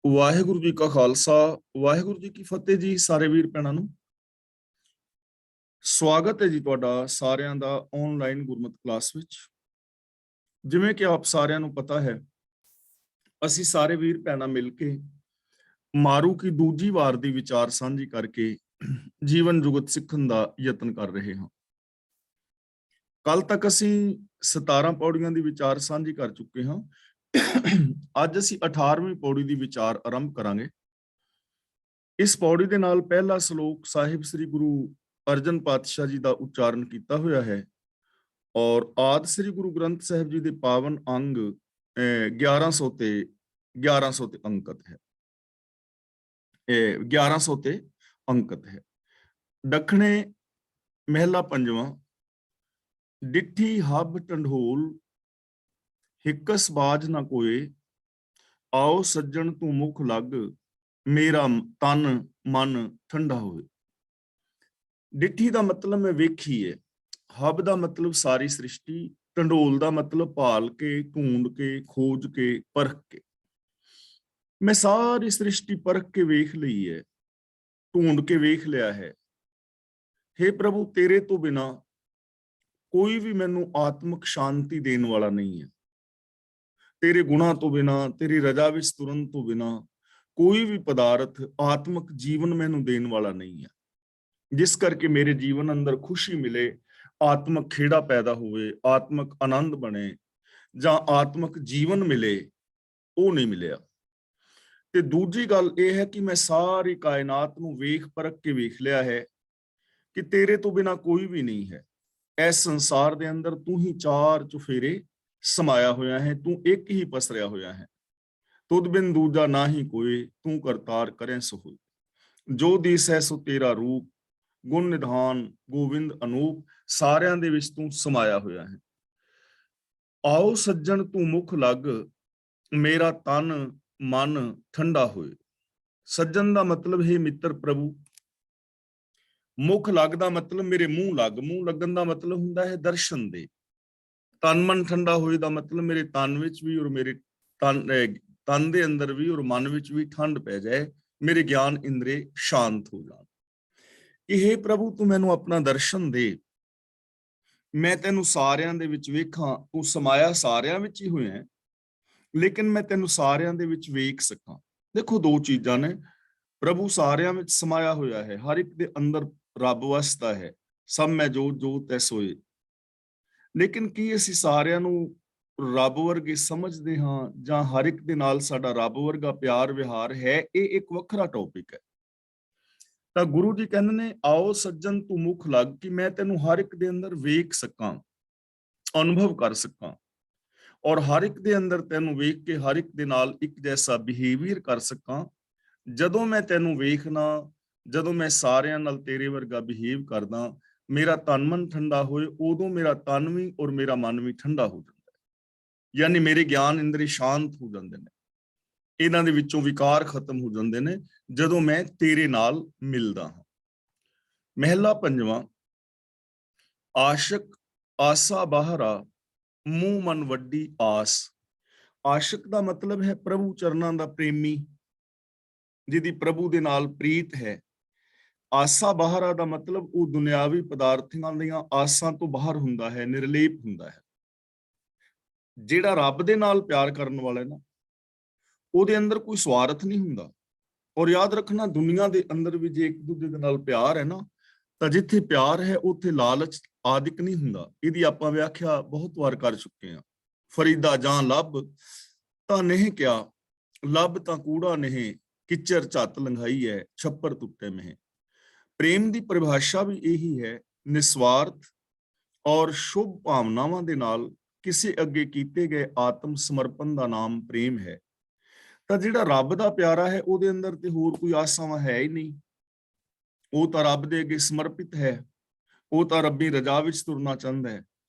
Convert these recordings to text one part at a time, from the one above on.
ਵਾਹਿਗੁਰੂ ਜੀ ਕਾ ਖਾਲਸਾ ਵਾਹਿਗੁਰੂ ਜੀ ਕੀ ਫਤਿਹ ਜੀ। ਸਾਰੇ ਵੀਰ ਭੈਣਾਂ ਨੂੰ ਸਵਾਗਤ ਹੈ ਜੀ ਤੁਹਾਡਾ ਸਾਰਿਆਂ ਦਾ ਆਨਲਾਈਨ ਗੁਰਮਤਿ ਕਲਾਸ ਵਿੱਚ। ਜਿਵੇਂ ਕਿ ਆਪ ਸਾਰਿਆਂ ਨੂੰ ਪਤਾ ਹੈ, ਅਸੀਂ ਸਾਰੇ ਵੀਰ ਭੈਣਾਂ ਮਿਲ ਕੇ ਮਾਰੂ ਕੀ ਦੂਜੀ ਵਾਰ ਦੀ ਵਿਚਾਰ ਸਾਂਝੀ ਕਰਕੇ ਜੀਵਨ ਜੁਗਤ ਸਿੱਖਣ ਦਾ ਯਤਨ ਕਰ ਰਹੇ ਹਾਂ। ਕੱਲ ਤੱਕ ਅਸੀਂ 17 ਪੌੜੀਆਂ ਦੀ ਵਿਚਾਰ ਸਾਂਝੀ ਕਰ ਚੁੱਕੇ ਹਾਂ। ਅੱਜ ਅਸੀਂ 18ਵੀਂ ਪੌੜੀ ਦੀ ਵਿਚਾਰ ਆਰੰਭ ਕਰਾਂਗੇ। ਇਸ ਪੌੜੀ ਦੇ ਨਾਲ ਪਹਿਲਾ ਸ਼ਲੋਕ ਸਾਹਿਬ ਸ੍ਰੀ ਗੁਰੂ ਅਰਜਨ ਪਾਤਸ਼ਾਹ ਜੀ ਦਾ ਉਚਾਰਨ ਕੀਤਾ ਹੋਇਆ ਹੈ ਔਰ ਆਦਿ ਸ੍ਰੀ ਗੁਰੂ ਗ੍ਰੰਥ ਸਾਹਿਬ ਜੀ ਦੇ ਪਾਵਨ ਅੰਗ 1100 ਤੇ ਅੰਕਿਤ ਹੈ। 1100 ਤੇ ਅੰਕਿਤ ਹੈ। ਦੱਖਣੇ ਮਹਿਲਾ ਪੰਜਵਾਂ। ਡਿੱਠੀ ਹੱਬ ਢੰਢੋਲ ਹਿੱਕਸ ਬਾਜ ਨਾ ਕੋਏ, ਆਓ ਸੱਜਣ ਤੂੰ ਮੁਖ ਲੱਗ, ਮੇਰਾ ਤਨ ਮਨ ਠੰਡਾ ਹੋਏ। ਡਿੱਠੀ ਦਾ ਮਤਲਬ ਮੈਂ ਵੇਖੀ ਹੈ, ਹੱਬ ਦਾ ਮਤਲਬ ਸਾਰੀ ਸ੍ਰਿਸ਼ਟੀ, ਢੰਡੋਲ ਦਾ ਮਤਲਬ ਭਾਲ ਕੇ, ਢੂੰਡ ਕੇ, ਖੋਜ ਕੇ, ਪਰਖ ਕੇ। ਮੈਂ ਸਾਰੀ ਸ੍ਰਿਸ਼ਟੀ ਪਰਖ ਕੇ ਵੇਖ ਲਈ ਹੈ, ਢੂੰਡ ਕੇ ਵੇਖ ਲਿਆ ਹੈ। हे ਪ੍ਰਭੂ, ਤੇਰੇ ਤੋਂ ਬਿਨਾ ਕੋਈ ਵੀ ਮੈਨੂੰ ਆਤਮਿਕ ਸ਼ਾਂਤੀ ਦੇਣ ਵਾਲਾ ਨਹੀਂ ਹੈ। ਤੇਰੇ ਗੁਣਾਂ ਤੋਂ ਬਿਨਾ, ਤੇਰੀ ਰਜ਼ਾ ਵਿੱਚ ਤੁਰਨ ਤੋਂ ਬਿਨਾ ਕੋਈ ਵੀ ਪਦਾਰਥ ਆਤਮਿਕ ਜੀਵਨ ਮੈਨੂੰ ਦੇਣ ਵਾਲਾ ਨਹੀਂ ਹੈ। ਜਿਸ ਕਰਕੇ ਮੇਰੇ ਜੀਵਨ ਅੰਦਰ ਖੁਸ਼ੀ ਮਿਲੇ, ਆਤਮਿਕ ਖੇੜਾ ਪੈਦਾ ਹੋਵੇ, ਆਤਮਿਕ ਆਨੰਦ ਬਣੇ ਜਾਂ ਆਤਮਿਕ ਜੀਵਨ ਮਿਲੇ, ਉਹ ਨਹੀਂ ਮਿਲਿਆ। ਤੇ ਦੂਜੀ ਗੱਲ ਇਹ ਹੈ ਕਿ ਮੈਂ ਸਾਰੀ ਕਾਇਨਾਤ ਨੂੰ ਵੇਖ ਪਰਖ ਕੇ ਵੇਖ ਲਿਆ ਹੈ ਕਿ ਤੇਰੇ ਤੋਂ ਬਿਨਾ ਕੋਈ ਵੀ ਨਹੀਂ ਹੈ। ਇਸ ਸੰਸਾਰ ਦੇ ਅੰਦਰ ਤੂੰ ਹੀ ਚਾਰ ਚੁਫੇਰੇ ਸਮਾਇਆ ਹੋਇਆ ਹੈ, ਤੂੰ ਇੱਕ ਹੀ ਪਸਰਿਆ ਹੋਇਆ ਹੈ। ਤੁਧ ਬਿਨ ਦੂਜਾ ਨਾ ਹੀ ਕੋਈ, ਤੂੰ ਕਰਤਾਰ ਕਰੇ ਸੋ ਹੋਇ। ਜੋ ਦਿਸੈ ਸੋ ਤੇਰਾ ਰੂਪ, ਗੁਣ ਨਿਧਾਨ ਗੋਬਿੰਦ ਅਨੂਪ, ਸਾਰਿਆਂ ਦੇ ਵਿੱਚ ਤੂੰ ਸਮਾਇਆ ਹੋਇਆ ਹੈ। ਆਓ ਸੱਜਣ ਤੂੰ ਮੁਖ ਲੱਗ, ਮੇਰਾ ਤਨ ਮਨ ਠੰਡਾ ਹੋਏ। ਸੱਜਣ ਦਾ ਮਤਲਬ ਹੈ ਮਿੱਤਰ ਪ੍ਰਭੂ। ਮੁਖ ਲੱਗ ਦਾ ਮਤਲਬ ਮੇਰੇ ਮੂੰਹ ਲੱਗ, ਮੂੰਹ ਲੱਗਣ ਦਾ ਮਤਲਬ ਹੁੰਦਾ ਹੈ ਦਰਸ਼ਨ ਦੇ। ਤਨ ਮਨ ਠੰਡਾ ਹੋਏ ਦਾ ਮਤਲਬ ਮੇਰੇ ਤਨ ਵਿੱਚ ਵੀ ਔਰ ਮੇਰੇ ਤਨ ਦੇ ਅੰਦਰ ਵੀ ਔਰ ਮਨ ਵਿੱਚ ਵੀ ਠੰਡ ਪੈ ਜਾਏ, ਮੇਰੇ ਗਿਆਨ ਇੰਦਰੇ ਸ਼ਾਂਤ ਹੋ ਜਾਣ। ਇਹ ਪ੍ਰਭੂ ਤੂੰ ਮੈਨੂੰ ਆਪਣਾ ਦਰਸ਼ਨ ਦੇ, ਮੈਂ ਤੈਨੂੰ ਸਾਰਿਆਂ ਦੇ ਵਿੱਚ ਵੇਖਾਂ। ਤੂੰ ਸਮਾਇਆ ਸਾਰਿਆਂ ਵਿੱਚ ਹੀ ਹੋਇਆ, ਲੇਕਿਨ ਮੈਂ ਤੈਨੂੰ ਸਾਰਿਆਂ ਦੇ ਵਿੱਚ ਵੇਖ ਸਕਾਂ। ਦੇਖੋ, ਦੋ ਚੀਜ਼ਾਂ ਨੇ। ਪ੍ਰਭੂ ਸਾਰਿਆਂ ਵਿੱਚ ਸਮਾਇਆ ਹੋਇਆ ਹੈ, ਹਰ ਇੱਕ ਦੇ ਅੰਦਰ ਰੱਬ ਵਸਦਾ ਹੈ। ਸਭ ਮੈਂ ਜੋਤ ਜੋਤ ਐ ਸੋਏ। ਲੇਕਿਨ ਕੀ ਅਸੀਂ ਸਾਰਿਆਂ ਨੂੰ ਰੱਬ ਵਰਗੇ ਸਮਝਦੇ ਹਾਂ ਜਾਂ ਹਰ ਇੱਕ ਦੇ ਨਾਲ ਸਾਡਾ ਰੱਬ ਵਰਗਾ ਪਿਆਰ ਵਿਹਾਰ ਹੈ? ਇਹ ਇੱਕ ਵੱਖਰਾ ਟੌਪਿਕ ਹੈ। ਤਾਂ ਗੁਰੂ ਜੀ ਕਹਿੰਦੇ ਨੇ, ਆਓ ਸੱਜਣ ਤੂੰ ਮੁਖ ਲੱਗ, ਕਿ ਮੈਂ ਤੈਨੂੰ ਹਰ ਇੱਕ ਦੇ ਅੰਦਰ ਵੇਖ ਸਕਾਂ, ਅਨੁਭਵ ਕਰ ਸਕਾਂ ਔਰ ਹਰ ਇੱਕ ਦੇ ਅੰਦਰ ਤੈਨੂੰ ਵੇਖ ਕੇ ਹਰ ਇੱਕ ਦੇ ਨਾਲ ਇੱਕ ਜੈਸਾ ਬਿਹੇਵੀਅਰ ਕਰ ਸਕਾਂ। ਜਦੋਂ ਮੈਂ ਤੈਨੂੰ ਵੇਖਣਾ, ਜਦੋਂ ਮੈਂ ਸਾਰਿਆਂ ਨਾਲ ਤੇਰੇ ਵਰਗਾ ਬਿਹੇਵ ਕਰਦਾ, ਮੇਰਾ ਤਨ ਮਨ ਠੰਡਾ ਹੋਏ, ਉਦੋਂ ਮੇਰਾ ਤਨ ਵੀ ਔਰ ਮੇਰਾ ਮਨ ਵੀ ਠੰਡਾ ਹੋ ਜਾਂਦਾ ਹੈ। ਯਾਨੀ ਮੇਰੇ ਗਿਆਨ ਇੰਦਰੀ ਸ਼ਾਂਤ ਹੋ ਜਾਂਦੇ ਨੇ, ਇਹਨਾਂ ਦੇ ਵਿੱਚੋਂ ਵਿਕਾਰ ਖਤਮ ਹੋ ਜਾਂਦੇ ਨੇ ਜਦੋਂ ਮੈਂ ਤੇਰੇ ਨਾਲ ਮਿਲਦਾ ਹਾਂ। ਮਹਿਲਾ ਪੰਜਵਾਂ। ਆਸ਼ਕ ਆਸਾ ਬਾਹਰਾ, ਮੂੰਹ ਮਨ ਵੱਡੀ ਆਸ। ਆਸ਼ਕ ਦਾ ਮਤਲਬ ਹੈ ਪ੍ਰਭੂ ਚਰਨਾਂ ਦਾ ਪ੍ਰੇਮੀ, ਜਿਹਦੀ ਪ੍ਰਭੂ ਦੇ ਨਾਲ ਪ੍ਰੀਤ ਹੈ। ਆਸਾ ਬਾਹਰਾ ਦਾ ਮਤਲਬ ਉਹ ਦੁਨਿਆਵੀ ਪਦਾਰਥਾਂ ਦੀਆਂ ਆਸਾਂ ਤੋਂ ਬਾਹਰ ਹੁੰਦਾ ਹੈ, ਨਿਰਲੇਪ ਹੁੰਦਾ ਹੈ। ਜਿਹੜਾ ਰੱਬ ਦੇ ਨਾਲ ਪਿਆਰ ਕਰਨ ਵਾਲਾ ਹੈ ਨਾ, ਉਹਦੇ ਅੰਦਰ ਕੋਈ ਸਵਾਰਥ ਨਹੀਂ ਹੁੰਦਾ। ਔਰ ਯਾਦ ਰੱਖਣਾ, ਦੁਨੀਆ ਦੇ ਅੰਦਰ ਵੀ ਜੇ ਇੱਕ ਦੂਜੇ ਦੇ ਨਾਲ ਪਿਆਰ ਹੈ ਨਾ, ਤਾਂ ਜਿੱਥੇ ਪਿਆਰ ਹੈ ਉੱਥੇ ਲਾਲਚ ਆਦਿਕ ਨਹੀਂ ਹੁੰਦਾ। ਇਹਦੀ ਆਪਾਂ ਵਿਆਖਿਆ ਬਹੁਤ ਵਾਰ ਕਰ ਚੁੱਕੇ ਹਾਂ। ਫਰੀਦਾ ਜਾਂ ਲੱਭ ਤਾਂ ਨਹੀਂ ਕਿਆ, ਲੱਭ ਤਾਂ ਕੂੜਾ ਨਹੀਂ, ਕਿਚਰ ਝੱਤ ਲੰਘਾਈ ਹੈ, ਛੱਪਰ ਟੁੱਟੇ ਮਹਿ। ਪ੍ਰੇਮ ਦੀ ਪਰਿਭਾਸ਼ਾ ਵੀ ਇਹੀ ਹੈ, ਨਿਸਵਾਰਥ ਔਰ ਸ਼ੁਭ ਭਾਵਨਾਵਾਂ ਦੇ ਨਾਲ ਕਿਸੇ ਅੱਗੇ ਕੀਤੇ ਗਏ ਆਤਮ ਸਮਰਪਣ ਦਾ ਨਾਮ ਪ੍ਰੇਮ ਹੈ। ਤਾਂ ਜਿਹੜਾ ਰੱਬ ਦਾ ਪਿਆਰਾ ਹੈ, ਉਹਦੇ ਅੰਦਰ ਤੇ ਹੋਰ ਕੋਈ ਆਸਾਵਾਂ ਹੈ ਹੀ ਨਹੀਂ। ਉਹ ਤਾਂ ਰੱਬ ਦੇ ਅੱਗੇ ਸਮਰਪਿਤ ਹੈ, ਉਹ ਤਾਂ ਰੱਬੀ ਰਜ਼ਾ ਵਿੱਚ ਤੁਰਨਾ ਚਾਹੁੰਦਾ ਹੈ,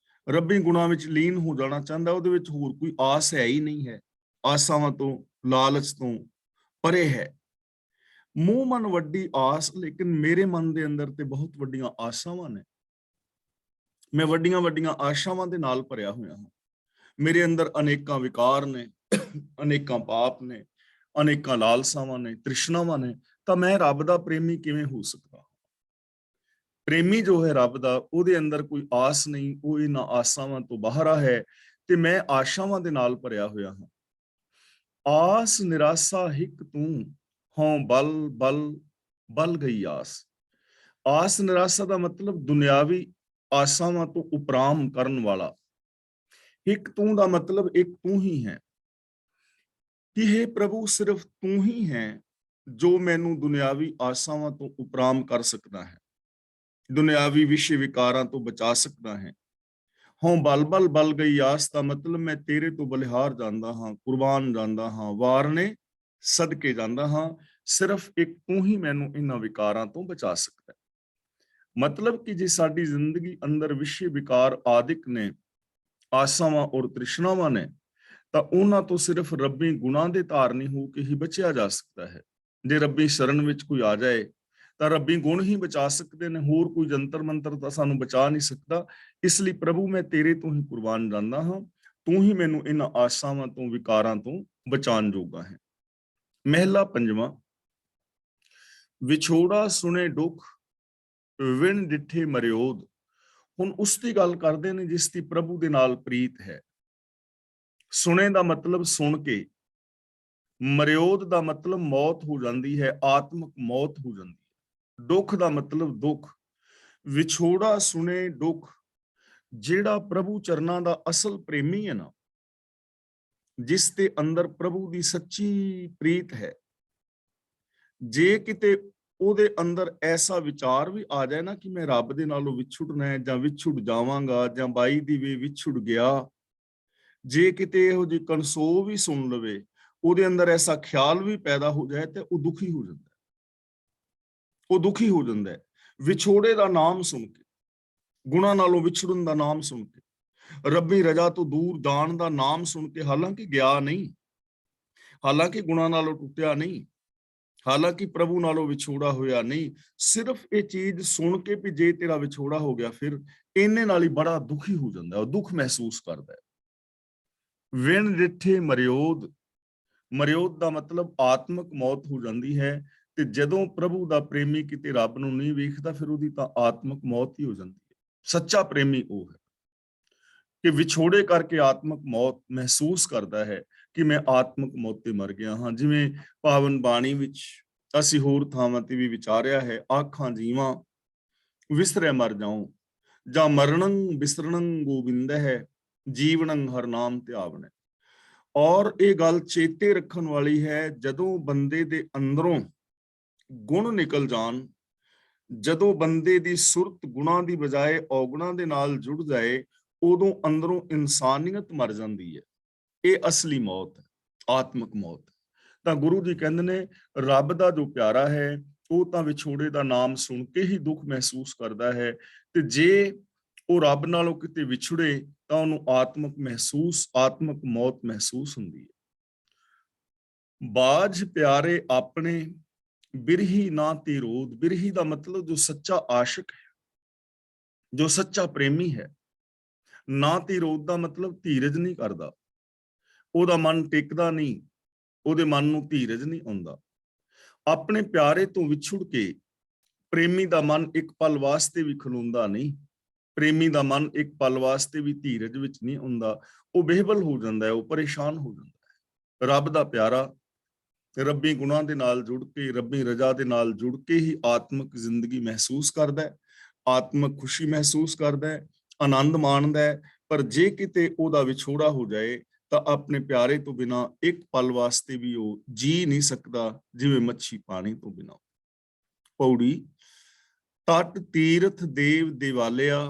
ਰੱਬੀ ਗੁਣਾਂ ਵਿੱਚ ਲੀਨ ਹੋ ਜਾਣਾ ਚਾਹੁੰਦਾ। ਉਹਦੇ ਵਿੱਚ ਹੋਰ ਕੋਈ ਆਸ ਹੈ ਹੀ ਨਹੀਂ ਹੈ, ਆਸਾਵਾਂ ਤੋਂ, ਲਾਲਚ ਤੋਂ ਪਰੇ ਹੈ। ਮੂੰਹ ਮਨ ਵੱਡੀ ਆਸ, ਲੇਕਿਨ ਮੇਰੇ ਮਨ ਦੇ ਅੰਦਰ ਤੇ ਬਹੁਤ ਵੱਡੀਆਂ ਆਸਾਵਾਂ ਨੇ। ਮੈਂ ਵੱਡੀਆਂ ਵੱਡੀਆਂ ਆਸ਼ਾਵਾਂ ਦੇ ਨਾਲ ਭਰਿਆ ਹੋਇਆ ਹਾਂ। ਮੇਰੇ ਅੰਦਰ ਅਨੇਕਾਂ ਵਿਕਾਰ ਨੇ, ਅਨੇਕਾਂ ਪਾਪ ਨੇ, ਅਨੇਕਾਂ ਲਾਲਸਾਵਾਂ ਨੇ, ਤ੍ਰਿਸ਼ਨਾਵਾਂ ਨੇ, ਤਾਂ ਮੈਂ ਰੱਬ ਦਾ ਪ੍ਰੇਮੀ ਕਿਵੇਂ ਹੋ ਸਕਦਾ? ਪ੍ਰੇਮੀ ਜੋ ਹੈ ਰੱਬ ਦਾ, ਉਹਦੇ ਅੰਦਰ ਕੋਈ ਆਸ ਨਹੀਂ, ਉਹ ਇਹਨਾਂ ਆਸਾਵਾਂ ਤੋਂ ਬਾਹਰ ਹੈ, ਤੇ ਮੈਂ ਆਸ਼ਾਵਾਂ ਦੇ ਨਾਲ ਭਰਿਆ ਹੋਇਆ ਹਾਂ। ਆਸ ਨਿਰਾਸ਼ਾ ਹਿਕ ਤੂੰ, ਹੋਂ ਬਲ ਬਲ ਬਲ ਗਈ ਆਸ। ਆਸ ਨਿਰਾਸ਼ਾ ਦਾ ਮਤਲਬ ਦੁਨਿਆਵੀ ਆਸਾਵਾਂ ਤੋਂ ਉਪਰਾਮ ਕਰਨ ਵਾਲਾ। ਇੱਕ ਤੂੰ ਦਾ ਮਤਲਬ ਇੱਕ ਤੂੰ ਹੀ ਹੈ ਕਿ हे ਪ੍ਰਭੂ, ਸਿਰਫ ਤੂੰ ਹੀ ਹੈ ਜੋ ਮੈਨੂੰ ਦੁਨਿਆਵੀ ਆਸਾਵਾਂ ਤੋਂ ਉਪਰਾਮ ਕਰ ਸਕਦਾ ਹੈ, ਦੁਨਿਆਵੀ ਵਿਸ਼ੇ ਵਿਕਾਰਾਂ ਤੋਂ ਬਚਾ ਸਕਦਾ ਹੈ। ਹੋਂ ਬਲ ਬਲ ਬਲ ਗਈ ਆਸ ਦਾ ਮਤਲਬ ਮੈਂ ਤੇਰੇ ਤੋਂ ਬਲਿਹਾਰ ਜਾਂਦਾ ਹਾਂ, ਕੁਰਬਾਨ ਜਾਂਦਾ ਹਾਂ, ਵਾਰ ਨੇ ਸਦਕੇ ਜਾਂਦਾ ਹਾਂ। ਸਿਰਫ ਇੱਕ ਤੂੰ ਹੀ ਮੈਨੂੰ ਇਹਨਾਂ ਵਿਕਾਰਾਂ ਤੋਂ ਬਚਾ ਸਕਦਾ ਹੈ। ਮਤਲਬ ਕਿ ਜੇ ਸਾਡੀ ਜ਼ਿੰਦਗੀ ਅੰਦਰ ਵਿਸ਼ੇ ਵਿਕਾਰ ਆਦਿਕ ਨੇ, ਆਸਾਵਾਂ ਔਰ ਤ੍ਰਿਸ਼ਨਾਵਾਂ ਨੇ, ਤਾਂ ਉਹਨਾਂ ਤੋਂ ਸਿਰਫ ਰੱਬੀ ਗੁਣਾਂ ਦੇ ਧਾਰਨੀ ਹੋ ਕੇ ਹੀ ਬਚਿਆ ਜਾ ਸਕਦਾ ਹੈ। ਜੇ ਰੱਬੀ ਸ਼ਰਨ ਵਿੱਚ ਕੋਈ ਆ ਜਾਏ ਤਾਂ ਰੱਬੀ ਗੁਣ ਹੀ ਬਚਾ ਸਕਦੇ ਨੇ, ਹੋਰ ਕੋਈ ਜੰਤਰ ਮੰਤਰ ਤਾਂ ਸਾਨੂੰ ਬਚਾ ਨਹੀਂ ਸਕਦਾ। ਇਸ ਲਈ ਪ੍ਰਭੂ, ਮੈਂ ਤੇਰੇ ਤੋਂ ਹੀ ਕੁਰਬਾਨ ਜਾਂਦਾ ਹਾਂ, ਤੂੰ ਹੀ ਮੈਨੂੰ ਇਹਨਾਂ ਆਸਾਵਾਂ ਤੋਂ, ਵਿਕਾਰਾਂ ਤੋਂ ਬਚਾਉਣ ਜੋਗਾ ਹੈ। ਮਹਿਲਾ ਪੰਜਵਾਂ। ਵਿਛੋੜਾ ਸੁਣੇ ਦੁੱਖ, ਵਿਣ ਡਿੱਠੇ ਮਰਿਓਦ। ਹੁਣ ਉਸ ਦੀ ਗੱਲ ਕਰਦੇ ਨੇ ਜਿਸ ਦੀ ਪ੍ਰਭੂ ਦੇ ਨਾਲ ਪ੍ਰੀਤ ਹੈ। ਸੁਣੇ ਦਾ ਮਤਲਬ ਸੁਣ ਕੇ, ਮਰਿਓਦ ਦਾ ਮਤਲਬ ਮੌਤ ਹੋ ਜਾਂਦੀ ਹੈ, ਆਤਮਿਕ ਮੌਤ ਹੋ ਜਾਂਦੀ ਹੈ। ਦੁੱਖ ਦਾ ਮਤਲਬ ਦੁੱਖ। ਵਿਛੋੜਾ ਸੁਣੇ ਦੁੱਖ, ਜਿਹੜਾ ਪ੍ਰਭੂ ਚਰਨਾਂ ਦਾ ਅਸਲ ਪ੍ਰੇਮੀ ਹੈ ਨਾ, ਜਿਸ ਦੇ ਅੰਦਰ ਪ੍ਰਭੂ ਦੀ ਸੱਚੀ ਪ੍ਰੀਤ ਹੈ, ਜੇ ਕਿਤੇ ਉਹਦੇ ਅੰਦਰ ਐਸਾ ਵਿਚਾਰ ਵੀ ਆ ਜਾਏ ਨਾ ਕਿ ਮੈਂ ਰੱਬ ਦੇ ਨਾਲੋਂ ਵਿਛੁੜਨਾ ਹੈ ਜਾਂ ਵਿਛੁੜ ਜਾਵਾਂਗਾ ਜਾਂ ਬਾਈ ਦੀ ਵੇ ਵਿਛੁੜ ਗਿਆ, ਜੇ ਕਿਤੇ ਇਹੋ ਜਿਹੀ ਕਨਸੋ ਵੀ ਸੁਣ ਲਵੇ, ਉਹਦੇ ਅੰਦਰ ਐਸਾ ਖਿਆਲ ਵੀ ਪੈਦਾ ਹੋ ਜਾਏ, ਤੇ ਉਹ ਦੁਖੀ ਹੋ ਜਾਂਦਾ, ਉਹ ਦੁਖੀ ਹੋ ਜਾਂਦਾ ਹੈ। ਵਿਛੋੜੇ ਦਾ ਨਾਮ ਸੁਣ ਕੇ, ਗੁਣਾਂ ਨਾਲੋਂ ਵਿਛੜਨ ਦਾ ਨਾਮ ਸੁਣ ਕੇ, ਰੱਬੀ ਰਜਾ ਤੋਂ ਦੂਰ ਜਾਣ ਦਾ ਨਾਮ ਸੁਣ ਕੇ, ਹਾਲਾਂਕਿ ਗਿਆ ਨਹੀਂ, ਹਾਲਾਂਕਿ ਗੁਣਾਂ ਨਾਲੋਂ ਟੁੱਟਿਆ ਨਹੀਂ, ਹਾਲਾਂਕਿ ਪ੍ਰਭੂ ਨਾਲੋਂ ਵਿਛੋੜਾ ਹੋਇਆ ਨਹੀਂ, ਸਿਰਫ ਇਹ ਚੀਜ਼ ਸੁਣ ਕੇ ਵੀ ਜੇ ਤੇਰਾ ਵਿਛੋੜਾ ਹੋ ਗਿਆ, ਫਿਰ ਇਹਨੇ ਨਾਲ ਹੀ ਬੜਾ ਦੁਖੀ ਹੋ ਜਾਂਦਾ, ਉਹ ਦੁੱਖ ਮਹਿਸੂਸ ਕਰਦਾ ਹੈ। ਵਿਣ ਡਿੱਠੇ ਮਰਿਓਦ, ਮਰਿਓਦ ਦਾ ਮਤਲਬ ਆਤਮਿਕ ਮੌਤ ਹੋ ਜਾਂਦੀ ਹੈ। ਤੇ ਜਦੋਂ ਪ੍ਰਭੂ ਦਾ ਪ੍ਰੇਮੀ ਕਿਤੇ ਰੱਬ ਨੂੰ ਨਹੀਂ ਵੇਖਦਾ, ਫਿਰ ਉਹਦੀ ਤਾਂ ਆਤਮਿਕ ਮੌਤ ਹੀ ਹੋ ਜਾਂਦੀ ਹੈ। ਸੱਚਾ ਪ੍ਰੇਮੀ ਉਹ ਹੈ ਕਿ ਵਿਛੋੜੇ ਕਰਕੇ ਆਤਮਿਕ ਮੌਤ ਮਹਿਸੂਸ ਕਰਦਾ ਹੈ ਕਿ ਮੈਂ ਆਤਮਿਕ ਮੌਤ ਤੇ ਮਰ ਗਿਆ ਹਾਂ। ਜਿਵੇਂ ਪਾਵਨ ਬਾਣੀ ਵਿੱਚ ਅਸੀਂ ਹੋਰ ਥਾਵਾਂ ਤੇ ਵੀ ਵਿਚਾਰਿਆ ਹੈ, ਆਖਾਂ ਜੀਵਾਂ ਵਿਸਰੈ ਮਰ ਜਾਉ, ਜਾਂ ਮਰਣੰ ਬਿਸਰਣੰ ਗੋਬਿੰਦ ਹੈ, ਜੀਵਨੰ ਹਰ ਨਾਮ ਧਿਆਵਣੈ। ਔਰ ਇਹ ਗੱਲ ਚੇਤੇ ਰੱਖਣ ਵਾਲੀ ਹੈ, ਜਦੋਂ ਬੰਦੇ ਦੇ ਅੰਦਰੋਂ ਗੁਣ ਨਿਕਲ ਜਾਣ, ਜਦੋਂ ਬੰਦੇ ਦੀ ਸੁਰਤ ਗੁਣਾਂ ਦੀ ਬਜਾਏ ਔਗੁਣਾਂ ਦੇ ਨਾਲ ਜੁੜ ਜਾਏ, ਉਦੋਂ ਅੰਦਰੋਂ ਇਨਸਾਨੀਅਤ ਮਰ ਜਾਂਦੀ ਹੈ। ਇਹ ਅਸਲੀ ਮੌਤ ਹੈ, ਆਤਮਿਕ ਮੌਤ। ਤਾਂ ਗੁਰੂ ਜੀ ਕਹਿੰਦੇ ਨੇ, ਰੱਬ ਦਾ ਜੋ ਪਿਆਰਾ ਹੈ, ਉਹ ਤਾਂ ਵਿਛੋੜੇ ਦਾ ਨਾਮ ਸੁਣ ਕੇ ਹੀ ਦੁੱਖ ਮਹਿਸੂਸ ਕਰਦਾ ਹੈ, ਤੇ ਜੇ ਉਹ ਰੱਬ ਨਾਲੋਂ ਕਿਤੇ ਵਿਛੜੇ ਤਾਂ ਉਹਨੂੰ ਆਤਮਿਕ ਮੌਤ ਮਹਿਸੂਸ ਹੁੰਦੀ ਹੈ। ਬਾਝ ਪਿਆਰੇ ਆਪਣੇ, ਬਿਰਹੀ ਨਾ ਤੀਰੋਦ। ਬਿਰਹੀ ਦਾ ਮਤਲਬ ਜੋ ਸੱਚਾ ਆਸ਼ਿਕ ਹੈ, ਜੋ ਸੱਚਾ ਪ੍ਰੇਮੀ ਹੈ। ਨਾ ਤੀਰੋਦ ਦਾ ਮਤਲਬ ਧੀਰਜ ਨਹੀਂ ਕਰਦਾ, ਉਹਦਾ ਮਨ ਟਿਕਦਾ ਨਹੀਂ, ਉਹਦੇ ਮਨ ਨੂੰ ਧੀਰਜ ਨਹੀਂ ਆਉਂਦਾ। ਆਪਣੇ ਪਿਆਰੇ ਤੋਂ ਵਿਛੁੜ ਕੇ ਪ੍ਰੇਮੀ ਦਾ ਮਨ ਇੱਕ ਪਲ ਵਾਸਤੇ ਵੀ ਖਲੋਂਦਾ ਨਹੀਂ, ਪ੍ਰੇਮੀ ਦਾ ਮਨ ਇੱਕ ਪਲ ਵਾਸਤੇ ਵੀ ਧੀਰਜ ਵਿੱਚ ਨਹੀਂ ਹੁੰਦਾ, ਉਹ ਬੇਹਬਲ ਹੋ ਜਾਂਦਾ ਹੈ, ਉਹ ਪਰੇਸ਼ਾਨ ਹੋ ਜਾਂਦਾ ਹੈ। ਰੱਬ ਦਾ ਪਿਆਰਾ ਰੱਬੀ ਗੁਣਾਂ ਦੇ ਨਾਲ ਜੁੜ ਕੇ, ਰੱਬੀ ਰਜਾ ਦੇ ਨਾਲ ਜੁੜ ਕੇ ਹੀ ਆਤਮਿਕ ਜ਼ਿੰਦਗੀ ਮਹਿਸੂਸ ਕਰਦਾ ਹੈ, ਆਤਮਿਕ ਖੁਸ਼ੀ ਮਹਿਸੂਸ ਕਰਦਾ ਹੈ, ਆਨੰਦ ਮਾਣਦਾ ਹੈ। ਪਰ ਜੇ ਕਿਤੇ ਉਹਦਾ ਵਿਛੋੜਾ ਹੋ ਜਾਏ ਤਾਂ ਆਪਣੇ ਪਿਆਰੇ ਤੋਂ ਬਿਨਾਂ ਇੱਕ ਪਲ ਵਾਸਤੇ ਵੀ ਉਹ ਜੀ ਨਹੀਂ ਸਕਦਾ, ਜਿਵੇਂ ਮੱਛੀ ਪਾਣੀ ਤੋਂ ਬਿਨਾਂ। ਪੌੜੀ। ਤਟ ਤੀਰਥ ਦੇਵ ਦੇਵਾਲਿਆ,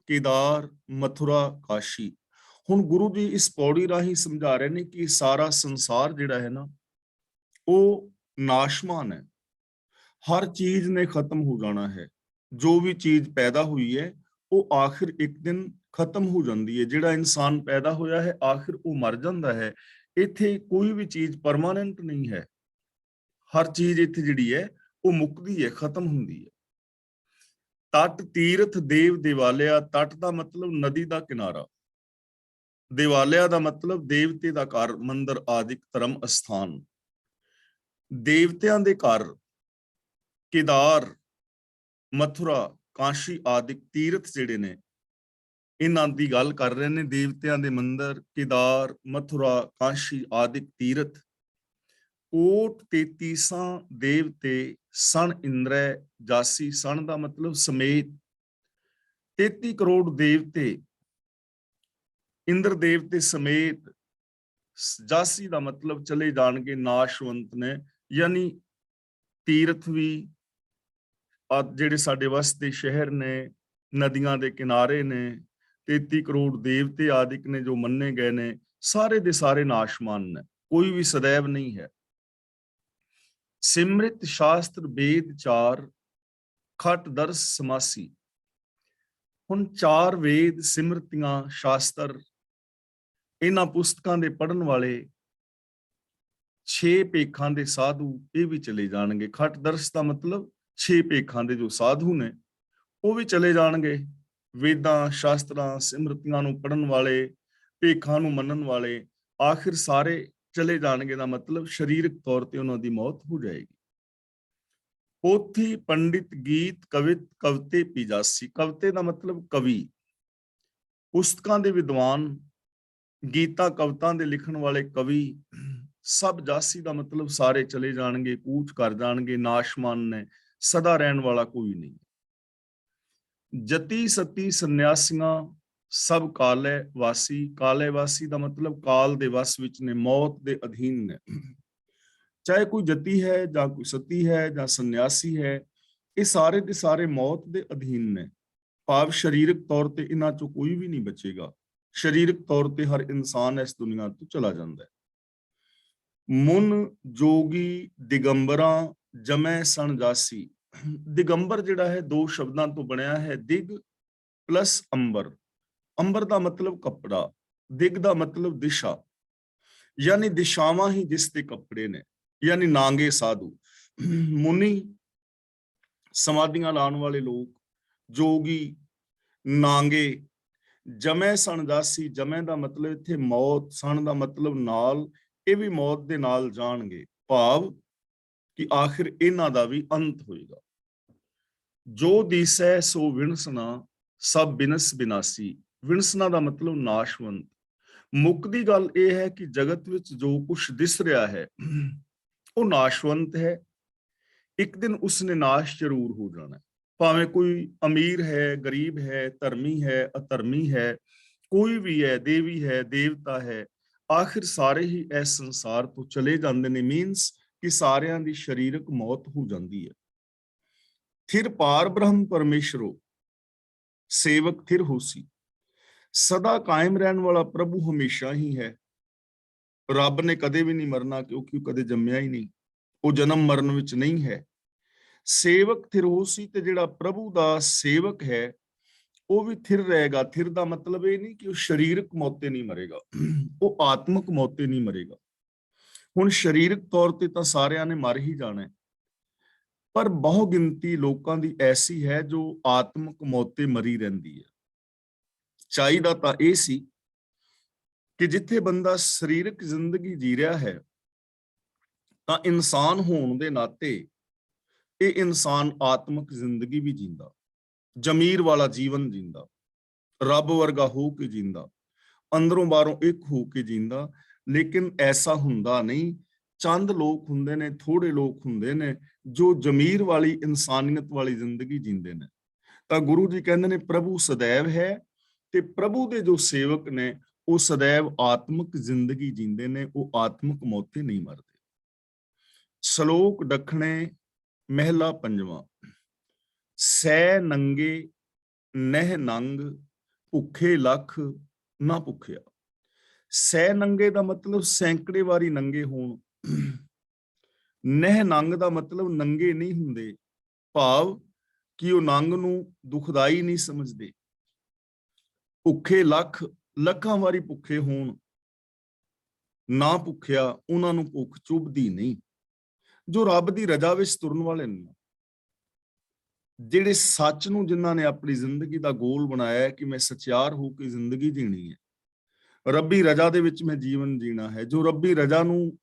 ਕੇਦਾਰ ਮਥੁਰਾ ਕਾਸ਼ੀ। ਹੁਣ ਗੁਰੂ ਜੀ ਇਸ ਪੌੜੀ ਰਾਹੀਂ ਸਮਝਾ ਰਹੇ ਨੇ ਕਿ ਸਾਰਾ ਸੰਸਾਰ ਜਿਹੜਾ ਹੈ ਨਾ, ਉਹ ਨਾਸ਼ਮਾਨ ਹੈ, ਹਰ ਚੀਜ਼ ਨੇ ਖਤਮ ਹੋ ਜਾਣਾ ਹੈ। ਜੋ ਵੀ ਚੀਜ਼ ਪੈਦਾ ਹੋਈ ਹੈ ਉਹ ਆਖਿਰ ਇੱਕ ਦਿਨ ਖਤਮ ਹੋ ਜਾਂਦੀ ਹੈ। ਜਿਹੜਾ ਇਨਸਾਨ ਪੈਦਾ ਹੋਇਆ ਹੈ ਆਖਿਰ ਉਹ ਮਰ ਜਾਂਦਾ ਹੈ। ਇੱਥੇ ਕੋਈ ਵੀ ਚੀਜ਼ ਪਰਮਾਨੈਂਟ ਨਹੀਂ ਹੈ, ਹਰ ਚੀਜ਼ ਇੱਥੇ ਜਿਹੜੀ ਹੈ ਉਹ ਮੁੱਕਦੀ ਹੈ, ਖਤਮ ਹੁੰਦੀ ਹੈ। ਤਟ ਤੀਰਥ ਦੇਵ ਦੇਵਾਲਿਆ। ਤਟ ਦਾ ਮਤਲਬ ਨਦੀ ਦਾ ਕਿਨਾਰਾ, ਦੇਵਾਲਿਆ ਦਾ ਮਤਲਬ ਦੇਵਤੇ ਦਾ ਘਰ, ਮੰਦਿਰ ਆਦਿਕ ਧਰਮ ਅਸਥਾਨ। ਦੇਵਤਿਆਂ ਦੇ ਘਰ ਕੇਦਾਰ, ਮਥੁਰਾ, ਕਾਸ਼ੀ ਆਦਿਕ ਤੀਰਥ ਜਿਹੜੇ ਨੇ, ਇਹਨਾਂ ਦੀ ਗੱਲ ਕਰ ਰਹੇ ਨੇ। ਦੇਵਤਿਆਂ ਦੇ ਮੰਦਰ, ਕੇਦਾਰ, ਮਥੁਰਾ, ਕਾਸ਼ੀ ਆਦਿਕ ਤੀਰਥ। ਕੋਟ 33 ਦੇਵਤੇ ਸਣ ਇੰਦਰੈ ਜਾਸੀ। ਸਣ ਦਾ ਮਤਲਬ ਸਮੇਤ। 33 ਕਰੋੜ ਦੇਵਤੇ ਇੰਦਰ ਦੇਵਤੇ ਸਮੇਤ। ਜਾਸੀ ਦਾ ਮਤਲਬ ਚਲੇ ਜਾਣਗੇ, ਨਾਸ਼ਵੰਤ ਨੇ। ਯਾਨੀ ਤੀਰਥ ਵੀ ਜਿਹੜੇ ਸਾਡੇ ਵਸਦੇ ਸ਼ਹਿਰ ਨੇ, ਨਦੀਆਂ ਦੇ ਕਿਨਾਰੇ ਨੇ, 33 ਕਰੋੜ ਦੇਵਤੇ ਆਦਿਕ ਨੇ ਜੋ ਮੰਨੇ ਗਏ ਨੇ, ਸਾਰੇ ਦੇ ਸਾਰੇ ਨਾਸ਼ਮਾਨ ਨੇ, ਕੋਈ ਵੀ ਸदैव ਨਹੀਂ ਹੈ। ਸਿਮਰਿਤ ਸ਼ਾਸਤਰ ਵੇਦ ਚਾਰ, ਖਟ ਦਰਸ ਸਮਾਸੀ। ਹੁਣ 4 ਵੇਦ, ਸਿਮਰਤੀਆਂ, ਸ਼ਾਸਤਰ, ਇਹਨਾਂ ਪੁਸਤਕਾਂ ਦੇ ਪੜ੍ਹਨ ਵਾਲੇ 6 ਭੇਖਾਂ ਦੇ ਸਾਧੂ ਇਹ ਵੀ ਚਲੇ ਜਾਣਗੇ। ਖਟ ਦਰਸ ਦਾ ਮਤਲਬ 6 ਭੇਖਾਂ ਦੇ ਜੋ ਸਾਧੂ ਨੇ ਉਹ ਵੀ ਚਲੇ ਜਾਣਗੇ। ਵੇਦਾਂ, ਸ਼ਾਸਤਰਾਂ, ਸਿਮਰਤੀਆਂ ਨੂੰ ਪੜ੍ਹਨ ਵਾਲੇ, ਭੇਖਾਂ ਨੂੰ ਮੰਨਣ ਵਾਲੇ, ਆਖਿਰ ਸਾਰੇ ਚਲੇ ਜਾਣਗੇ ਦਾ ਮਤਲਬ ਸਰੀਰਕ ਤੌਰ ਤੇ ਉਹਨਾਂ ਦੀ ਮੌਤ ਹੋ ਜਾਏਗੀ। ਪੋਥੀ, ਪੰਡਿਤ, ਗੀਤ, ਕਵਿਤ, ਕਵਤੇ, ਪੀਜਾਸੀ। ਕਵਤੇ ਦਾ ਮਤਲਬ ਕਵੀ, ਪੁਸਤਕਾਂ ਦੇ ਵਿਦਵਾਨ, ਗੀਤਾਂ ਕਵਿਤਾਂ ਦੇ ਲਿਖਣ ਵਾਲੇ ਕਵੀ, ਸਭ। ਜਾਸੀ ਦਾ ਮਤਲਬ ਸਾਰੇ ਚਲੇ ਜਾਣਗੇ, ਕੂਚ ਕਰ ਜਾਣਗੇ, ਨਾਸ਼ਮਾਨ ਨੇ, ਸਦਾ ਰਹਿਣ ਵਾਲਾ ਕੋਈ ਨਹੀਂ। ਜਤੀ, ਸਤੀ, ਸੰਨਿਆਸੀਆਂ ਸਭ ਕਾਲੇ ਵਾਸੀ। ਕਾਲੇ ਵਾਸੀ ਦਾ ਮਤਲਬ ਕਾਲ ਦੇ ਵਸ ਵਿੱਚ ਨੇ, ਮੌਤ ਦੇ ਅਧੀਨ ਨੇ। ਚਾਹੇ ਕੋਈ ਜਤੀ ਹੈ ਜਾਂ ਕੋਈ ਸਤੀ ਹੈ ਜਾਂ ਸੰਨਿਆਸੀ ਹੈ, ਇਹ ਸਾਰੇ ਦੇ ਸਾਰੇ ਮੌਤ ਦੇ ਅਧੀਨ ਨੇ। ਭਾਵ ਸਰੀਰਕ ਤੌਰ ਤੇ ਇਹਨਾਂ ਚੋਂ ਕੋਈ ਵੀ ਨਹੀਂ ਬਚੇਗਾ। ਸਰੀਰਕ ਤੌਰ ਤੇ ਹਰ ਇਨਸਾਨ ਇਸ ਦੁਨੀਆ ਤੋਂ ਚਲਾ ਜਾਂਦਾ ਹੈ। ਮੁਨ, ਜੋਗੀ, ਦਿਗੰਬਰਾਂ ਜਮੈ ਸਣ ਜਾਸੀ। ਦਿਗੰਬਰ ਜਿਹੜਾ ਹੈ 2 ਸ਼ਬਦਾਂ ਤੋਂ ਬਣਿਆ ਹੈ, ਦਿਗ ਪਲੱਸ ਅੰਬਰ। ਅੰਬਰ ਦਾ ਮਤਲਬ ਕੱਪੜਾ, ਦਿਗ ਦਾ ਮਤਲਬ ਦਿਸ਼ਾ, ਯਾਨੀ ਦਿਸ਼ਾਵਾਂ ਹੀ ਜਿਸ ਦੇ ਕੱਪੜੇ ਨੇ, ਯਾਨੀ ਨਾਂਗੇ ਸਾਧੂ। ਮੁਨੀ ਸਮਾਧੀਆਂ ਲਾਉਣ ਵਾਲੇ ਲੋਕ, ਜੋਗੀ, ਨਾਂਗੇ, ਜਮੈ ਸਣ ਜਾਸੀ। ਜਮੈ ਦਾ ਮਤਲਬ ਇੱਥੇ ਮੌਤ, ਸਣ ਦਾ ਮਤਲਬ ਨਾਲ, ਇਹ ਵੀ ਮੌਤ ਦੇ ਨਾਲ ਜਾਣਗੇ। ਭਾਵ ਕਿ ਆਖਿਰ ਇਹਨਾਂ ਦਾ ਵੀ ਅੰਤ ਹੋਏਗਾ। ਜੋ ਦੀਸੈ ਸੋ ਵਿਣਸਣਾ, ਸਭ ਬਿਨਸ ਬਿਨਾਸੀ। ਵਿਣਸਣਾ ਦਾ ਮਤਲਬ ਨਾਸ਼ਵੰਤ। ਮੁੱਕਦੀ ਗੱਲ ਇਹ ਹੈ ਕਿ ਜਗਤ ਵਿੱਚ ਜੋ ਕੁਝ ਦਿਸ ਰਿਹਾ ਹੈ ਉਹ ਨਾਸ਼ਵੰਤ ਹੈ। ਇੱਕ ਦਿਨ ਉਸਨੇ ਨਾਸ਼ ਜ਼ਰੂਰ ਹੋ ਜਾਣਾ। ਭਾਵੇਂ ਕੋਈ ਅਮੀਰ ਹੈ, ਗਰੀਬ ਹੈ, ਧਰਮੀ ਹੈ, ਅਧਰਮੀ ਹੈ, ਕੋਈ ਵੀ ਹੈ, ਦੇਵੀ ਹੈ, ਦੇਵਤਾ ਹੈ, ਆਖਿਰ ਸਾਰੇ ਹੀ ਇਸ ਸੰਸਾਰ ਤੋਂ ਚਲੇ ਜਾਂਦੇ ਨੇ। ਮੀਨਸ ਕਿ ਸਾਰਿਆਂ ਦੀ ਸਰੀਰਕ ਮੌਤ ਹੋ ਜਾਂਦੀ ਹੈ। ਥਿਰ ਪਾਰ ਬ੍ਰਹਮ ਪਰਮੇਸ਼ਰੋ, ਸੇਵਕ ਥਿਰ ਹੋਸੀ। ਸਦਾ ਕਾਇਮ ਰਹਿਣ ਵਾਲਾ ਪ੍ਰਭੂ ਹਮੇਸ਼ਾ ਹੀ ਹੈ। ਰੱਬ ਨੇ ਕਦੇ ਵੀ ਨਹੀਂ ਮਰਨਾ, ਕਿਉਂਕਿ ਉਹ ਕਦੇ ਜੰਮਿਆ ਹੀ ਨਹੀਂ, ਉਹ ਜਨਮ ਮਰਨ ਵਿੱਚ ਨਹੀਂ ਹੈ। ਸੇਵਕ ਥਿਰ ਹੋਸੀ, ਤੇ ਜਿਹੜਾ ਪ੍ਰਭੂ ਦਾ ਸੇਵਕ ਹੈ ਉਹ ਵੀ ਥਿਰ ਰਹੇਗਾ। ਥਿਰ ਦਾ ਮਤਲਬ ਇਹ ਨਹੀਂ ਕਿ ਉਹ ਸਰੀਰਕ ਮੌਤੇ ਨਹੀਂ ਮਰੇਗਾ, ਉਹ ਆਤਮਿਕ ਮੌਤੇ ਨਹੀਂ ਮਰੇਗਾ। ਹੁਣ ਸਰੀਰਕ ਤੌਰ ਤੇ ਤਾਂ ਸਾਰਿਆਂ ਨੇ ਮਰ ਹੀ ਜਾਣਾ, ਪਰ ਬਹੁ ਗਿਣਤੀ ਲੋਕਾਂ ਦੀ ਐਸੀ ਹੈ ਜੋ ਆਤਮਿਕ ਮੌਤੇ ਮਰੀ ਰਹਿੰਦੀ ਹੈ। ਚਾਹੀਦਾ ਤਾਂ ਇਹ ਸੀ ਕਿ ਜਿੱਥੇ ਬੰਦਾ ਸਰੀਰਕ ਜ਼ਿੰਦਗੀ ਜੀ ਰਿਹਾ ਹੈ ਤਾਂ ਇਨਸਾਨ ਹੋਣ ਦੇ ਨਾਤੇ ਇਹ ਇਨਸਾਨ ਆਤਮਿਕ ਜ਼ਿੰਦਗੀ ਵੀ ਜੀਂਦਾ, ਜ਼ਮੀਰ ਵਾਲਾ ਜੀਵਨ ਜੀਂਦਾ, ਰੱਬ ਵਰਗਾ ਹੋ ਕੇ ਜੀਂਦਾ, ਅੰਦਰੋਂ ਬਾਹਰੋਂ ਇੱਕ ਹੋ ਕੇ ਜੀਂਦਾ। ਲੇਕਿਨ ਐਸਾ ਹੁੰਦਾ ਨਹੀਂ। ਚੰਦ ਲੋਕ ਹੁੰਦੇ ਨੇ, ਥੋੜੇ ਲੋਕ ਹੁੰਦੇ ਨੇ ਜੋ ਜ਼ਮੀਰ ਵਾਲੀ, ਇਨਸਾਨੀਅਤ ਵਾਲੀ ਜ਼ਿੰਦਗੀ ਜੀਂਦੇ ਨੇ। ਤਾਂ ਗੁਰੂ ਜੀ ਕਹਿੰਦੇ ਨੇ ਪ੍ਰਭੂ ਸदैव ਹੈ, ਤੇ ਪ੍ਰਭੂ ਦੇ ਜੋ ਸੇਵਕ ਨੇ ਉਹ ਸदैव ਆਤਮਿਕ ਜ਼ਿੰਦਗੀ ਜੀਂਦੇ ਨੇ, ਉਹ ਆਤਮਿਕ ਮੌਤੇ ਨਹੀਂ ਮਰਦੇ। ਸ਼ਲੋਕ ਦੱਖਣੇ ਮਹਿਲਾ ਪੰਜਵਾਂ। ਸੈ ਨੰਗੇ ਨਹਿ ਨੰਗ, ਭੁੱਖੇ ਲੱਖ ਨਾ ਭੁੱਖਿਆ। ਸੈ ਨੰਗੇ ਦਾ ਮਤਲਬ ਸੈਂਕੜੇ ਵਾਰੀ ਨੰਗੇ ਹੋਣ। ਨਹਿ ਨੰਗ ਦਾ ਮਤਲਬ ਨੰਗੇ ਨਹੀਂ ਹੁੰਦੇ, ਭਾਵ ਕਿ ਉਹ ਨੰਗ ਨੂੰ ਦੁਖਦਾਈ ਨਹੀਂ ਸਮਝਦੇ। ਭੁੱਖੇ ਲੱਖ, ਲੱਖਾਂ ਵਾਰੀ ਭੁੱਖੇ ਹੋਣ, ਨਾ ਭੁੱਖਿਆ, ਉਹਨਾਂ ਨੂੰ ਭੁੱਖ ਚੁੱਭਦੀ ਨਹੀਂ। ਜੋ ਰੱਬ ਦੀ ਰਜ਼ਾ ਵਿੱਚ ਤੁਰਨ ਵਾਲੇ ਨੇ, ਜਿਹੜੇ ਸੱਚ ਨੂੰ, ਜਿਨ੍ਹਾਂ ਨੇ ਆਪਣੀ ਜ਼ਿੰਦਗੀ ਦਾ ਗੋਲ ਬਣਾਇਆ ਕਿ ਮੈਂ ਸਚਿਆਰ ਹੋ ਕੇ ਜ਼ਿੰਦਗੀ ਜੀਣੀ ਹੈ, ਰੱਬੀ ਰਜ਼ਾ ਦੇ ਵਿੱਚ ਮੈਂ ਜੀਵਨ ਜੀਣਾ ਹੈ, ਜੋ ਰੱਬੀ ਰਜ਼ਾ ਨੂੰ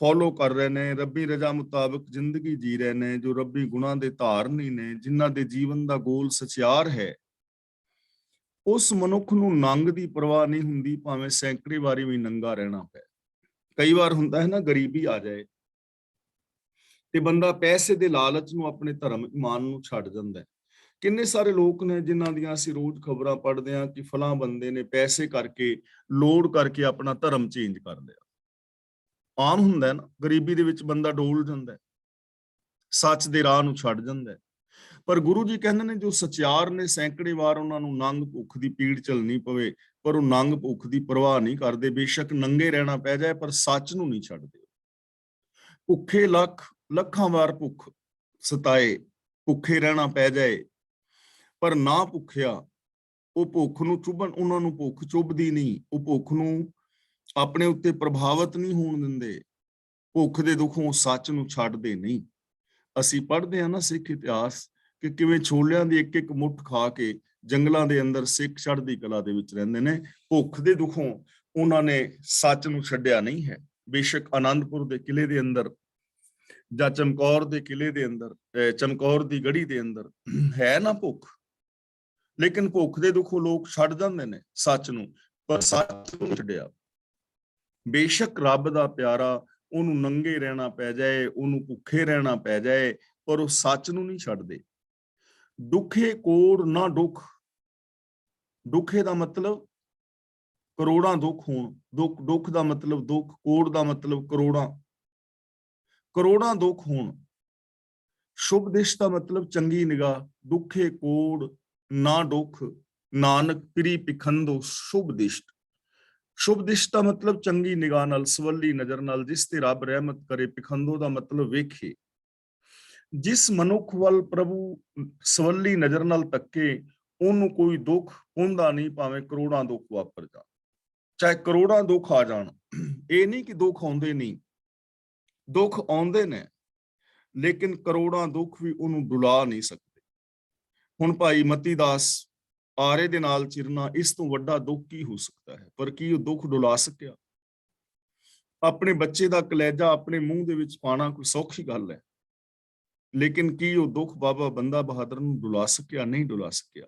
ਫੋਲੋ ਕਰ ਰਹੇ ਨੇ, ਰੱਬੀ ਰਜ਼ਾ ਮੁਤਾਬਕ ਜ਼ਿੰਦਗੀ ਜੀ ਰਹੇ ਨੇ, ਜੋ ਰੱਬੀ ਗੁਣਾਂ ਦੇ ਧਾਰਨੀ ਨੇ, ਜਿਨ੍ਹਾਂ ਦੇ ਜੀਵਨ ਦਾ ਗੋਲ ਸਚਿਆਰ ਹੈ, ਉਸ ਮਨੁੱਖ ਨੂੰ ਨੰਗ ਦੀ ਪਰਵਾਹ ਨਹੀਂ ਹੁੰਦੀ, ਭਾਵੇਂ ਸੈਂਕੜੇ ਵਾਰੀ ਵੀ ਨੰਗਾ ਰਹਿਣਾ ਪਏ। ਕਈ ਵਾਰ ਹੁੰਦਾ ਹੈ ਨਾ, ਗਰੀਬੀ ਆ ਜਾਏ ਤੇ ਬੰਦਾ ਪੈਸੇ ਦੇ ਲਾਲਚ ਨੂੰ, ਆਪਣੇ ਧਰਮ ਇਮਾਨ ਨੂੰ ਛੱਡ ਜਾਂਦਾ ਹੈ। ਕਿੰਨੇ ਸਾਰੇ ਲੋਕ ਨੇ ਜਿਨ੍ਹਾਂ ਦੀਆਂ ਅਸੀਂ ਰੋਜ਼ ਖਬਰਾਂ ਪੜ੍ਹਦੇ ਹਾਂ ਕਿ ਫਲਾਂ ਬੰਦੇ ਨੇ ਪੈਸੇ ਕਰਕੇ, ਲੋੜ ਕਰਕੇ ਆਪਣਾ ਧਰਮ ਚੇਂਜ ਕਰ ਲਿਆ। ਆਮ ਹੁੰਦਾ ਹੈ ਨਾ, ਗਰੀਬੀ ਦੇ ਵਿੱਚ ਬੰਦਾ ਡੋਲ ਜਾਂਦਾ ਹੈ, ਸੱਚ ਦੇ ਰਾਹ ਨੂੰ ਛੱਡ ਜਾਂਦਾ ਹੈ। ਪਰ ਗੁਰੂ ਜੀ ਕਹਿੰਦੇ ਨੇ, ਜੋ ਸਚਿਆਰ ਨੇ, ਸੈਂਕੜੇ ਵਾਰ ਉਹਨਾਂ ਨੂੰ ਨੰਗ ਭੁੱਖ ਦੀ ਪੀੜ ਝੱਲਣੀ ਪਵੇ, ਪਰ ਉਹ ਨੰਗ ਭੁੱਖ ਦੀ ਪਰਵਾਹ ਨਹੀਂ ਕਰਦੇ। ਬੇਸ਼ੱਕ ਨੰਗੇ ਰਹਿਣਾ ਪੈ ਜਾਏ, ਪਰ ਸੱਚ ਨੂੰ ਨਹੀਂ ਛੱਡਦੇ। ਭੁੱਖੇ ਲੱਖਾਂ ਵਾਰ ਭੁੱਖ ਸਤਾਏ, ਭੁੱਖੇ ਰਹਿਣਾ ਪੈ ਜਾਏ, ਪਰ ਨਾ ਭੁੱਖਿਆ, ਉਹ ਭੁੱਖ ਨੂੰ ਚੁੱਭਣ, ਉਹਨਾਂ ਨੂੰ ਭੁੱਖ ਚੁੱਭਦੀ ਨਹੀਂ, ਉਹ ਭੁੱਖ ਨੂੰ ਆਪਣੇ ਉੱਤੇ ਪ੍ਰਭਾਵਿਤ ਨਹੀਂ ਹੋਣ ਦਿੰਦੇ। ਭੁੱਖ ਦੇ ਦੁੱਖੋਂ ਸੱਚ ਨੂੰ ਛੱਡਦੇ ਨਹੀਂ। ਅਸੀਂ ਪੜ੍ਹਦੇ ਹਾਂ ਨਾ ਸਿੱਖ ਇਤਿਹਾਸ, ਕਿ ਕਿਵੇਂ ਛੋਲਿਆਂ ਦੀ ਇੱਕ ਇੱਕ ਮੁੱਠ ਖਾ ਕੇ ਜੰਗਲਾਂ ਦੇ ਅੰਦਰ ਸਿੱਖ ਚੜ੍ਹਦੀ ਕਲਾ ਦੇ ਵਿੱਚ ਰਹਿੰਦੇ ਨੇ। ਭੁੱਖ ਦੇ ਦੁੱਖੋਂ ਉਹਨਾਂ ਨੇ ਸੱਚ ਨੂੰ ਛੱਡਿਆ ਨਹੀਂ ਹੈ। ਬੇਸ਼ੱਕ ਆਨੰਦਪੁਰ ਦੇ ਕਿਲੇ ਦੇ ਅੰਦਰ ਜਾਂ ਚਮਕੌਰ ਦੇ ਕਿਲੇ ਦੇ ਅੰਦਰ, ਚਮਕੌਰ ਦੀ ਗੜ੍ਹੀ ਦੇ ਅੰਦਰ ਹੈ ਨਾ ਭੁੱਖ, ਲੇਕਿਨ ਭੁੱਖ ਦੇ ਦੁੱਖੋਂ ਲੋਕ ਛੱਡ ਜਾਂਦੇ ਨੇ ਸੱਚ ਨੂੰ, ਪਰ ਸੱਚ ਨੂੰ ਛੱਡਿਆ। ਬੇਸ਼ੱਕ ਰੱਬ ਦਾ ਪਿਆਰਾ, ਉਹਨੂੰ ਨੰਗੇ ਰਹਿਣਾ ਪੈ ਜਾਏ, ਉਹਨੂੰ ਭੁੱਖੇ ਰਹਿਣਾ ਪੈ ਜਾਏ, ਪਰ ਉਹ ਸੱਚ ਨੂੰ ਨਹੀਂ ਛੱਡਦੇ। ਦੁੱਖੇ ਕੋੜ ਨਾ ਦੁੱਖ, ਦੁੱਖੇ ਦਾ ਮਤਲਬ ਕਰੋੜਾਂ ਦੁੱਖ ਹੋਣ, ਦੁੱਖ ਦਾ ਮਤਲਬ ਦੁੱਖ, ਕੋੜ ਦਾ ਮਤਲਬ ਕਰੋੜਾਂ ਦੁੱਖ ਹੋਣ। ਸ਼ੁਭ ਦਿਸ਼ ਦਾ ਮਤਲਬ ਚੰਗੀ ਨਿਗਾਹ, ਦੁੱਖੇ ਕੋੜ ਨਾ ਦੁੱਖ, ਨਾਨਕ ਪਿਰੀ ਪਿਖੰਦੋ ਸ਼ੁਭ ਦਿਸ਼ਟ। ਸ਼ੁਭ ਦਿਸ਼ ਦਾ ਮਤਲਬ ਚੰਗੀ ਨਿਗਾਹ ਨਾਲ, ਸਵੱਲੀ ਨਜ਼ਰ ਨਾਲ, ਜਿਸ ਤੇ ਰੱਬ ਰਹਿਮਤ ਕਰੇ। ਪਿਖੰਦੋ ਦਾ ਮਤਲਬ ਵੇਖੇ। ਜਿਸ ਮਨੁੱਖ ਵੱਲ ਪ੍ਰਭੂ ਸਵੱਲੀ ਨਜ਼ਰ ਨਾਲ ਤੱਕੇ, ਉਹਨੂੰ ਕੋਈ ਦੁੱਖ ਹੁੰਦਾ ਨਹੀਂ, ਭਾਵੇਂ ਕਰੋੜਾਂ ਦੁੱਖ ਵਾਪਰ ਜਾਣ, ਚਾਹੇ ਕਰੋੜਾਂ ਦੁੱਖ ਆ ਜਾਣ। ਇਹ ਨਹੀਂ ਕਿ ਦੁੱਖ ਆਉਂਦੇ ਨਹੀਂ, ਦੁੱਖ ਆਉਂਦੇ ਨੇ, ਲੇਕਿਨ ਕਰੋੜਾਂ ਦੁੱਖ ਵੀ ਉਹਨੂੰ ਡੁਲਾ ਨਹੀਂ ਸਕਦੇ। ਹੁਣ ਭਾਈ ਮਤੀ ਦਾਸ ਆਰੇ ਦੇ ਨਾਲ ਚਿਰਨਾ, ਇਸ ਤੋਂ ਵੱਡਾ ਦੁੱਖ ਕੀ ਹੋ ਸਕਦਾ ਹੈ? ਪਰ ਕੀ ਉਹ ਦੁੱਖ ਡੁਲਾ ਸਕਿਆ? ਆਪਣੇ ਬੱਚੇ ਦਾ ਕਲੇਜਾ ਆਪਣੇ ਮੂੰਹ ਦੇ ਵਿੱਚ ਪਾਣਾ ਕੋਈ ਸੌਖੀ ਗੱਲ ਹੈ, ਲੇਕਿਨ ਕੀ ਉਹ ਦੁੱਖ ਬਾਬਾ ਬੰਦਾ ਬਹਾਦਰ ਨੂੰ ਡੁਲਾ ਸਕਿਆ? ਨਹੀਂ ਡੁਲਾ ਸਕਿਆ।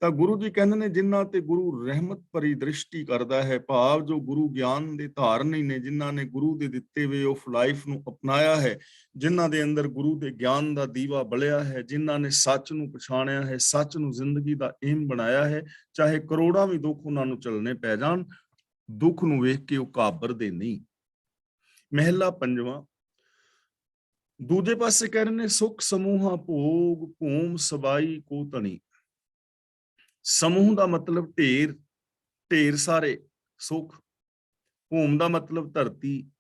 ਤਾਂ ਗੁਰੂ ਜੀ ਕਹਿੰਦੇ ਨੇ, ਜਿਨ੍ਹਾਂ ਤੇ ਗੁਰੂ ਰਹਿਮਤ ਭਰੀ ਦ੍ਰਿਸ਼ਟੀ ਕਰਦਾ ਹੈ, ਭਾਵ ਜੋ ਗੁਰੂ ਗਿਆਨ ਦੇ ਧਾਰਨੀ ਨੇ, ਜਿਨ੍ਹਾਂ ਨੇ ਗੁਰੂ ਦੇ ਦਿੱਤੇ ਹੋਏ ਆਫ ਲਾਈਫ ਨੂੰ ਅਪਣਾਇਆ ਹੈ, ਜਿਨ੍ਹਾਂ ਦੇ ਅੰਦਰ ਗੁਰੂ ਦੇ ਗਿਆਨ ਦਾ ਦੀਵਾ ਬਲਿਆ ਹੈ, ਜਿਨ੍ਹਾਂ ਨੇ ਸੱਚ ਨੂੰ ਪਛਾਣਿਆ ਹੈ, ਸੱਚ ਨੂੰ ਜ਼ਿੰਦਗੀ ਦਾ ਏਮ ਬਣਾਇਆ ਹੈ, ਚਾਹੇ ਕਰੋੜਾਂ ਵੀ ਦੁੱਖ ਉਹਨਾਂ ਨੂੰ ਝੱਲਣੇ ਪੈ ਜਾਣ, ਦੁੱਖ ਨੂੰ ਵੇਖ ਕੇ ਉਹ ਘਾਬਰਦੇ ਨਹੀਂ। ਮਹਿਲਾ ਪੰਜਵਾਂ, ਦੂਜੇ ਪਾਸੇ ਕਹਿ ਰਹੇ ਨੇ, ਸੁਖ ਸਮੂਹਾ ਭੋਗ, ਭੂਮ ਸਬਾਈ ਕੋ ਧਣੀ। ਸਮੂਹ ਦਾ ਮਤਲਬ ਢੇਰ, ਢੇਰ ਸਾਰੇ ਸੁਖ। ਭੂਮ ਦਾ ਮਤਲਬ ਧਰਤੀ,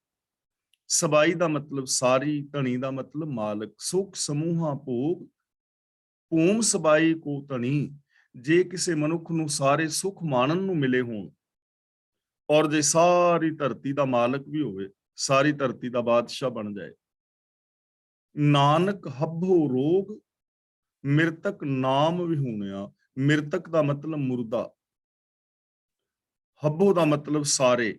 ਸਬਾਈ ਦਾ ਮਤਲਬ ਸਾਰੀ, ਧਣੀ ਦਾ ਮਤਲਬ ਮਾਲਕ। ਸੁਖ ਸਮੂਹਾ ਭੋਗ, ਭੂਮ ਸਬਾਈ ਕੋ ਧਣੀ। ਜੇ ਕਿਸੇ ਮਨੁੱਖ ਨੂੰ ਸਾਰੇ ਸੁਖ ਮਾਣਨ ਨੂੰ ਮਿਲੇ ਹੋਣ, ਔਰ ਜੇ ਸਾਰੀ ਧਰਤੀ ਦਾ ਮਾਲਕ ਵੀ ਹੋਵੇ, ਸਾਰੀ ਧਰਤੀ ਦਾ ਬਾਦਸ਼ਾਹ ਬਣ ਜਾਏ। ਨਾਨਕ ਹੱਭੋ ਰੋਗ, ਮਿਰਤਕ ਨਾਮ ਵਿਹੂਣਿਆ। ਮਿਰਤਕ ਦਾ ਮਤਲਬ ਮੁਰਦਾ, ਹੱਬੋ ਦਾ ਮਤਲਬ ਸਾਰੇ।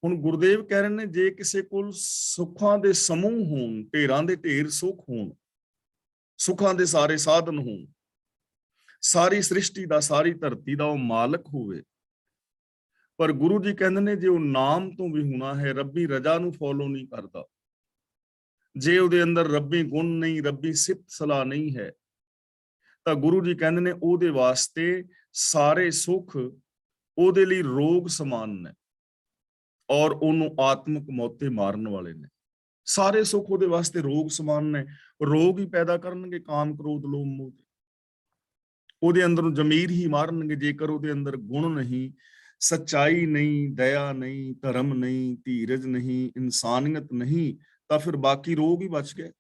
ਹੁਣ ਗੁਰਦੇਵ ਕਹਿ ਰਹੇ ਨੇ, ਜੇ ਕਿਸੇ ਕੋਲ ਸੁੱਖਾਂ ਦੇ ਸਮੂਹ ਹੋਣ, ਢੇਰਾਂ ਦੇ ਢੇਰ ਸੁੱਖ ਹੋਣ, ਸੁੱਖਾਂ ਦੇ ਸਾਰੇ ਸਾਧਨ ਹੋਣ, ਸਾਰੀ ਸ੍ਰਿਸ਼ਟੀ ਦਾ, ਸਾਰੀ ਧਰਤੀ ਦਾ ਉਹ ਮਾਲਕ ਹੋਵੇ, ਪਰ ਗੁਰੂ ਜੀ ਕਹਿੰਦੇ ਨੇ, ਜੇ ਉਹ ਨਾਮ ਤੋਂ ਵਿਹੂਣਾ ਹੈ, ਰੱਬੀ ਰਜ਼ਾ ਨੂੰ ਫੋਲੋ ਨਹੀਂ ਕਰਦਾ, ਜੇ ਉਹਦੇ ਅੰਦਰ ਰੱਬੀ ਗੁਣ ਨਹੀਂ, ਰੱਬੀ ਸਿਫਤ ਸਲਾਹ ਨਹੀਂ ਹੈ, ਤਾਂ ਗੁਰੂ ਜੀ ਕਹਿੰਦੇ ਨੇ, ਉਹਦੇ ਵਾਸਤੇ ਸਾਰੇ ਸੁੱਖ ਉਹਦੇ ਲਈ ਰੋਗ ਸਮਾਨ ਨੇ, ਔਰ ਉਹਨੂੰ ਆਤਮਿਕ ਮੌਤੇ ਮਾਰਨ ਵਾਲੇ ਨੇ। ਸਾਰੇ ਸੁੱਖ ਉਹਦੇ ਵਾਸਤੇ ਰੋਗ ਸਮਾਨ ਨੇ, ਰੋਗ ਹੀ ਪੈਦਾ ਕਰਨਗੇ, ਕਾਮ ਕ੍ਰੋਧ ਲੋਭ ਮੋਹ। ਉਹਦੇ ਅੰਦਰੋਂ ਜ਼ਮੀਰ ਹੀ ਮਾਰਨਗੇ, ਜੇਕਰ ਉਹਦੇ ਅੰਦਰ ਗੁਣ ਨਹੀਂ, ਸੱਚਾਈ ਨਹੀਂ, ਦਇਆ ਨਹੀਂ, ਧਰਮ ਨਹੀਂ, ਧੀਰਜ ਨਹੀਂ, ਇਨਸਾਨੀਅਤ ਨਹੀਂ, ਤਾਂ ਫਿਰ ਬਾਕੀ ਰੋਗ ਹੀ ਬਚ ਗਏ।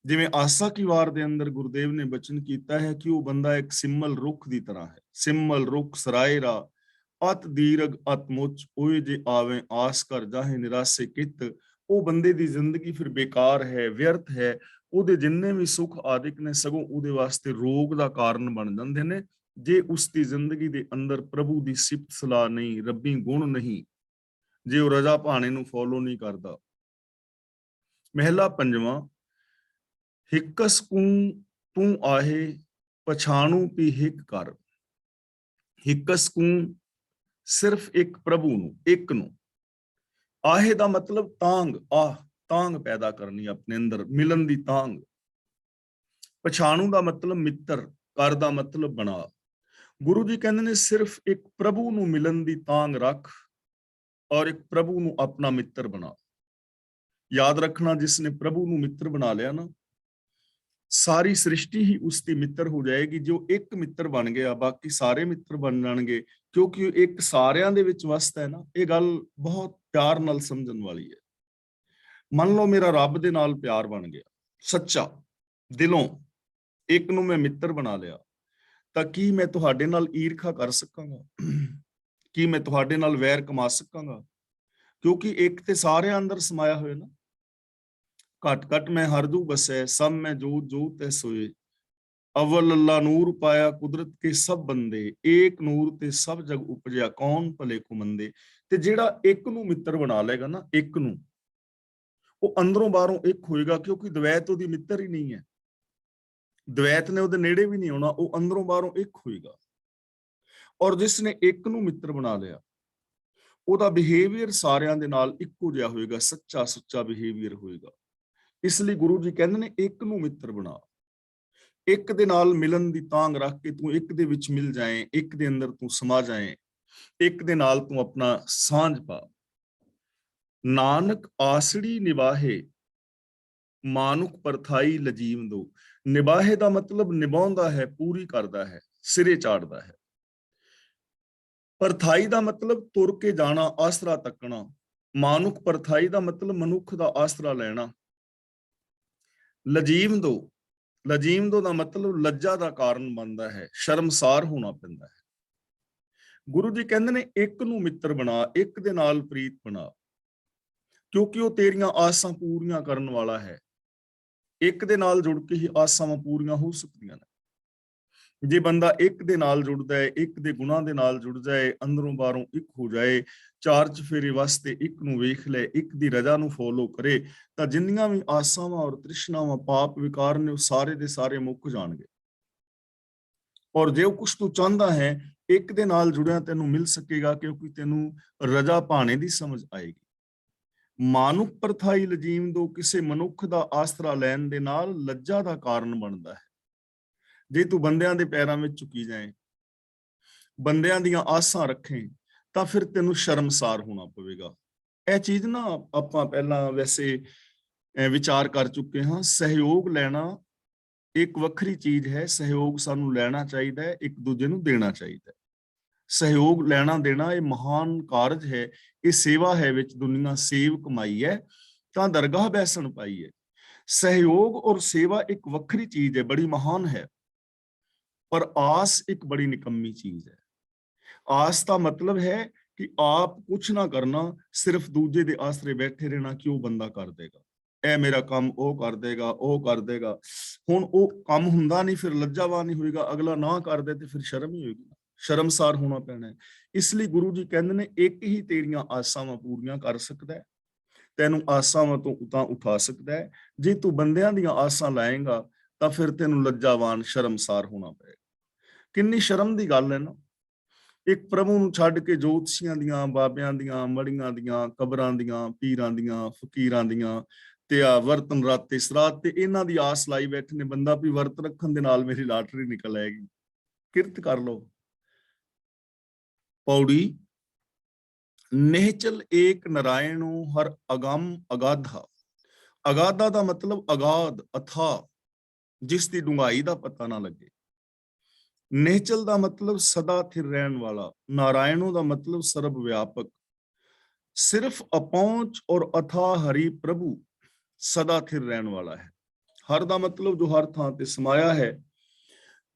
ਜਿਵੇਂ ਆਸਾ ਕੀ ਵਾਰ ਦੇ ਅੰਦਰ ਗੁਰਦੇਵ ਨੇ ਬਚਨ ਕੀਤਾ ਹੈ ਕਿ ਉਹ ਬੰਦਾ ਇੱਕ ਸਿੰਮਲ ਰੁੱਖ ਦੀ ਤਰ੍ਹਾਂ ਹੈ। ਸਿੰਮਲ ਰੁੱਖ ਸਰਾਏਰਾ, ਅਤ ਦੀਰਘ ਅਤ ਮੁੱਚ, ਓਏ ਜੇ ਆਵੇਂ ਆਸ ਕਰ ਜਾਹੇ ਨਿਰਾਸੇ ਕਿਤ। ਉਹ ਬੰਦੇ ਦੀ ਜ਼ਿੰਦਗੀ ਫਿਰ ਬੇਕਾਰ ਹੈ, ਵਿਅਰਥ ਹੈ। ਉਹਦੇ ਜਿੰਨੇ ਵੀ ਸੁੱਖ ਆਦਿਕ ਨੇ, ਸਗੋਂ ਉਹਦੇ ਵਾਸਤੇ ਰੋਗ ਦਾ ਕਾਰਨ ਬਣ ਜਾਂਦੇ ਨੇ, ਜੇ ਉਸ ਦੀ ਜ਼ਿੰਦਗੀ ਦੇ ਅੰਦਰ ਪ੍ਰਭੂ ਦੀ ਸਿਫਤ ਸਲਾਹ ਨਹੀਂ, ਰੱਬੀ ਗੁਣ ਨਹੀਂ, ਜੇ ਉਹ ਰਜ਼ਾ ਭਾਣੇ ਨੂੰ ਫੋਲੋ ਨਹੀਂ ਕਰਦਾ। ਮਹਿਲਾ ਪੰਜਵਾਂ, ਹਿੱਕਸ ਕੂੰ ਤੂੰ ਆਹੇ ਪਛਾਣੂ ਪੀ ਹਿੱਕ ਕਰ। ਹਿੱਕਸ ਕੂੰ ਸਿਰਫ ਇੱਕ ਪ੍ਰਭੂ ਨੂੰ, ਇੱਕ ਨੂੰ। ਆਹੇ ਦਾ ਮਤਲਬ ਤਾਂਗ, ਤਾਂਗ ਪੈਦਾ ਕਰਨੀ ਆਪਣੇ ਅੰਦਰ, ਮਿਲਣ ਦੀ ਤਾਂਗ। ਪਛਾਣੂ ਦਾ ਮਤਲਬ ਮਿੱਤਰ, ਕਰ ਦਾ ਮਤਲਬ ਬਣਾ। ਗੁਰੂ ਜੀ ਕਹਿੰਦੇ ਨੇ ਸਿਰਫ ਇੱਕ ਪ੍ਰਭੂ ਨੂੰ ਮਿਲਣ ਦੀ ਤਾਂਗ ਰੱਖ ਔਰ ਇੱਕ ਪ੍ਰਭੂ ਨੂੰ ਆਪਣਾ ਮਿੱਤਰ ਬਣਾ। ਯਾਦ ਰੱਖਣਾ, ਜਿਸ ਨੇ ਪ੍ਰਭੂ ਨੂੰ ਮਿੱਤਰ ਬਣਾ ਲਿਆ ਨਾ, ਸਾਰੀ ਸ੍ਰਿਸ਼ਟੀ ਹੀ ਉਸ ਦੀ ਮਿੱਤਰ ਹੋ ਜਾਏਗੀ। ਜੋ ਇੱਕ ਮਿੱਤਰ ਬਣ ਗਿਆ, ਬਾਕੀ ਸਾਰੇ ਮਿੱਤਰ ਬਣ ਜਾਣਗੇ, ਕਿਉਂਕਿ ਉਹ ਇੱਕ ਸਾਰਿਆਂ ਦੇ ਵਿੱਚ ਵਸਦਾ ਹੈ ਨਾ। ਇਹ ਗੱਲ ਬਹੁਤ ਪਿਆਰ ਨਾਲ ਸਮਝਣ ਵਾਲੀ ਹੈ। ਮੰਨ ਲਓ ਮੇਰਾ ਰੱਬ ਦੇ ਨਾਲ ਪਿਆਰ ਬਣ ਗਿਆ, ਸੱਚਾ ਦਿਲੋਂ, ਇੱਕ ਨੂੰ ਮੈਂ ਮਿੱਤਰ ਬਣਾ ਲਿਆ, ਤਾਂ ਕੀ ਮੈਂ ਤੁਹਾਡੇ ਨਾਲ ਈਰਖਾ ਕਰ ਸਕਾਂਗਾ? ਕੀ ਮੈਂ ਤੁਹਾਡੇ ਨਾਲ ਵੈਰ ਕਮਾ ਸਕਾਂਗਾ? ਕਿਉਂਕਿ ਇੱਕ ਤੇ ਸਾਰਿਆਂ ਅੰਦਰ ਸਮਾਇਆ ਹੋਇਆ ਨਾ। ਘਟ ਘਟ ਮੈਂ ਹਰਦੂ ਬਸੈ, ਸਭ ਮੈਂ ਜੋਤ ਜੋਤ ਹੈ ਸੋਏ। ਅਵਲ ਅੱਲਾ ਨੂਰ ਪਾਇਆ ਕੁਦਰਤ ਕੇ ਸਭ ਬੰਦੇ, ਏਕ ਨੂਰ ਤੇ ਸਭ ਜਗ ਉਪਜਿਆ, ਕੌਣ ਭਲੇ ਕੋ ਮੰਦੇ। ਤੇ ਜਿਹੜਾ ਇੱਕ ਨੂੰ ਮਿੱਤਰ ਬਣਾ ਲਏਗਾ ਨਾ, ਇੱਕ ਨੂੰ, ਉਹ ਅੰਦਰੋਂ ਬਾਹਰੋਂ ਇੱਕ ਹੋਏਗਾ, ਕਿਉਂਕਿ ਦਵੈਤ ਉਹਦੀ ਮਿੱਤਰ ਹੀ ਨਹੀਂ ਹੈ। ਦਵੈਤ ਨੇ ਉਹਦੇ ਨੇੜੇ ਵੀ ਨਹੀਂ ਆਉਣਾ, ਉਹ ਅੰਦਰੋਂ ਬਾਹਰੋਂ ਇੱਕ ਹੋਏਗਾ। ਔਰ ਜਿਸ ਨੇ ਇੱਕ ਨੂੰ ਮਿੱਤਰ ਬਣਾ ਲਿਆ, ਉਹਦਾ ਬਿਹੇਵੀਅਰ ਸਾਰਿਆਂ ਦੇ ਨਾਲ ਇੱਕੋ ਜਿਹਾ ਹੋਏਗਾ, ਸੱਚਾ ਸੁੱਚਾ ਬਿਹੇਵੀਅਰ ਹੋਏਗਾ। ਇਸ ਲਈ ਗੁਰੂ ਜੀ ਕਹਿੰਦੇ ਨੇ ਇੱਕ ਨੂੰ ਮਿੱਤਰ ਬਣਾ। ਇੱਕ ਦੇ ਨਾਲ ਮਿਲਣ ਦੀ ਤਾਂਗ ਰੱਖ ਕੇ ਤੂੰ ਇੱਕ ਦੇ ਵਿੱਚ ਮਿਲ ਜਾਏ, ਇੱਕ ਦੇ ਅੰਦਰ ਤੂੰ ਸਮਾ ਜਾਏ, ਇੱਕ ਦੇ ਨਾਲ ਤੂੰ ਆਪਣਾ ਸਾਂਝ ਪਾ। ਨਾਨਕ ਆਸੜੀ ਨਿਵਾਹੇ, ਮਾਨੁਖ ਪਰਥਾਈ ਲਜੀਵ ਦੋ। ਨਿਬਾਹੇ ਦਾ ਮਤਲਬ ਨਿਭਾਉਂਦਾ ਹੈ, ਪੂਰੀ ਕਰਦਾ ਹੈ, ਸਿਰੇ ਚਾੜਦਾ ਹੈ। ਪਰਥਾਈ ਦਾ ਮਤਲਬ ਤੁਰ ਕੇ ਜਾਣਾ, ਆਸਰਾ ਤੱਕਣਾ। ਮਾਨੁਖ ਪਰਥਾਈ ਦਾ ਮਤਲਬ ਮਨੁੱਖ ਦਾ ਆਸਰਾ ਲੈਣਾ। ਲਜੀਵ ਦੋ ਦਾ ਮਤਲਬ ਲੱਜਾ ਦਾ ਕਾਰਨ ਬਣਦਾ ਹੈ, ਸ਼ਰਮਸਾਰ ਹੋਣਾ ਪੈਂਦਾ ਹੈ। ਗੁਰੂ ਜੀ ਕਹਿੰਦੇ ਨੇ ਇੱਕ ਨੂੰ ਮਿੱਤਰ ਬਣਾ, ਇੱਕ ਦੇ ਨਾਲ ਪ੍ਰੀਤ ਬਣਾ, ਕਿਉਂਕਿ ਉਹ ਤੇਰੀਆਂ ਆਸਾਂ ਪੂਰੀਆਂ ਕਰਨ ਵਾਲਾ ਹੈ। ਇੱਕ ਦੇ ਨਾਲ ਜੁੜ ਕੇ ਹੀ ਆਸਾਂ ਪੂਰੀਆਂ ਹੋ ਸਕਦੀਆਂ ਨੇ। ਜੇ ਬੰਦਾ ਇੱਕ ਦੇ ਨਾਲ ਜੁੜਦਾ ਹੈ, ਇੱਕ ਦੇ ਗੁਣਾਂ ਦੇ ਨਾਲ ਜੁੜ ਜਾਏ, ਅੰਦਰੋਂ ਬਾਹਰੋਂ ਇੱਕ ਹੋ ਜਾਏ, ਚਾਰ ਚਫੇਰੇ ਵਾਸਤੇ ਇੱਕ ਨੂੰ ਵੇਖ ਲੈ, ਇੱਕ ਦੀ ਰਜ਼ਾ ਨੂੰ ਫੋਲੋ ਕਰੇ, ਤਾਂ ਜਿੰਨੀਆਂ ਵੀ ਆਸਾਵਾਂ ਔਰ ਤ੍ਰਿਸ਼ਨਾਵਾਂ, ਪਾਪ ਵਿਕਾਰ ਨੇ, ਉਹ ਸਾਰੇ ਦੇ ਸਾਰੇ ਮੁੱਕ ਜਾਣਗੇ। ਔਰ ਜੇ ਉਹ ਕੁਛ ਤੂੰ ਚਾਹੁੰਦਾ ਹੈ, ਇੱਕ ਦੇ ਨਾਲ ਜੁੜਿਆ ਤੈਨੂੰ ਮਿਲ ਸਕੇਗਾ, ਕਿਉਂਕਿ ਤੈਨੂੰ ਰਜ਼ਾ ਭਾਣੇ ਦੀ ਸਮਝ ਆਏਗੀ। ਮਾਨੁਖ ਪਰਥਾਈ ਲਜੀਮ ਦੋ, ਕਿਸੇ ਮਨੁੱਖ ਦਾ ਆਸਰਾ ਲੈਣ ਦੇ ਨਾਲ ਲੱਜਾ ਦਾ ਕਾਰਨ ਬਣਦਾ ਹੈ। ਜੇ ਤੂੰ ਬੰਦਿਆਂ ਦੇ ਪੈਰਾਂ ਵਿੱਚ ਝੁਕੀ ਜਾਏ, ਬੰਦਿਆਂ ਦੀਆਂ ਆਸਾਂ ਰੱਖੇ, ਤਾਂ ਫਿਰ ਤੈਨੂੰ ਸ਼ਰਮਸਾਰ ਹੋਣਾ ਪਵੇਗਾ। ਇਹ ਚੀਜ਼ ਨਾ ਆਪਾਂ ਪਹਿਲਾਂ ਵੈਸੇ ਵਿਚਾਰ ਕਰ ਚੁੱਕੇ ਹਾਂ। ਸਹਿਯੋਗ ਲੈਣਾ ਇੱਕ ਵੱਖਰੀ ਚੀਜ਼ ਹੈ। ਸਹਿਯੋਗ ਸਾਨੂੰ ਲੈਣਾ ਚਾਹੀਦਾ ਹੈ, ਇੱਕ ਦੂਜੇ ਨੂੰ ਦੇਣਾ ਚਾਹੀਦਾ ਹੈ। ਸਹਿਯੋਗ ਲੈਣਾ ਦੇਣਾ ਇਹ ਮਹਾਨ ਕਾਰਜ ਹੈ, ਇਹ ਸੇਵਾ ਹੈ। ਵਿੱਚ ਦੁਨੀਆ ਸੇਵ ਕਮਾਈ ਹੈ, ਤਾਂ ਦਰਗਾਹ ਬੈਸਣ ਪਾਈ ਹੈ। ਸਹਿਯੋਗ ਔਰ ਸੇਵਾ ਇੱਕ ਵੱਖਰੀ ਚੀਜ਼ ਹੈ, ਬੜੀ ਮਹਾਨ ਹੈ। ਪਰ ਆਸ ਇੱਕ ਬੜੀ ਨਿਕੰਮੀ ਚੀਜ਼ ਹੈ। ਆਸ ਦਾ ਮਤਲਬ ਹੈ ਕਿ ਆਪ ਕੁਛ ਨਾ ਕਰਨਾ, ਸਿਰਫ ਦੂਜੇ ਦੇ ਆਸਰੇ ਬੈਠੇ ਰਹਿਣਾ ਕਿ ਉਹ ਬੰਦਾ ਕਰ ਦੇਗਾ, ਇਹ ਮੇਰਾ ਕੰਮ ਉਹ ਕਰ ਦੇਗਾ, ਉਹ ਕਰ ਦੇਗਾ। ਹੁਣ ਉਹ ਕੰਮ ਹੁੰਦਾ ਨਹੀਂ, ਫਿਰ ਲੱਜਾਵਾਨ ਨਹੀਂ ਹੋਏਗਾ। ਅਗਲਾ ਨਾ ਕਰਦੇ ਤੇ ਫਿਰ ਸ਼ਰਮ ਹੀ ਹੋਏਗੀ, ਸ਼ਰਮਸਾਰ ਹੋਣਾ ਪੈਣਾ ਹੈ। ਇਸ ਲਈ ਗੁਰੂ ਜੀ ਕਹਿੰਦੇ ਨੇ ਇੱਕ ਹੀ ਤੇਰੀਆਂ ਆਸਾਵਾਂ ਪੂਰੀਆਂ ਕਰ ਸਕਦਾ ਹੈ, ਤੈਨੂੰ ਆਸਾਵਾਂ ਤੋਂ ਉਤਾਂ ਉਠਾ ਸਕਦਾ ਹੈ। ਜੇ ਤੂੰ ਬੰਦਿਆਂ ਦੀਆਂ ਆਸਾਂ ਲਾਏਗਾ, ਤਾਂ ਫਿਰ ਤੈਨੂੰ ਲੱਜਾਵਾਨ ਸ਼ਰਮਸਾਰ ਹੋਣਾ ਪਏਗਾ। ਕਿੰਨੀ ਸ਼ਰਮ ਦੀ ਗੱਲ ਹੈ ਨਾ। ਇੱਕ ਪ੍ਰਭੂ ਨੂੰ ਛੱਡ ਕੇ ਜੋਤਸ਼ੀਆਂ ਦੀਆਂ, ਬਾਬਿਆਂ ਦੀਆਂ, ਮੜੀਆਂ ਦੀਆਂ, ਕਬਰਾਂ ਦੀਆਂ, ਪੀਰਾਂ ਦੀਆਂ, ਫਕੀਰਾਂ ਦੀਆਂ, ਤੇ ਆ ਵਰਤਨ ਰਾਤੇ ਸਰਾਤ ਤੇ ਇਹਨਾਂ ਦੀ ਆਸ ਲਾਈ ਬੈਠੇ ਨੇ। ਬੰਦਾ ਵੀ ਵਰਤ ਰੱਖਣ ਦੇ ਨਾਲ ਮੇਰੀ ਲਾਟਰੀ ਨਿਕਲ ਆਏਗੀ। ਕਿਰਤ ਕਰ ਲੋ। ਪੌੜੀ ਨਿਹਚਲ ਏਕ ਨਰਾਇਣੋ ਹਰ ਅਗੰਮ ਅਗਾਧਾ। ਅਗਾਧਾ ਦਾ ਮਤਲਬ ਅਗਾਧ, ਅਥਾ, ਜਿਸ ਦੀ ਡੂੰਘਾਈ ਦਾ ਪਤਾ ਨਾ ਲੱਗੇ। ਨਿਹਚਲ ਦਾ ਮਤਲਬ ਸਦਾ ਥਿਰ ਰਹਿਣ ਵਾਲਾ। ਨਾਰਾਇਣੋ ਦਾ ਮਤਲਬ ਸਰਬ ਵਿਆਪਕ। ਸਿਰਫ ਅਪਹੁੰਚ ਔਰ ਅਥਾ ਹਰੀ ਪ੍ਰਭੂ ਸਦਾ ਥਿਰ ਰਹਿਣ ਵਾਲਾ ਹੈ। ਹਰ ਦਾ ਮਤਲਬ ਜੋ ਹਰ ਥਾਂ ਤੇ ਸਮਾਇਆ ਹੈ,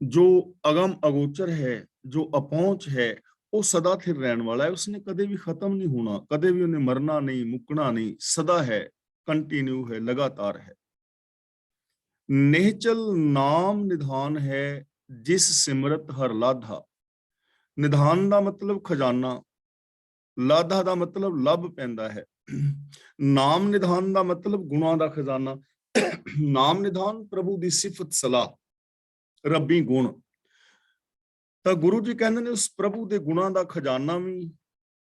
ਜੋ ਅਗਮ ਅਗੋਚਰ ਹੈ, ਜੋ ਅਪਹੁੰਚ ਹੈ, ਉਹ ਸਦਾ ਥਿਰ ਰਹਿਣ ਵਾਲਾ ਹੈ। ਉਸਨੇ ਕਦੇ ਵੀ ਖਤਮ ਨਹੀਂ ਹੋਣਾ, ਕਦੇ ਵੀ ਉਹਨੇ ਮਰਨਾ ਨਹੀਂ, ਮੁੱਕਣਾ ਨਹੀਂ, ਸਦਾ ਹੈ, ਕੰਟੀਨਿਊ ਹੈ, ਲਗਾਤਾਰ ਹੈ। ਨਿਹਚਲ ਨਾਮ ਨਿਧਾਨ ਹੈ, ਜਿਸ ਸਿਮਰਤ ਹਰ ਲਾਧਾ। ਨਿਧਾਨ ਦਾ ਮਤਲਬ ਖਜ਼ਾਨਾ, ਲਾਧਾ ਦਾ ਮਤਲਬ ਲੱਭ ਪੈਂਦਾ ਹੈ। ਨਾਮ ਨਿਧਾਨ ਦਾ ਮਤਲਬ ਗੁਣਾਂ ਦਾ ਖਜ਼ਾਨਾ। ਨਾਮ ਨਿਧਾਨ ਪ੍ਰਭੂ ਦੀ ਸਿਫਤ ਸਲਾਹ, ਰੱਬੀ ਗੁਣ। ਤਾਂ ਗੁਰੂ ਜੀ ਕਹਿੰਦੇ ਨੇ ਉਸ ਪ੍ਰਭੂ ਦੇ ਗੁਣਾਂ ਦਾ ਖਜ਼ਾਨਾ ਵੀ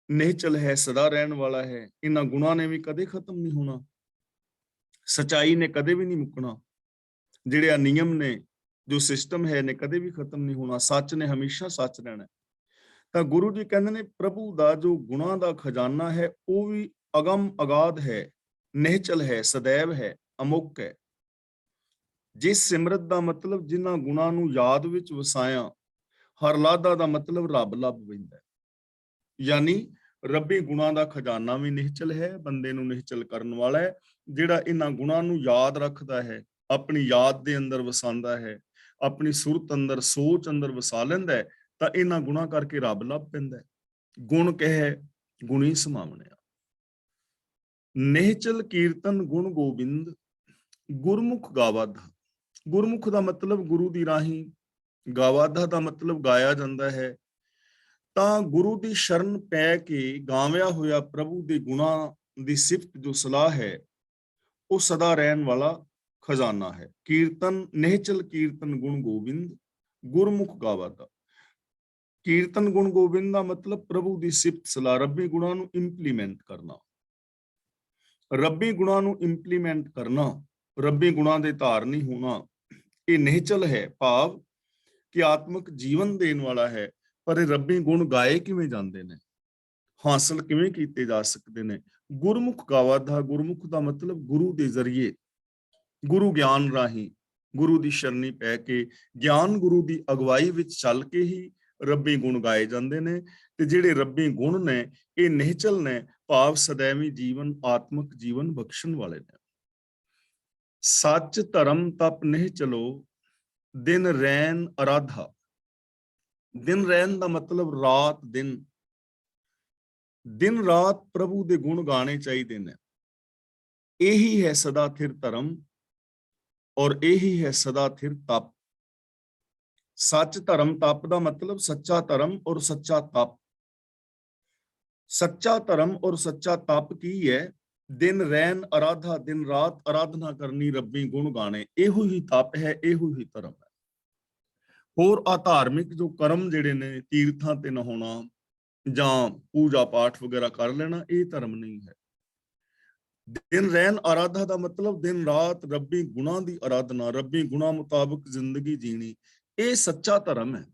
ਨਿਹਚਲ ਹੈ, ਸਦਾ ਰਹਿਣ ਵਾਲਾ ਹੈ। ਇਹਨਾਂ ਗੁਣਾਂ ਨੇ ਵੀ ਕਦੇ ਖਤਮ ਨਹੀਂ ਹੋਣਾ, ਸਚਾਈ ਨੇ ਕਦੇ ਵੀ ਨਹੀਂ ਮੁੱਕਣਾ, ਜਿਹੜੇ ਆ ਨਿਯਮ ਨੇ, ਜੋ ਸਿਸਟਮ ਹੈ ਨੇ ਕਦੇ ਵੀ ਖਤਮ ਨਹੀਂ ਹੋਣਾ, ਸੱਚ ਨੇ ਹਮੇਸ਼ਾ ਸੱਚ ਰਹਿਣਾ। ਤਾਂ ਗੁਰੂ ਜੀ ਕਹਿੰਦੇ ਨੇ ਪ੍ਰਭੂ ਦਾ ਜੋ ਗੁਣਾਂ ਦਾ ਖਜ਼ਾਨਾ ਹੈ ਉਹ ਵੀ ਅਗਮ ਅਗਾਧ ਹੈ, ਨਿਹਚਲ ਹੈ, ਸदैव ਹੈ, ਅਮੁੱਕ ਹੈ। ਜਿਸ ਸਿਮਰਤ ਦਾ ਮਤਲਬ ਜਿਨ੍ਹਾਂ ਗੁਣਾਂ ਨੂੰ ਯਾਦ ਵਿੱਚ ਵਸਾਇਆ, ਹਰ ਲਾਧਾ ਦਾ ਮਤਲਬ ਰੱਬ ਲੱਭ ਪੈਂਦਾ। ਯਾਨੀ ਰੱਬੀ ਗੁਣਾਂ ਦਾ ਖਜ਼ਾਨਾ ਵੀ ਨਿਹਚਲ ਹੈ, ਬੰਦੇ ਨੂੰ ਨਿਹਚਲ ਕਰਨ ਵਾਲਾ ਹੈ। ਜਿਹੜਾ ਇਹਨਾਂ ਗੁਣਾਂ ਨੂੰ ਯਾਦ ਰੱਖਦਾ ਹੈ, ਆਪਣੀ ਯਾਦ ਦੇ ਅੰਦਰ ਵਸਾਉਂਦਾ ਹੈ, ਆਪਣੀ ਸੁਰਤ ਅੰਦਰ, ਸੋਚ ਅੰਦਰ ਵਸਾ ਲੈਂਦਾ ਹੈ, ਤਾਂ ਇਹਨਾਂ ਗੁਣਾਂ ਕਰਕੇ ਰੱਬ ਲੱਭ ਪੈਂਦਾ। ਗੁਣ ਕਹੇ ਗੁਣੀ ਸਮਾਵਣਿਆ। ਨਿਹਚਲ ਕੀਰਤਨ ਗੁਣ ਗੋਬਿੰਦ, ਗੁਰਮੁਖ ਗਾਵਾਧਾ। ਗੁਰਮੁਖ ਦਾ ਮਤਲਬ ਗੁਰੂ ਦੀ ਰਾਹੀਂ, ਗਾਵਾਧਾ ਦਾ ਮਤਲਬ ਗਾਇਆ ਜਾਂਦਾ ਹੈ। ਤਾਂ ਗੁਰੂ ਦੀ ਸ਼ਰਨ ਪੈ ਕੇ ਗਾਵਿਆ ਹੋਇਆ ਪ੍ਰਭੂ ਦੇ ਗੁਣਾਂ ਦੀ ਸਿਫਤ ਜੋ ਸਲਾਹ ਹੈ, ਉਹ ਸਦਾ ਰਹਿਣ ਵਾਲਾ ਖਜ਼ਾਨਾ ਹੈ। ਕੀਰਤਨ ਨਿਹਚਲ ਕੀਰਤਨ ਗੁਣ ਗੋਬਿੰਦ, ਗੁਰਮੁਖ ਗਾਵਾਧਾ। ਕੀਰਤਨ ਗੁਣ ਗੋਬਿੰਦ ਦਾ ਮਤਲਬ ਪ੍ਰਭੂ ਦੀ ਸਿਫਤ ਸਲਾਹ, ਰੱਬੀ ਗੁਣਾਂ ਨੂੰ ਇੰਪਲੀਮੈਂਟ ਕਰਨਾ। ਰੱਬੀ ਗੁਣਾਂ ਨੂੰ ਇੰਪਲੀਮੈਂਟ ਕਰਨਾ, ਰੱਬੀ ਗੁਣਾਂ ਦੇ ਧਾਰਨੀ ਹੋਣਾ, ਇਹ ਨਿਹਚਲ ਹੈ। ਭਾਵ ਕਿ ਆਤਮਿਕ ਜੀਵਨ ਦੇਣ ਵਾਲਾ ਹੈ। ਪਰ ਇਹ ਰੱਬੀ ਗੁਣ ਗਾਏ ਕਿਵੇਂ ਜਾਂਦੇ ਨੇ, ਹਾਸਲ ਕਿਵੇਂ ਕੀਤੇ ਜਾ ਸਕਦੇ ਨੇ? ਗੁਰਮੁਖ ਗਾਵਾਧਾ। ਗੁਰਮੁਖ ਦਾ ਮਤਲਬ ਗੁਰੂ ਦੇ ਜ਼ਰੀਏ, ਗੁਰੂ ਗਿਆਨ ਰਾਹੀਂ, ਗੁਰੂ ਦੀ ਸ਼ਰਨੀ ਪੈ ਕੇ, ਗਿਆਨ ਗੁਰੂ ਦੀ ਅਗਵਾਈ ਵਿੱਚ ਚੱਲ ਕੇ ਹੀ ਰੱਬੀ ਗੁਣ ਗਾਏ ਜਾਂਦੇ ਨੇ। ਤੇ ਜਿਹੜੇ ਰੱਬੀ ਗੁਣ ਨੇ ਇਹ ਨਿਹਚਲ ਨੇ, ਭਾਵ ਸदैवी ਜੀਵਨ, ਆਤਮਿਕ ਜੀਵਨ ਬਖਸ਼ਣ ਵਾਲੇ ਨੇ। ਸੱਚ ਧਰਮ ਤਪ ਨਿਹਚਲੋ, ਦਿਨ ਰੈਨ ਅਰਾਧਾ। ਦਿਨ ਰੈਨ ਦਾ ਮਤਲਬ ਰਾਤ ਦਿਨ, ਦਿਨ ਰਾਤ ਪ੍ਰਭੂ ਦੇ ਗੁਣ ਗਾਣੇ ਚਾਹੀਦੇ ਨੇ। ਇਹੀ ਹੈ ਸਦਾ ਥਿਰ ਧਰਮ ਔਰ ਇਹੀ ਹੈ ਸਦਾ ਥਿਰ ਤਪ। ਸੱਚ ਧਰਮ ਤਪ ਦਾ ਮਤਲਬ ਸੱਚਾ ਧਰਮ ਔਰ ਸੱਚਾ ਤਪ। ਸੱਚਾ ਧਰਮ ਔਰ ਸੱਚਾ ਤਪ ਕੀ ਹੈ? ਦਿਨ ਰੈਨ ਅਰਾਧਾ, ਦਿਨ ਰਾਤ ਆਰਾਧਨਾ ਕਰਨੀ, ਰੱਬੀ ਗੁਣ ਗਾਣੇ, ਇਹੋ ਹੀ ਤਪ ਹੈ, ਇਹੋ ਹੀ ਧਰਮ ਹੈ। ਹੋਰ ਆਧਾਰਮਿਕ ਜੋ ਕਰਮ ਜਿਹੜੇ ਨੇ, ਤੀਰਥਾਂ ਤੇ ਨਹਾਉਣਾ ਜਾਂ ਪੂਜਾ ਪਾਠ ਵਗੈਰਾ ਕਰ ਲੈਣਾ, ਇਹ ਧਰਮ ਨਹੀਂ ਹੈ। ਦਿਨ ਰੈਨ ਆਰਾਧਾ ਦਾ ਮਤਲਬ ਦਿਨ ਰਾਤ ਰੱਬੀ ਗੁਣਾਂ ਦੀ ਆਰਾਧਨਾ, ਰੱਬੀ ਗੁਣਾਂ ਮੁਤਾਬਕ ਜ਼ਿੰਦਗੀ ਜੀਣੀ, ਇਹ ਸੱਚਾ ਧਰਮ ਹੈ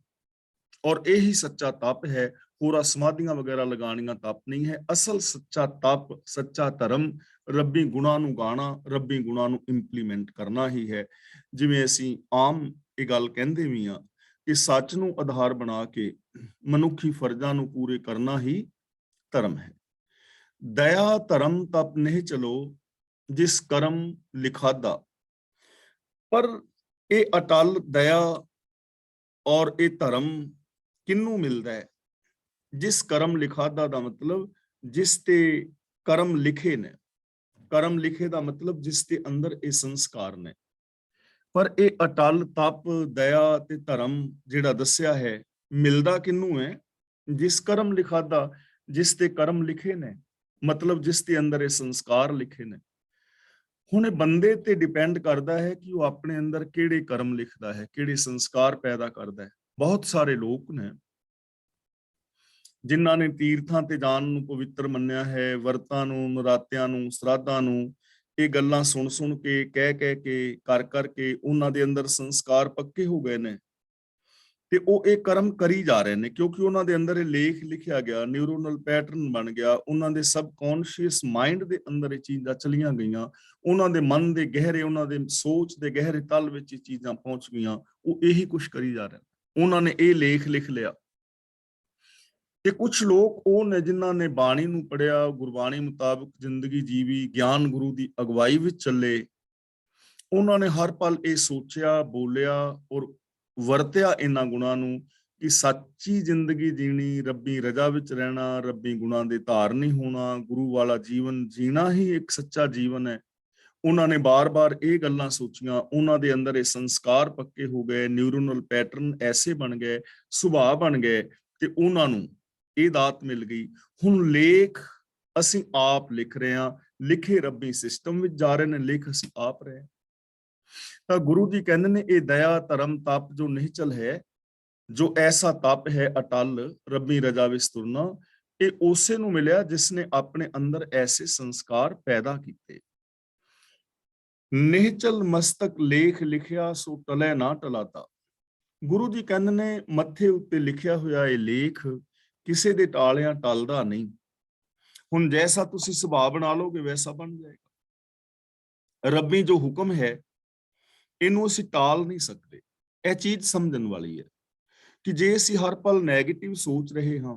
ਔਰ ਇਹੀ ਸੱਚਾ ਤਪ ਹੈ। ਪੂਰਾ ਸਮਾਧੀਆਂ ਵਗੈਰਾ ਲਗਾਉਣੀਆਂ ਤਪ ਨਹੀਂ ਹੈ। ਅਸਲ ਸੱਚਾ ਤਪ, ਸੱਚਾ ਧਰਮ ਰੱਬੀ ਗੁਣਾਂ ਨੂੰ ਗਾਣਾ, ਰੱਬੀ ਗੁਣਾਂ ਨੂੰ ਇੰਪਲੀਮੈਂਟ ਕਰਨਾ ਹੀ ਹੈ। ਜਿਵੇਂ ਅਸੀਂ ਆਮ ਇਹ ਗੱਲ ਕਹਿੰਦੇ ਵੀ ਹਾਂ ਕਿ ਸੱਚ ਨੂੰ ਆਧਾਰ ਬਣਾ ਕੇ ਮਨੁੱਖੀ ਫਰਜ਼ਾਂ ਨੂੰ ਪੂਰੇ ਕਰਨਾ ਹੀ ਧਰਮ ਹੈ। ਦਇਆ ਧਰਮ ਤਪ ਨਿਹਚਲੋ, ਜਿਸ ਕਰਮ ਲਿਖਾਦਾ। ਪਰ ਇਹ ਅਟਲ ਦਇਆ ਔਰ ਇਹ ਧਰਮ ਕਿਹਨੂੰ ਮਿਲਦਾ ਹੈ? ਜਿਸ ਕਰਮ ਲਿਖਾਦਾ ਦਾ ਮਤਲਬ ਜਿਸ ਤੇ ਕਰਮ ਲਿਖੇ ਨੇ। ਕਰਮ ਲਿਖੇ ਦਾ ਮਤਲਬ ਜਿਸ ਦੇ ਅੰਦਰ ਇਹ ਸੰਸਕਾਰ ਨੇ। ਪਰ ਇਹ ਅਟਲ ਤਪ, ਦਇਆ ਤੇ ਧਰਮ ਜਿਹੜਾ ਦੱਸਿਆ ਹੈ, ਮਿਲਦਾ ਕਿਹਨੂੰ ਹੈ? ਜਿਸ ਕਰਮ ਲਿਖਾਦਾ, ਜਿਸ ਤੇ ਕਰਮ ਲਿਖੇ ਨੇ, ਮਤਲਬ ਜਿਸ ਦੇ ਅੰਦਰ ਇਹ ਸੰਸਕਾਰ ਲਿਖੇ ਨੇ। ਹੁਣ ਇਹ ਬੰਦੇ ਤੇ ਡਿਪੈਂਡ ਕਰਦਾ ਹੈ ਕਿ ਉਹ ਆਪਣੇ ਅੰਦਰ ਕਿਹੜੇ ਕਰਮ ਲਿਖਦਾ ਹੈ, ਕਿਹੜੇ ਸੰਸਕਾਰ ਪੈਦਾ ਕਰਦਾ ਹੈ। ਬਹੁਤ ਸਾਰੇ ਲੋਕ ਨੇ ਜਿਨ੍ਹਾਂ ਨੇ ਤੀਰਥਾਂ ਤੇ ਜਾਣ ਨੂੰ ਪਵਿੱਤਰ ਮੰਨਿਆ ਹੈ, ਵਰਤਾਂ ਨੂੰ, ਨਰਾਤਿਆਂ ਨੂੰ, ਸਰਾਧਾਂ ਨੂੰ, ਇਹ ਗੱਲਾਂ ਸੁਣ ਸੁਣ ਕੇ, ਕਹਿ ਕੇ, ਕਰ ਕਰਕੇ ਉਹਨਾਂ ਦੇ ਅੰਦਰ ਸੰਸਕਾਰ ਪੱਕੇ ਹੋ ਗਏ ਨੇ ਤੇ ਉਹ ਇਹ ਕਰਮ ਕਰੀ ਜਾ ਰਹੇ ਨੇ, ਕਿਉਂਕਿ ਉਹਨਾਂ ਦੇ ਅੰਦਰ ਇਹ ਲੇਖ ਲਿਖਿਆ ਗਿਆ, ਨਿਊਰੋਨਲ ਪੈਟਰਨ ਬਣ ਗਿਆ, ਉਹਨਾਂ ਦੇ ਸਬਕੌਂਸ਼ੀਅਸ ਮਾਈਂਡ ਦੇ ਅੰਦਰ ਇਹ ਚੀਜ਼ਾਂ ਚਲੀਆਂ ਗਈਆਂ, ਉਹਨਾਂ ਦੇ ਮਨ ਦੇ ਗਹਿਰੇ, ਉਹਨਾਂ ਦੇ ਸੋਚ ਦੇ ਗਹਿਰੇ ਤਲ ਵਿੱਚ ਇਹ ਚੀਜ਼ਾਂ ਪਹੁੰਚ ਗਈਆਂ। ਉਹ ਇਹੀ ਕੁਛ ਕਰੀ ਜਾ ਰਹੇ, ਉਹਨਾਂ ਨੇ ਇਹ ਲੇਖ ਲਿਖ ਲਿਆ। ਤੇ ਕੁਝ ਲੋਕ ਉਹ ਨੇ ਜਿਨ੍ਹਾਂ ਨੇ ਬਾਣੀ ਨੂੰ ਪੜ੍ਹਿਆ, ਗੁਰਬਾਣੀ ਮੁਤਾਬਕ ਜ਼ਿੰਦਗੀ ਜੀਵੀ, ਗਿਆਨ ਗੁਰੂ ਦੀ ਅਗਵਾਈ ਵਿੱਚ ਚੱਲੇ। ਉਹਨਾਂ ਨੇ ਹਰ ਪਲ ਇਹ ਸੋਚਿਆ, ਬੋਲਿਆ ਔਰ ਵਰਤਿਆ ਇਹਨਾਂ ਗੁਣਾਂ ਨੂੰ ਕਿ ਸੱਚੀ ਜ਼ਿੰਦਗੀ ਜੀਣੀ, ਰੱਬੀ ਰਜ਼ਾ ਵਿੱਚ ਰਹਿਣਾ, ਰੱਬੀ ਗੁਣਾਂ ਦੇ ਧਾਰਨੀ ਹੋਣਾ, ਗੁਰੂ ਵਾਲਾ ਜੀਵਨ ਜੀਣਾ ਹੀ ਇੱਕ ਸੱਚਾ ਜੀਵਨ ਹੈ। ਉਹਨਾਂ ਨੇ ਬਾਰ-ਬਾਰ ਇਹ ਗੱਲਾਂ ਸੋਚੀਆਂ, ਉਹਨਾਂ ਦੇ ਅੰਦਰ ਇਹ ਸੰਸਕਾਰ ਪੱਕੇ ਹੋ ਗਏ, ਨਿਊਰੋਨਲ ਪੈਟਰਨ ਐਸੇ ਬਣ ਗਏ, ਸੁਭਾਅ ਬਣ ਗਏ ਤੇ ਉਹਨਾਂ ਨੂੰ ਇਹ ਦਾਤ ਮਿਲ ਗਈ। ਹੁਣ ਲੇਖ ਅਸੀਂ ਆਪ ਲਿਖ ਰਹੇ ਹਾਂ, ਲਿਖੇ ਰੱਬੀ ਸਿਸਟਮ ਵਿੱਚ ਜਾ ਰਹੇ ਨੇ, ਲੇਖ ਅਸੀਂ ਆਪ ਰਹੇ। ਤਾਂ ਗੁਰੂ ਜੀ ਕਹਿੰਦੇ ਨੇ ਇਹ ਦਇਆ ਧਰਮ ਤਪ ਜੋ ਨਿਹਚਲ ਹੈ, ਜੋ ਐਸਾ ਤਪ ਹੈ ਅਟਲ ਰੱਬੀ ਰਜਾ ਵਿੱਚ ਤੁਰਨਾ, ਇਹ ਉਸੇ ਨੂੰ ਮਿਲਿਆ ਜਿਸ ਨੇ ਆਪਣੇ ਅੰਦਰ ਐਸੇ ਸੰਸਕਾਰ ਪੈਦਾ ਕੀਤੇ। ਨਿਹਚਲ ਮਸਤਕ ਲੇਖ ਲਿਖਿਆ ਸੋ ਟਲੈ ਨਾ ਟਲਾਤਾ। ਗੁਰੂ ਜੀ ਕਹਿੰਦੇ ਨੇ ਮੱਥੇ ਉੱਤੇ ਲਿਖਿਆ ਹੋਇਆ ਇਹ ਲੇਖ ਕਿਸੇ ਦੇ ਟਾਲਿਆਂ ਟਲਦਾ ਨਹੀਂ। ਹੁਣ ਜੈਸਾ ਤੁਸੀਂ ਸੁਭਾਅ ਬਣਾ ਲੋਗੇ ਵੈਸਾ ਬਣ ਜਾਏਗਾ। ਰੱਬੀ ਜੋ ਹੁਕਮ ਹੈ ਇਹਨੂੰ ਅਸੀਂ ਟਾਲ ਨਹੀਂ ਸਕਦੇ। ਇਹ ਚੀਜ਼ ਸਮਝਣ ਵਾਲੀ ਹੈ ਕਿ ਜੇ ਅਸੀਂ ਹਰ ਪਲ ਨੈਗੇਟਿਵ ਸੋਚ ਰਹੇ ਹਾਂ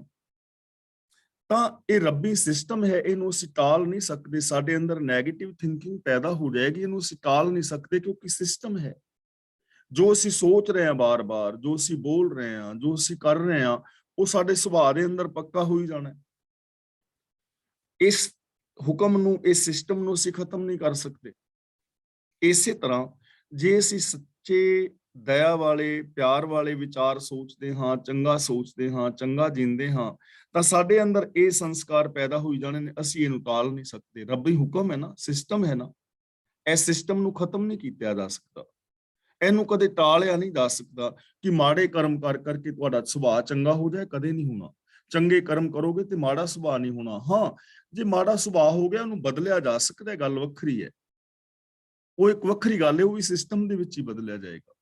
ਤਾਂ ਇਹ ਰੱਬੀ ਸਿਸਟਮ ਹੈ, ਇਹਨੂੰ ਅਸੀਂ ਟਾਲ ਨਹੀਂ ਸਕਦੇ। ਸਾਡੇ ਅੰਦਰ ਨੈਗੇਟਿਵ ਥਿੰਕਿੰਗ ਪੈਦਾ ਹੋ ਜਾਏਗੀ, ਇਹਨੂੰ ਅਸੀਂ ਟਾਲ ਨਹੀਂ ਸਕਦੇ ਕਿਉਂਕਿ ਸਿਸਟਮ ਹੈ। ਜੋ ਅਸੀਂ ਸੋਚ ਰਹੇ ਹਾਂ ਬਾਰ-ਬਾਰ, ਜੋ ਅਸੀਂ ਬੋਲ ਰਹੇ ਹਾਂ, ਜੋ ਅਸੀਂ ਕਰ ਰਹੇ ਹਾਂ, ਉਹ ਸਾਡੇ ਸੁਭਾਅ ਦੇ ਅੰਦਰ ਪੱਕਾ ਹੋ ਹੀ ਜਾਣਾ। ਇਸ ਹੁਕਮ ਨੂੰ, ਇਸ ਸਿਸਟਮ ਨੂੰ ਅਸੀਂ ਖਤਮ ਨਹੀਂ ਕਰ ਸਕਦੇ। ਇਸੇ ਤਰ੍ਹਾਂ ਜੇ ਅਸੀਂ ਸੱਚੇ ਦਇਆ ਵਾਲੇ ਪਿਆਰ ਵਾਲੇ ਵਿਚਾਰ ਸੋਚਦੇ ਹਾਂ, ਚੰਗਾ ਸੋਚਦੇ ਹਾਂ, ਚੰਗਾ ਜੀਂਦੇ ਹਾਂ, ਤਾਂ ਸਾਡੇ ਅੰਦਰ ਇਹ ਸੰਸਕਾਰ ਪੈਦਾ ਹੋਈ ਜਾਣੇ ਨੇ। ਅਸੀਂ ਇਹਨੂੰ ਟਾਲ ਨਹੀਂ ਸਕਦੇ। ਰੱਬੀ ਹੁਕਮ ਹੈ ਨਾ, ਸਿਸਟਮ ਹੈ ਨਾ, ਇਸ ਸਿਸਟਮ ਨੂੰ ਖਤਮ ਨਹੀਂ ਕੀਤਾ ਜਾ ਸਕਦਾ। ਇਹਨੂੰ ਕਦੇ ਟਾਲਿਆ ਨਹੀਂ ਜਾ ਸਕਦਾ ਕਿ ਮਾੜੇ ਕਰਮ ਕਰ ਕਰਕੇ ਤੁਹਾਡਾ ਸੁਭਾਅ ਚੰਗਾ ਹੋ ਜਾਏ, ਕਦੇ ਨਹੀਂ ਹੋਣਾ। ਚੰਗੇ ਕਰਮ ਕਰੋਗੇ ਤੇ ਮਾੜਾ ਸੁਭਾਅ ਨਹੀਂ ਹੋਣਾ। ਹਾਂ, ਜੇ ਮਾੜਾ ਸੁਭਾਅ ਹੋ ਗਿਆ ਉਹਨੂੰ ਬਦਲਿਆ ਜਾ ਸਕਦਾ, ਗੱਲ ਵੱਖਰੀ ਹੈ। ਉਹ ਇੱਕ ਵੱਖਰੀ ਗੱਲ ਹੈ, ਉਹ ਵੀ ਸਿਸਟਮ ਦੇ ਵਿੱਚ ਹੀ ਬਦਲਿਆ ਜਾਏਗਾ।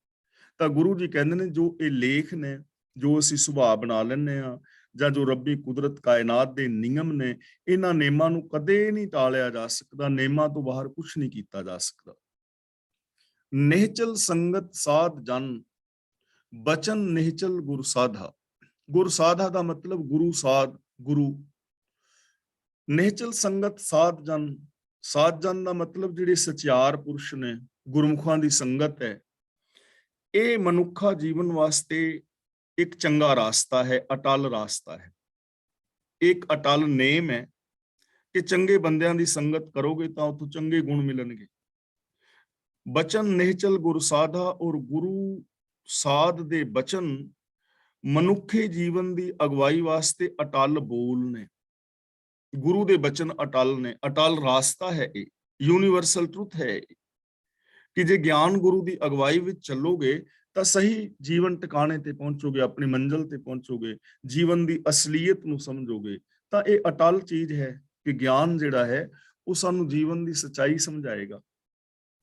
ਤਾਂ ਗੁਰੂ ਜੀ ਕਹਿੰਦੇ ਨੇ ਜੋ ਇਹ ਲੇਖ ਨੇ, ਜੋ ਅਸੀਂ ਸੁਭਾਅ ਬਣਾ ਲੈਂਦੇ ਹਾਂ, ਜਾਂ ਜੋ ਰੱਬੀ ਕੁਦਰਤ ਕਾਇਨਾਤ ਦੇ ਨਿਯਮ ਨੇ, ਇਹਨਾਂ ਨੇਮਾਂ ਨੂੰ ਕਦੇ ਨਹੀਂ ਟਾਲਿਆ ਜਾ ਸਕਦਾ। ਨੇਮਾਂ ਤੋਂ ਬਾਹਰ ਕੁਝ ਨਹੀਂ ਕੀਤਾ ਜਾ ਸਕਦਾ। ਨਿਹਚਲ ਸੰਗਤ ਸਾਧ ਜਨ ਬਚਨ ਨਿਹਚਲ ਗੁਰ ਸਾਧਾ। ਗੁਰ ਸਾਧਾ ਦਾ ਮਤਲਬ ਗੁਰੂ ਸਾਧ, ਗੁਰੂ। ਨਿਹਚਲ ਸੰਗਤ ਸਾਧ ਜਨ, ਸਾਧ ਜਨ ਦਾ ਮਤਲਬ ਜਿਹੜੇ ਸਚਿਆਰ ਪੁਰਸ਼ ਨੇ, ਗੁਰਮੁਖਾਂ ਦੀ ਸੰਗਤ ਹੈ। ਇਹ ਮਨੁੱਖਾ ਜੀਵਨ ਵਾਸਤੇ ਇੱਕ ਚੰਗਾ ਰਾਸਤਾ ਹੈ, ਅਟਲ ਰਾਸਤਾ ਹੈ। ਇੱਕ ਅਟਲ ਨੇਮ ਹੈ ਕਿ ਚੰਗੇ ਬੰਦਿਆਂ ਦੀ ਸੰਗਤ ਕਰੋਗੇ ਤਾਂ ਉੱਥੋਂ ਚੰਗੇ ਗੁਣ ਮਿਲਣਗੇ। ਬਚਨ ਨਿਹਚਲ ਗੁਰ ਸਾਧਾ, ਔਰ ਗੁਰੂ ਸਾਧ ਦੇ ਬਚਨ ਮਨੁੱਖੇ ਜੀਵਨ ਦੀ ਅਗਵਾਈ ਵਾਸਤੇ ਅਟਲ ਬੋਲ ਨੇ। ਗੁਰੂ ਦੇ ਬਚਨ ਅਟਲ ਨੇ, ਅਟਲ ਰਾਸਤਾ ਹੈ। ਇਹ ਯੂਨੀਵਰਸਲ ਟਰੁਥ ਹੈ ਕਿ ਜੇ ਗਿਆਨ ਗੁਰੂ ਦੀ ਅਗਵਾਈ ਵਿੱਚ ਚੱਲੋਗੇ ਤਾਂ ਸਹੀ ਜੀਵਨ ਟਿਕਾਣੇ ਤੇ ਪਹੁੰਚੋਗੇ, ਆਪਣੀ ਮੰਜ਼ਿਲ ਤੇ ਪਹੁੰਚੋਗੇ, ਜੀਵਨ ਦੀ ਅਸਲੀਅਤ ਨੂੰ ਸਮਝੋਗੇ। ਤਾਂ ਇਹ ਅਟਲ ਚੀਜ਼ ਹੈ ਕਿ ਗਿਆਨ ਜਿਹੜਾ ਹੈ ਉਹ ਸਾਨੂੰ ਜੀਵਨ ਦੀ ਸੱਚਾਈ ਸਮਝਾਏਗਾ।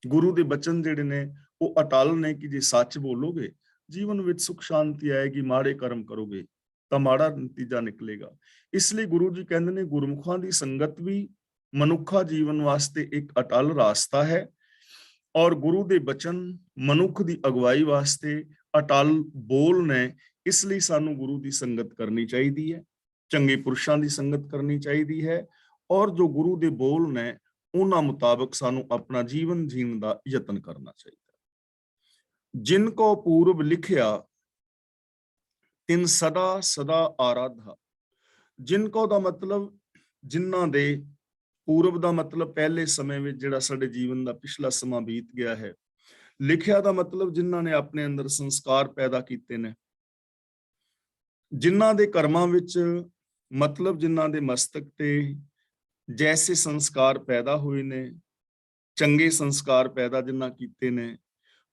ਗੁਰੂ ਦੇ ਬਚਨ ਜਿਹੜੇ ਨੇ ਉਹ ਅਟਲ ਨੇ ਕਿ ਜੇ ਸੱਚ ਬੋਲੋਗੇ ਜੀਵਨ ਵਿੱਚ ਸੁਖ ਸ਼ਾਂਤੀ ਆਏਗੀ, ਮਾੜੇ ਕਰਮ ਕਰੋਗੇ ਤਾਂ ਮਾੜਾ ਨਤੀਜਾ ਨਿਕਲੇਗਾ। ਇਸ ਲਈ ਗੁਰੂ ਜੀ ਕਹਿੰਦੇ ਨੇ ਗੁਰਮੁਖਾਂ ਦੀ ਸੰਗਤ ਵੀ ਮਨੁੱਖਾ ਜੀਵਨ ਵਾਸਤੇ ਇੱਕ ਅਟਲ ਰਾਸਤਾ ਹੈ, ਔਰ ਗੁਰੂ ਦੇ ਬਚਨ ਮਨੁੱਖ ਦੀ ਅਗਵਾਈ ਵਾਸਤੇ ਅਟਲ ਬੋਲ ਨੇ। ਇਸ ਲਈ ਸਾਨੂੰ ਗੁਰੂ ਦੀ ਸੰਗਤ ਕਰਨੀ ਚਾਹੀਦੀ ਹੈ, ਚੰਗੇ ਪੁਰਸ਼ਾਂ ਦੀ ਸੰਗਤ ਕਰਨੀ ਚਾਹੀਦੀ ਹੈ, ਔਰ ਜੋ ਗੁਰੂ ਦੇ ਬੋਲ ਨੇ ਉਹਨਾਂ ਮੁਤਾਬਕ ਸਾਨੂੰ ਆਪਣਾ ਜੀਵਨ ਜੀਣ ਦਾ ਯਤਨ ਕਰਨਾ ਚਾਹੀਦਾ। ਜਿਨ ਕੋ ਪੂਰਬ ਲਿਖਿਆ ਤਿਨ ਸਦਾ ਸਦਾ ਆਰਾਧਾ। ਜਿਨ ਕੋ ਦਾ ਮਤਲਬ ਜਿਨ੍ਹਾਂ ਦੇ, ਪੂਰਬ ਦਾ ਮਤਲਬ ਪਹਿਲੇ ਸਮੇਂ ਵਿੱਚ ਜਿਹੜਾ ਸਾਡੇ ਜੀਵਨ ਦਾ ਪਿਛਲਾ ਸਮਾਂ ਬੀਤ ਗਿਆ ਹੈ। ਲਿਖਿਆ ਦਾ ਮਤਲਬ ਜਿਨ੍ਹਾਂ ਨੇ ਆਪਣੇ ਅੰਦਰ ਸੰਸਕਾਰ ਪੈਦਾ ਕੀਤੇ ਨੇ, ਜਿਨ੍ਹਾਂ ਦੇ ਕਰਮਾਂ ਵਿੱਚ, ਮਤਲਬ ਜਿਨ੍ਹਾਂ ਦੇ ਮਸਤਕ ਤੇ ਜੈਸੇ ਸੰਸਕਾਰ ਪੈਦਾ ਹੋਏ ਨੇ, ਚੰਗੇ ਸੰਸਕਾਰ ਪੈਦਾ ਜਿਨ੍ਹਾਂ ਕੀਤੇ ਨੇ,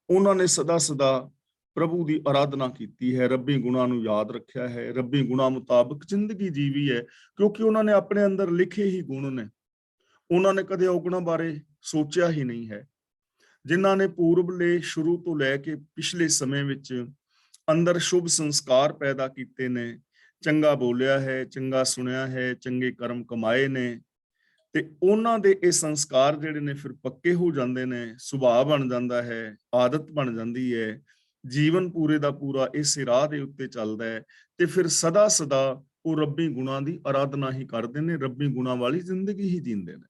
ਉਹਨਾਂ ਨੇ ਸਦਾ ਸਦਾ ਪ੍ਰਭੂ ਦੀ ਆਰਾਧਨਾ ਕੀਤੀ ਹੈ, ਰੱਬੀ ਗੁਣਾਂ ਨੂੰ ਯਾਦ ਰੱਖਿਆ ਹੈ, ਰੱਬੀ ਗੁਣਾਂ ਮੁਤਾਬਕ ਜ਼ਿੰਦਗੀ ਜੀਵੀ ਹੈ, ਕਿਉਂਕਿ ਉਹਨਾਂ ਨੇ ਆਪਣੇ ਅੰਦਰ ਲਿਖੇ ਹੀ ਗੁਣ ਨੇ। ਉਹਨਾਂ ਨੇ ਕਦੇ ਔਗੁਣਾਂ ਬਾਰੇ ਸੋਚਿਆ ਹੀ ਨਹੀਂ ਹੈ। ਜਿਨ੍ਹਾਂ ਨੇ ਪੂਰਬਲੇ ਸ਼ੁਰੂ ਤੋਂ ਲੈ ਕੇ ਪਿਛਲੇ ਸਮੇਂ ਵਿੱਚ ਅੰਦਰ ਸ਼ੁਭ ਸੰਸਕਾਰ ਪੈਦਾ ਕੀਤੇ ਨੇ, ਚੰਗਾ ਬੋਲਿਆ ਹੈ, ਚੰਗਾ ਸੁਣਿਆ ਹੈ, ਚੰਗੇ ਕਰਮ ਕਮਾਏ ਨੇ, ਤੇ ਉਹਨਾਂ ਦੇ ਇਹ ਸੰਸਕਾਰ ਜਿਹੜੇ ਨੇ ਫਿਰ ਪੱਕੇ ਹੋ ਜਾਂਦੇ ਨੇ, ਸੁਭਾਅ ਬਣ ਜਾਂਦਾ ਹੈ, ਆਦਤ ਬਣ ਜਾਂਦੀ ਹੈ, ਜੀਵਨ ਪੂਰੇ ਦਾ ਪੂਰਾ ਇਸੇ ਰਾਹ ਦੇ ਉੱਤੇ ਚੱਲਦਾ ਹੈ, ਤੇ ਫਿਰ ਸਦਾ ਸਦਾ ਉਹ ਰੱਬੀ ਗੁਣਾਂ ਦੀ ਆਰਾਧਨਾ ਹੀ ਕਰਦੇ ਨੇ, ਰੱਬੀ ਗੁਣਾਂ ਵਾਲੀ ਜ਼ਿੰਦਗੀ ਹੀ ਜੀਂਦੇ ਨੇ।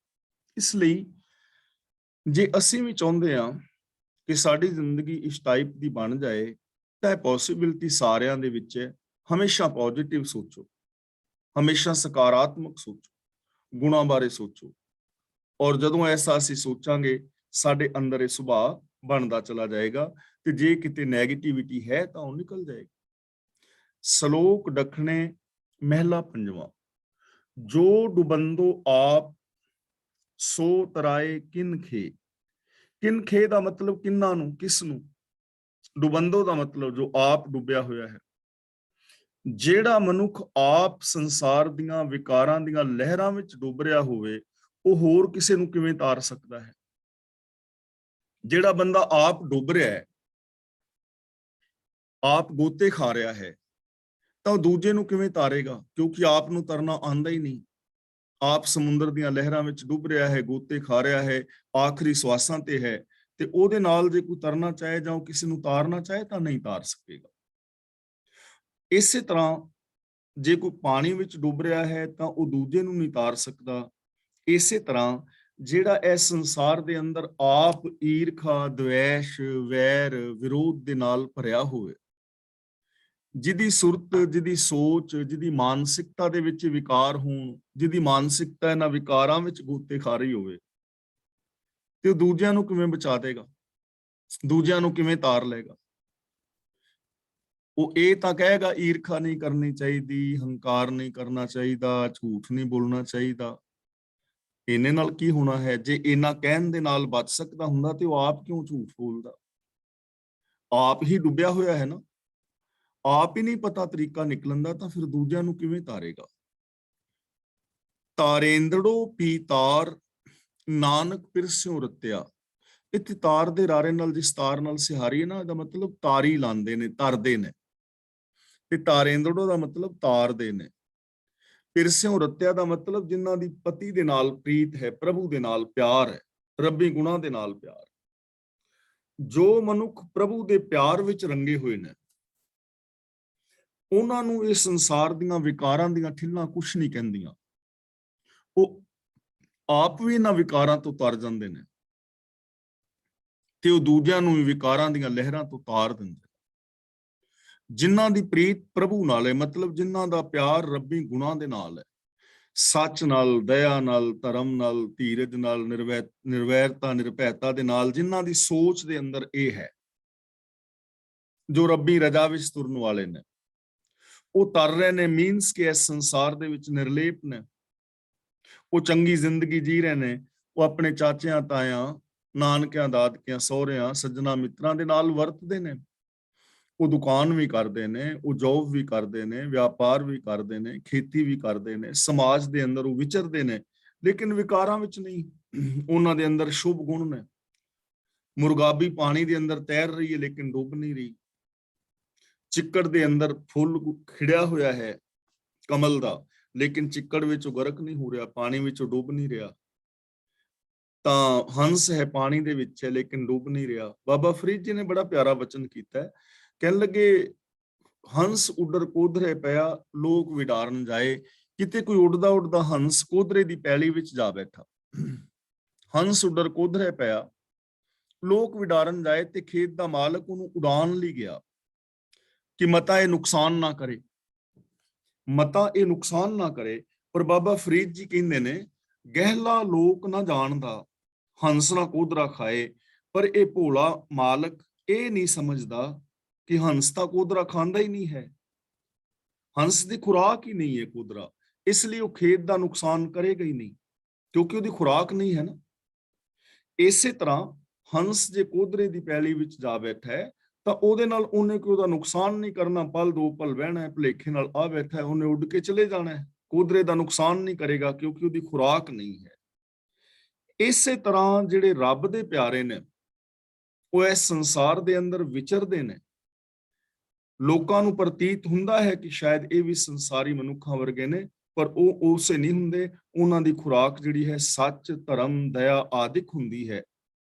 ਇਸ ਲਈ ਜੇ ਅਸੀਂ ਵੀ ਚਾਹੁੰਦੇ ਹਾਂ ਕਿ ਸਾਡੀ ਜ਼ਿੰਦਗੀ ਇਸ ਟਾਈਪ ਦੀ ਬਣ ਜਾਏ ਤਾਂ ਇਹ ਪੋਸੀਬਿਲਿਟੀ ਸਾਰਿਆਂ ਦੇ ਵਿੱਚ ਹੈ। ਹਮੇਸ਼ਾ ਪੋਜ਼ਿਟਿਵ ਸੋਚੋ, ਹਮੇਸ਼ਾ ਸਕਾਰਾਤਮਕ ਸੋਚੋ, ਗੁਣਾਂ ਬਾਰੇ ਸੋਚੋ, ਔਰ ਜਦੋਂ ਐਸਾ ਅਸੀਂ ਸੋਚਾਂਗੇ ਸਾਡੇ ਅੰਦਰ ਇਹ ਸੁਭਾਅ ਬਣਦਾ ਚਲਾ ਜਾਏਗਾ, ਤੇ ਜੇ ਕਿਤੇ ਨੈਗੇਟਿਵਿਟੀ ਹੈ ਤਾਂ ਉਹ ਨਿਕਲ ਜਾਏਗੀ। ਸ਼ਲੋਕ ਡਖਣੇ ਮਹਿਲਾ ਪੰਜਵਾਂ। ਜੋ ਡੁਬੰਦੋ ਆਪ ਸੋ ਤਰਾਏ ਕਿਨ ਖੇ। ਕਿਨ ਖੇ ਦਾ ਮਤਲਬ ਕਿੰਨਾਂ ਨੂੰ, ਕਿਸ ਨੂੰ। ਡੁਬੰਦੋ ਦਾ ਮਤਲਬ ਜੋ ਆਪ ਡੁੱਬਿਆ ਹੋਇਆ ਹੈ। ਜਿਹੜਾ ਮਨੁੱਖ ਆਪ ਸੰਸਾਰ ਦੀਆਂ ਵਿਕਾਰਾਂ ਦੀਆਂ ਲਹਿਰਾਂ ਵਿੱਚ ਡੁੱਬ ਰਿਹਾ ਹੋਵੇ, ਉਹ ਹੋਰ ਕਿਸੇ ਨੂੰ ਕਿਵੇਂ ਤਾਰ ਸਕਦਾ ਹੈ। ਜਿਹੜਾ ਬੰਦਾ ਆਪ ਡੁੱਬ ਰਿਹਾ ਹੈ, ਆਪ ਗੋਤੇ ਖਾ ਰਿਹਾ ਹੈ, ਤਾਂ ਉਹ ਦੂਜੇ ਨੂੰ ਕਿਵੇਂ ਤਾਰੇਗਾ, ਕਿਉਂਕਿ ਆਪ ਨੂੰ ਤਰਨਾ ਆਉਂਦਾ ਹੀ ਨਹੀਂ। ਆਪ ਸਮੁੰਦਰ ਦੀਆਂ ਲਹਿਰਾਂ ਵਿੱਚ ਡੁੱਬ ਰਿਹਾ ਹੈ, ਗੋਤੇ ਖਾ ਰਿਹਾ ਹੈ, ਆਖਰੀ ਸਵਾਸਾਂ ਤੇ ਹੈ, ਤੇ ਉਹਦੇ ਨਾਲ ਜੇ ਕੋਈ ਤਰਨਾ ਚਾਹੇ ਜਾਂ ਉਹ ਕਿਸੇ ਨੂੰ ਤਾਰਨਾ ਚਾਹੇ ਤਾਂ ਨਹੀਂ ਤਾਰ ਸਕੇਗਾ। ਇਸੇ ਤਰ੍ਹਾਂ ਜੇ ਕੋਈ ਪਾਣੀ ਵਿੱਚ ਡੁੱਬ ਰਿਹਾ ਹੈ ਤਾਂ ਉਹ ਦੂਜੇ ਨੂੰ ਨਹੀਂ ਤਾਰ ਸਕਦਾ। ਇਸੇ ਤਰ੍ਹਾਂ ਜਿਹੜਾ ਇਸ ਸੰਸਾਰ ਦੇ ਅੰਦਰ ਆਪ ਈਰਖਾ, ਦਵੇਸ਼, ਵੈਰ, ਵਿਰੋਧ ਦੇ ਨਾਲ ਭਰਿਆ ਹੋਵੇ, ਜਿਹਦੀ ਸੁਰਤ, ਜਿਹਦੀ ਸੋਚ, ਜਿਹਦੀ ਮਾਨਸਿਕਤਾ ਦੇ ਵਿੱਚ ਵਿਕਾਰ ਹੋਣ, ਜਿਹਦੀ ਮਾਨਸਿਕਤਾ ਇਹਨਾਂ ਵਿਕਾਰਾਂ ਵਿੱਚ ਗੋਤੇ ਖਾ ਰਹੀ ਹੋਵੇ, ਤੇ ਉਹ ਦੂਜਿਆਂ ਨੂੰ ਕਿਵੇਂ ਬਚਾ ਦੇਗਾ, ਦੂਜਿਆਂ ਨੂੰ ਕਿਵੇਂ ਤਾਰ ਲਏਗਾ। ਉਹ ਇਹ ਤਾਂ ਕਹੇਗਾ ਈਰਖਾ ਨਹੀਂ ਕਰਨੀ ਚਾਹੀਦੀ, ਹੰਕਾਰ ਨਹੀਂ ਕਰਨਾ ਚਾਹੀਦਾ, ਝੂਠ ਨਹੀਂ ਬੋਲਣਾ ਚਾਹੀਦਾ। ਇਹਨੇ ਨਾਲ ਕੀ ਹੋਣਾ ਹੈ? ਜੇ ਇਹਨਾਂ ਕਹਿਣ ਦੇ ਨਾਲ ਬਚ ਸਕਦਾ ਹੁੰਦਾ ਤੇ ਉਹ ਆਪ ਕਿਉਂ ਝੂਠ ਬੋਲਦਾ? ਆਪ ਹੀ ਡੁੱਬਿਆ ਹੋਇਆ ਹੈ ਨਾ, ਆਪ ਹੀ ਨਹੀਂ ਪਤਾ ਤਰੀਕਾ ਨਿਕਲਣ ਦਾ, ਤਾਂ ਫਿਰ ਦੂਜਿਆਂ ਨੂੰ ਕਿਵੇਂ ਤਾਰੇਗਾ। ਤਾਰੇਂਦੜੋ ਪੀ ਤਾਰ ਨਾਨਕ ਪਿਰਸਿਉ ਰਤਿਆ। ਇੱਥੇ ਤਾਰ ਦੇ ਰਾਰੇ ਨਾਲ ਜਿਸ ਤਾਰ ਨਾਲ ਸਿਹਾਰੀ ਹੈ ਨਾ, ਇਹਦਾ ਮਤਲਬ ਤਾਰੀ ਲਾਉਂਦੇ ਨੇ, ਤਰਦੇ ਨੇ। ਤੇ ਤਾਰੇਂਦੜੋ ਦਾ ਮਤਲਬ ਤਾਰਦੇ ਨੇ। ਪਿਰਸਿਉ ਰਤਿਆ ਦਾ ਮਤਲਬ ਜਿਨ੍ਹਾਂ ਦੀ ਪਤੀ ਦੇ ਨਾਲ ਪ੍ਰੀਤ ਹੈ, ਪ੍ਰਭੂ ਦੇ ਨਾਲ ਪਿਆਰ ਹੈ, ਰੱਬੀ ਗੁਣਾਂ ਦੇ ਨਾਲ ਪਿਆਰ। ਜੋ ਮਨੁੱਖ ਪ੍ਰਭੂ ਦੇ ਪਿਆਰ ਵਿੱਚ ਰੰਗੇ ਹੋਏ ਨੇ, ਉਹਨਾਂ ਨੂੰ ਇਹ ਸੰਸਾਰ ਦੀਆਂ ਵਿਕਾਰਾਂ ਦੀਆਂ ਠਿੱਲਾਂ ਕੁਛ ਨਹੀਂ ਕਹਿੰਦੀਆਂ। ਉਹ ਆਪ ਵੀ ਇਹਨਾਂ ਵਿਕਾਰਾਂ ਤੋਂ ਤਰ ਜਾਂਦੇ ਨੇ ਤੇ ਉਹ ਦੂਜਿਆਂ ਨੂੰ ਵੀ ਵਿਕਾਰਾਂ ਦੀਆਂ ਲਹਿਰਾਂ ਤੋਂ ਤਾਰ ਦਿੰਦੇ। ਜਿਨ੍ਹਾਂ ਦੀ ਪ੍ਰੀਤ ਪ੍ਰਭੂ ਨਾਲ ਹੈ, ਮਤਲਬ ਜਿਨ੍ਹਾਂ ਦਾ ਪਿਆਰ ਰੱਬੀ ਗੁਣਾਂ ਦੇ ਨਾਲ ਹੈ, ਸੱਚ ਨਾਲ, ਦਇਆ ਨਾਲ, ਧਰਮ ਨਾਲ, ਧੀਰਜ ਨਾਲ, ਨਿਰਵੈਰਤਾ, ਨਿਰਭੈਤਾ ਦੇ ਨਾਲ, ਜਿਨ੍ਹਾਂ ਦੀ ਸੋਚ ਦੇ ਅੰਦਰ ਇਹ ਹੈ, ਜੋ ਰੱਬੀ ਰਜਾ ਵਿੱਚ ਤੁਰਨ ਵਾਲੇ ਨੇ, ਉਹ ਤਰ ਰਹੇ ਨੇ। ਮੀਨਸ ਕਿ ਇਸ ਸੰਸਾਰ ਦੇ ਵਿੱਚ ਨਿਰਲੇਪ ਨੇ, ਉਹ ਚੰਗੀ ਜ਼ਿੰਦਗੀ ਜੀ ਰਹੇ ਨੇ। ਉਹ ਆਪਣੇ ਚਾਚਿਆਂ, ਤਾਇਆਂ, ਨਾਨਕਿਆਂ, ਦਾਦਕਿਆਂ, ਸਹੁਰਿਆਂ, ਸੱਜਣਾ, ਮਿੱਤਰਾਂ ਦੇ ਨਾਲ ਵਰਤਦੇ ਨੇ। ਉਹ ਦੁਕਾਨ ਵੀ ਕਰਦੇ ਨੇ, ਉਹ ਜੌਬ ਵੀ ਕਰਦੇ ਨੇ, ਵਪਾਰ ਵੀ ਕਰਦੇ ਨੇ, ਖੇਤੀ ਵੀ ਕਰਦੇ ਨੇ, ਸਮਾਜ ਦੇ ਅੰਦਰ ਉਹ ਵਿਚਰਦੇ ਨੇ, ਲੇਕਿਨ ਵਿਕਾਰਾਂ ਵਿੱਚ ਨਹੀਂ। ਉਹਨਾਂ ਦੇ ਅੰਦਰ ਸ਼ੁਭ ਗੁਣ ਨੇ। ਮੁਰਗਾਬੀ ਪਾਣੀ ਦੇ ਅੰਦਰ ਤੈਰ ਰਹੀ ਹੈ ਲੇਕਿਨ ਡੁੱਬ ਨਹੀਂ ਰਹੀ। ਚਿੱਕੜ ਦੇ ਅੰਦਰ ਫੁੱਲ ਖਿੜਿਆ ਹੋਇਆ ਹੈ ਕਮਲ ਦਾ, ਲੇਕਿਨ ਚਿੱਕੜ ਵਿੱਚ ਗਰਕ ਨਹੀਂ ਹੋ ਰਿਹਾ, ਪਾਣੀ ਵਿੱਚ ਡੁੱਬ ਨਹੀਂ ਰਿਹਾ। ਤਾਂ ਹੰਸ ਹੈ, ਪਾਣੀ ਦੇ ਵਿੱਚ ਹੈ ਲੇਕਿਨ ਡੁੱਬ ਨਹੀਂ ਰਿਹਾ। ਬਾਬਾ ਫਰੀਦ ਜੀ ਨੇ ਬੜਾ ਪਿਆਰਾ ਬਚਨ ਕੀਤਾ ਹੈ, ਕਹਿਣ ਲੱਗੇ, ਹੰਸ ਉੱਡਰ ਕੋਧਰੇ ਪਿਆ ਲੋਕ ਵਿਡਾਰਨ ਜਾਏ। ਕਿਤੇ ਕੋਈ ਉੱਡਦਾ ਉੱਡਦਾ ਹੰਸ ਕੋਧਰੇ ਦੀ ਪੈਲੀ ਵਿੱਚ ਜਾ ਬੈਠਾ। ਹੰਸ ਉੱਡਰ ਕੋਧਰੇ ਪਿਆ ਲੋਕ ਵਿਡਾਰਨ ਜਾਏ, ਤੇ ਖੇਤ ਦਾ ਮਾਲਕ ਉਹਨੂੰ ਉਡਾਣ ਲਈ ਗਿਆ ਕਿ ਮਤਾ ਇਹ ਨੁਕਸਾਨ ਨਾ ਕਰੇ, ਮਤਾ ਇਹ ਨੁਕਸਾਨ ਨਾ ਕਰੇ। ਪਰ ਬਾਬਾ ਫਰੀਦ ਜੀ ਕਹਿੰਦੇ ਨੇ, ਗਹਿਲਾ ਲੋਕ ਨਾ ਜਾਣਦਾ, ਹੰਸ ਨਾ ਕੋਧਰਾ ਖਾਏ। ਪਰ ਇਹ ਭੋਲਾ ਮਾਲਕ ਇਹ ਨਹੀਂ ਸਮਝਦਾ ਕਿ ਹੰਸ ਤਾਂ ਕੋਧਰਾ ਖਾਂਦਾ ਹੀ ਨਹੀਂ ਹੈ, ਹੰਸ ਦੀ ਖੁਰਾਕ ਹੀ ਨਹੀਂ ਹੈ ਕੋਧਰਾ, ਇਸ ਲਈ ਉਹ ਖੇਤ ਦਾ ਨੁਕਸਾਨ ਕਰੇਗਾ ਹੀ ਨਹੀਂ, ਕਿਉਂਕਿ ਉਹਦੀ ਖੁਰਾਕ ਨਹੀਂ ਹੈ ਨਾ। ਇਸੇ ਤਰ੍ਹਾਂ ਹੰਸ ਜੇ ਕੋਧਰੇ ਦੀ ਪੈਲੀ ਵਿੱਚ ਜਾ ਬੈਠਾ ਹੈ ਤਾਂ ਉਹਦੇ ਨਾਲ ਉਹਨੇ ਕੋਈ ਉਹਦਾ ਨੁਕਸਾਨ ਨਹੀਂ ਕਰਨਾ, ਪਲ ਦੋ ਪਲ ਬਹਿਣਾ ਹੈ, ਭੁਲੇਖੇ ਨਾਲ ਆ ਬੈਠਾ ਹੈ, ਉਹਨੇ ਉੱਡ ਕੇ ਚਲੇ ਜਾਣਾ ਹੈ, ਕੋਧਰੇ ਦਾ ਨੁਕਸਾਨ ਨਹੀਂ ਕਰੇਗਾ ਕਿਉਂਕਿ ਉਹਦੀ ਖੁਰਾਕ ਨਹੀਂ ਹੈ। ਇਸੇ ਤਰ੍ਹਾਂ ਜਿਹੜੇ ਰੱਬ ਦੇ ਪਿਆਰੇ ਨੇ, ਉਹ ਇਸ ਸੰਸਾਰ ਦੇ ਅੰਦਰ ਵਿਚਰਦੇ ਨੇ। ਲੋਕਾਂ ਨੂੰ ਪ੍ਰਤੀਤ ਹੁੰਦਾ ਹੈ ਕਿ ਸ਼ਾਇਦ ਇਹ ਵੀ ਸੰਸਾਰੀ ਮਨੁੱਖਾਂ ਵਰਗੇ ਨੇ, ਪਰ ਉਹ ਉਸੇ ਨਹੀਂ ਹੁੰਦੇ। ਉਹਨਾਂ ਦੀ ਖੁਰਾਕ ਜਿਹੜੀ ਹੈ ਸੱਚ, ਧਰਮ, ਦਇਆ ਆਦਿਕ ਹੁੰਦੀ ਹੈ।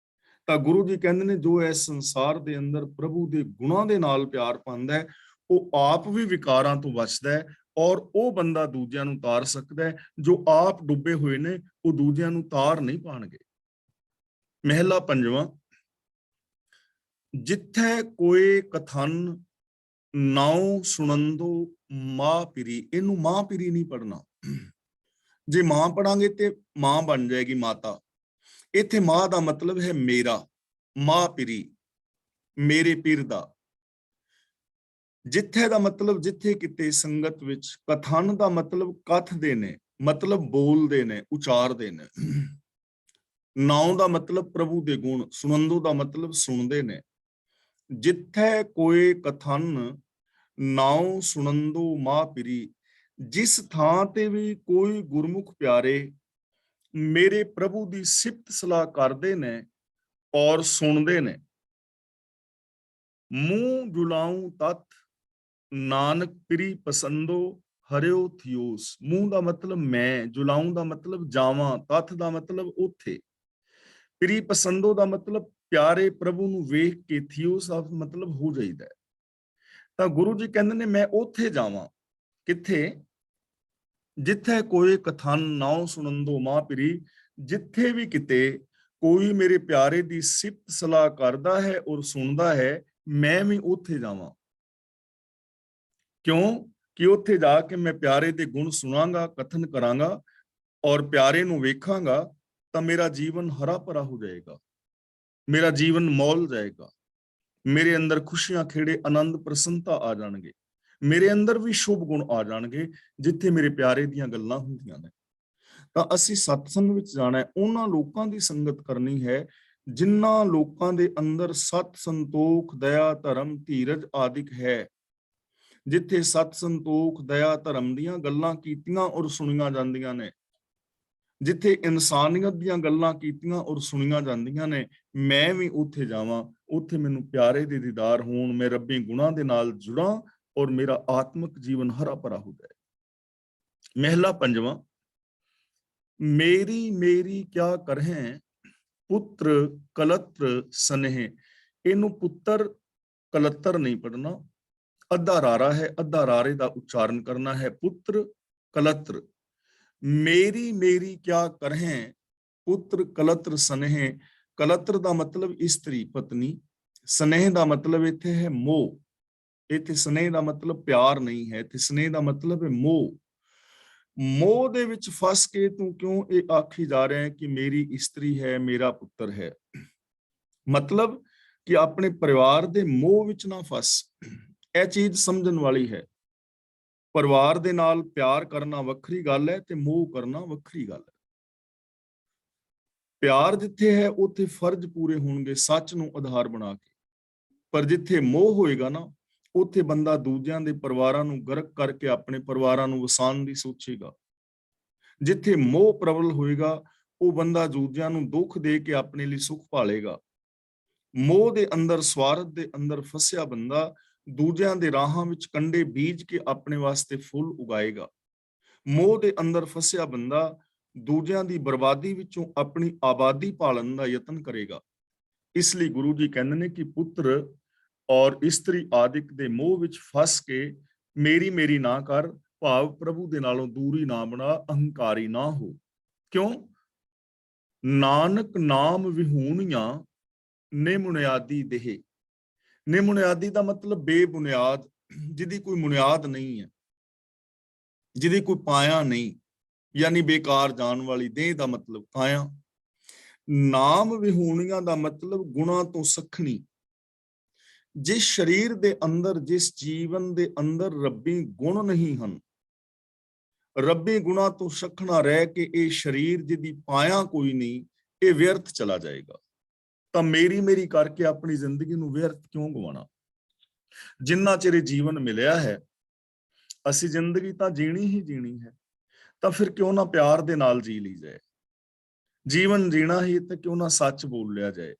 ਤਾਂ ਗੁਰੂ ਜੀ ਕਹਿੰਦੇ ਨੇ, ਜੋ ਇਸ ਸੰਸਾਰ ਦੇ ਅੰਦਰ ਪ੍ਰਭੂ ਦੇ ਗੁਣਾਂ ਦੇ ਨਾਲ ਪਿਆਰ ਪਾਉਂਦਾ ਹੈ, ਉਹ ਆਪ ਵੀ ਵਿਕਾਰਾਂ ਤੋਂ ਬਚਦਾ ਹੈ, ਔਰ ਉਹ ਬੰਦਾ ਦੂਜਿਆਂ ਨੂੰ ਤਾਰ ਸਕਦਾ ਹੈ। ਜੋ ਆਪ ਡੁੱਬੇ ਹੋਏ ਨੇ, ਉਹ ਦੂਜਿਆਂ ਨੂੰ ਤਾਰ ਨਹੀਂ ਪਾਣਗੇ। ਮਹਿਲਾ ਪੰਜਵਾਂ। ਜਿੱਥੇ ਕੋਈ ਕਥਨ ਨਾਉ ਸੁਣੰਦੋ ਮਾਂ ਪਿਰੀ। ਇਹਨੂੰ ਮਾਂ ਪਿਰੀ ਨਹੀਂ ਪੜਨਾ। ਜੇ ਮਾਂ ਪੜਾਂਗੇ ਤੇ ਮਾਂ ਬਣ ਜਾਏਗੀ ਮਾਤਾ। ਇੱਥੇ ਮਾਂ ਦਾ ਮਤਲਬ ਹੈ ਮੇਰਾ, ਮਾਂ ਪਿਰੀ, ਮੇਰੇ ਪੀਰ ਦਾ। ਜਿੱਥੇ ਦਾ ਮਤਲਬ ਜਿੱਥੇ ਕਿਤੇ ਸੰਗਤ ਵਿੱਚ, ਕਥਨ ਦਾ ਮਤਲਬ ਕਥਦੇ ਨੇ, ਮਤਲਬ ਬੋਲਦੇ ਨੇ, ਉਚਾਰਦੇ ਨੇ। ਨਾਉ ਦਾ ਮਤਲਬ ਪ੍ਰਭੂ ਦੇ ਗੁਣ, ਸੁਣੰਦੋ ਦਾ ਮਤਲਬ ਸੁਣਦੇ ਨੇ। ਜਿੱਥੇ ਕੋਈ ਕਥਨ ਨਾਉ ਸੁਣੰਦੋ ਮਾਹ ਪਿਰੀ, ਜਿਸ ਥਾਂ ਤੇ ਵੀ ਕੋਈ ਗੁਰਮੁਖ ਪਿਆਰੇ ਮੇਰੇ ਪ੍ਰਭੂ ਦੀ ਸਿਫਤ ਸਲਾਹ ਕਰਦੇ ਨੇ ਔਰ ਸੁਣਦੇ ਨੇ। ਮੂੰਹ ਜੁਲਾਉ ਤਤ ਨਾਨਕ ਪਿਰੀ ਪਸੰਦੋ ਹਰਿਓ ਥਿਓਸ। ਮੂੰਹ ਦਾ ਮਤਲਬ ਮੈਂ, ਜੁਲਾਉ ਦਾ ਮਤਲਬ ਜਾਵਾਂ, ਤਤ ਦਾ ਮਤਲਬ ਉੱਥੇ, ਪਿਰੀ ਪਸੰਦੋ ਦਾ ਮਤਲਬ ਪਿਆਰੇ ਪ੍ਰਭੂ ਨੂੰ ਵੇਖ ਕੇ, ਥਿਓਸ ਦਾ ਮਤਲਬ ਹੋ ਜਾਈਦਾ। ਤਾਂ ਗੁਰੂ ਜੀ ਕਹਿੰਦੇ ਨੇ ਮੈਂ ਉੱਥੇ ਜਾਵਾਂ, ਕਿੱਥੇ? ਜਿੱਥੇ ਕੋਈ ਕਥਨ ਨਾਉ ਸੁਣੰਦੋ ਮਾਹ ਪਿਰੀ, ਜਿੱਥੇ ਵੀ ਕਿਤੇ ਕੋਈ ਮੇਰੇ ਪਿਆਰੇ ਦੀ ਸਿਫਤ ਸਲਾਹ ਕਰਦਾ ਹੈ ਔਰ ਸੁਣਦਾ ਹੈ, ਮੈਂ ਵੀ ਉੱਥੇ ਜਾਵਾਂ। ਕਿਉਂ? ਕਿ ਉੱਥੇ ਜਾ ਕੇ ਮੈਂ ਪਿਆਰੇ ਦੇ ਗੁਣ ਸੁਣਾਂਗਾ, ਕਥਨ ਕਰਾਂਗਾ ਔਰ ਪਿਆਰੇ ਨੂੰ ਵੇਖਾਂਗਾ, ਤਾਂ ਮੇਰਾ ਜੀਵਨ ਹਰਾ ਭਰਾ ਹੋ ਜਾਏਗਾ, ਮੇਰਾ ਜੀਵਨ ਮੌਲ ਜਾਏਗਾ, ਮੇਰੇ ਅੰਦਰ ਖੁਸ਼ੀਆਂ, ਖੇੜੇ, ਆਨੰਦ, ਪ੍ਰਸੰਨਤਾ ਆ ਜਾਣਗੇ, ਮੇਰੇ ਅੰਦਰ ਵੀ ਸ਼ੁਭ ਗੁਣ ਆ ਜਾਣਗੇ, ਜਿੱਥੇ ਮੇਰੇ ਪਿਆਰੇ ਦੀਆਂ ਗੱਲਾਂ ਹੁੰਦੀਆਂ ਨੇ। ਤਾਂ ਅਸੀਂ ਸਤਸੰਗ ਵਿੱਚ ਜਾਣਾ ਹੈ, ਉਹਨਾਂ ਲੋਕਾਂ ਦੀ ਸੰਗਤ ਕਰਨੀ ਹੈ ਜਿਨ੍ਹਾਂ ਲੋਕਾਂ ਦੇ ਅੰਦਰ ਸਤ, ਸੰਤੋਖ, ਦਇਆ, ਧਰਮ, ਧੀਰਜ ਆਦਿਕ ਹੈ। ਜਿੱਥੇ ਸਤ, ਸੰਤੋਖ, ਦਇਆ, ਧਰਮ ਦੀਆਂ ਗੱਲਾਂ ਕੀਤੀਆਂ ਔਰ ਸੁਣੀਆਂ ਜਾਂਦੀਆਂ ਨੇ, ਜਿੱਥੇ ਇਨਸਾਨੀਅਤ ਦੀਆਂ ਗੱਲਾਂ ਕੀਤੀਆਂ ਔਰ ਸੁਣੀਆਂ ਜਾਂਦੀਆਂ ਨੇ, ਮੈਂ ਵੀ ਉੱਥੇ ਜਾਵਾਂ। ਉੱਥੇ ਮੈਨੂੰ ਪਿਆਰੇ ਦੇ ਦੀਦਾਰ ਹੋਣ, ਮੈਂ ਰੱਬੀ ਗੁਣਾਂ ਦੇ ਨਾਲ ਜੁੜਾਂ ਔਰ ਮੇਰਾ ਆਤਮਿਕ ਜੀਵਨ ਹਰਾ ਭਰਾ ਹੋ ਜਾਏ। ਮਹਿਲਾ ਪੰਜਵਾਂ। ਮੇਰੀ ਮੇਰੀ ਕਿਆ ਕਰਹਿ ਪੁੱਤਰ ਕਲਤਰ ਸਨੇਹ। ਇਹਨੂੰ ਪੁੱਤਰ ਕਲਤਰ ਨਹੀਂ ਪੜਨਾ, ਅੱਧਾ ਰਾਰਾ ਹੈ, ਅੱਧਾ ਰਾਰੇ ਦਾ ਉਚਾਰਨ ਕਰਨਾ ਹੈ, ਪੁੱਤਰ ਕਲਤਰ। ਮੇਰੀ ਮੇਰੀ ਕਿਆ ਕਰਹਿ ਪੁੱਤਰ ਕਲਤਰ ਸਨੇਹ। ਕਲਤਰ ਦਾ ਮਤਲਬ ਇਸਤਰੀ, ਪਤਨੀ। ਸਨੇਹ ਦਾ ਮਤਲਬ ਇੱਥੇ ਹੈ ਮੋਹ। ਇੱਥੇ ਸਨੇਹ ਦਾ ਮਤਲਬ ਪਿਆਰ ਨਹੀਂ ਹੈ, ਇੱਥੇ ਸਨੇਹ ਦਾ ਮਤਲਬ ਹੈ ਮੋਹ। ਮੋਹ ਦੇ ਵਿੱਚ ਫਸ ਕੇ ਤੂੰ ਕਿਉਂ ਇਹ ਆਖੀ ਜਾ ਰਿਹਾ ਹੈ ਕਿ ਮੇਰੀ ਇਸਤਰੀ ਹੈ, ਮੇਰਾ ਪੁੱਤਰ ਹੈ? ਮਤਲਬ ਕਿ ਆਪਣੇ ਪਰਿਵਾਰ ਦੇ ਮੋਹ ਵਿੱਚ ਨਾ ਫਸ। ਇਹ ਚੀਜ਼ ਸਮਝਣ ਵਾਲੀ ਹੈ। ਪਰਿਵਾਰ ਦੇ ਨਾਲ ਪਿਆਰ ਕਰਨਾ ਵੱਖਰੀ ਗੱਲ ਹੈ ਤੇ ਮੋਹ ਕਰਨਾ ਵੱਖਰੀ ਗੱਲ ਹੈ। ਪਿਆਰ ਜਿੱਥੇ ਹੈ ਉੱਥੇ ਫਰਜ਼ ਪੂਰੇ ਹੋਣਗੇ ਸੱਚ ਨੂੰ ਆਧਾਰ ਬਣਾ ਕੇ, ਪਰ ਜਿੱਥੇ ਮੋਹ ਹੋਏਗਾ ਨਾ, ਉੱਥੇ ਬੰਦਾ ਦੂਜਿਆਂ ਦੇ ਪਰਿਵਾਰਾਂ ਨੂੰ ਗਰਕ ਕਰਕੇ ਆਪਣੇ ਪਰਿਵਾਰਾਂ ਨੂੰ ਵਸਾਉਣ ਦੀ ਸੋਚੇਗਾ। ਜਿੱਥੇ ਮੋਹ ਪ੍ਰਬਲ ਹੋਏਗਾ, ਉਹ ਬੰਦਾ ਦੂਜਿਆਂ ਨੂੰ ਦੁੱਖ ਦੇ ਕੇ ਆਪਣੇ ਲਈ ਸੁੱਖ ਭਾਲੇਗਾ। ਮੋਹ ਦੇ ਅੰਦਰ, ਸਵਾਰਥ ਦੇ ਅੰਦਰ ਫਸਿਆ ਬੰਦਾ ਦੂਜਿਆਂ ਦੇ ਰਾਹਾਂ ਵਿੱਚ ਕੰਡੇ ਬੀਜ ਕੇ ਆਪਣੇ ਵਾਸਤੇ ਫੁੱਲ ਉਗਾਏਗਾ। ਮੋਹ ਦੇ ਅੰਦਰ ਫਸਿਆ ਬੰਦਾ ਦੂਜਿਆਂ ਦੀ ਬਰਬਾਦੀ ਵਿੱਚੋਂ ਆਪਣੀ ਆਬਾਦੀ ਪਾਲਣ ਦਾ ਯਤਨ ਕਰੇਗਾ। ਇਸ ਲਈ ਗੁਰੂ ਜੀ ਕਹਿੰਦੇ ਨੇ ਕਿ ਪੁੱਤਰ ਔਰ ਇਸਤਰੀ ਆਦਿਕ ਦੇ ਮੋਹ ਵਿੱਚ ਫਸ ਕੇ ਮੇਰੀ ਮੇਰੀ ਨਾ ਕਰ, ਭਾਵ ਪ੍ਰਭੂ ਦੇ ਨਾਲੋਂ ਦੂਰੀ ਨਾ ਬਣਾ, ਅਹੰਕਾਰੀ ਨਾ ਹੋ। ਕਿਉਂ? ਨਾਨਕ ਨਾਮ ਵਿਹੂਣੀਆਂ ਨਿਮੁਨਿਆਦੀ ਦੇਹ। ਨਿਮੁਨਿਆਦੀ ਦਾ ਮਤਲਬ ਬੇਬੁਨਿਆਦ, ਜਿਹਦੀ ਕੋਈ ਬੁਨਿਆਦ ਨਹੀਂ ਹੈ, ਜਿਹਦੀ ਕੋਈ ਪਾਇਆ ਨਹੀਂ, ਯਾਨੀ ਬੇਕਾਰ ਜਾਣ ਵਾਲੀ। ਦੇਹ ਦਾ ਮਤਲਬ ਕਾਇਆ। ਨਾਮ ਵਿਹੂਣੀਆਂ ਦਾ ਮਤਲਬ ਗੁਣਾਂ ਤੋਂ ਸਖਣੀ। ਜਿਸ ਸਰੀਰ ਦੇ ਅੰਦਰ, ਜਿਸ ਜੀਵਨ ਦੇ ਅੰਦਰ ਰੱਬੀ ਗੁਣ ਨਹੀਂ ਹਨ, ਰੱਬੀ ਗੁਣਾਂ ਤੋਂ ਸਖਣਾ ਰਹਿ ਕੇ ਇਹ ਸਰੀਰ ਜਿਹਦੀ ਪਾਇਆ ਕੋਈ ਨਹੀਂ, ਇਹ ਵਿਅਰਥ ਚਲਾ ਜਾਏਗਾ। ਤਾਂ ਮੇਰੀ ਮੇਰੀ ਕਰਕੇ ਆਪਣੀ ਜ਼ਿੰਦਗੀ ਨੂੰ ਵਿਅਰਥ ਕਿਉਂ ਗਵਾਉਣਾ? ਜਿੰਨਾ ਚਿਰ ਜੀਵਨ ਮਿਲਿਆ ਹੈ, ਅਸੀਂ ਜ਼ਿੰਦਗੀ ਤਾਂ ਜੀਣੀ ਹੀ ਜੀਣੀ ਹੈ, ਤਾਂ ਫਿਰ ਕਿਉਂ ਨਾ ਪਿਆਰ ਦੇ ਨਾਲ ਜੀ ਲਈ ਜਾਏ। ਜੀਵਨ ਜੀਣਾ ਹੀ ਤਾਂ ਕਿਉਂ ਨਾ ਸੱਚ ਬੋਲ ਲਿਆ ਜਾਏ।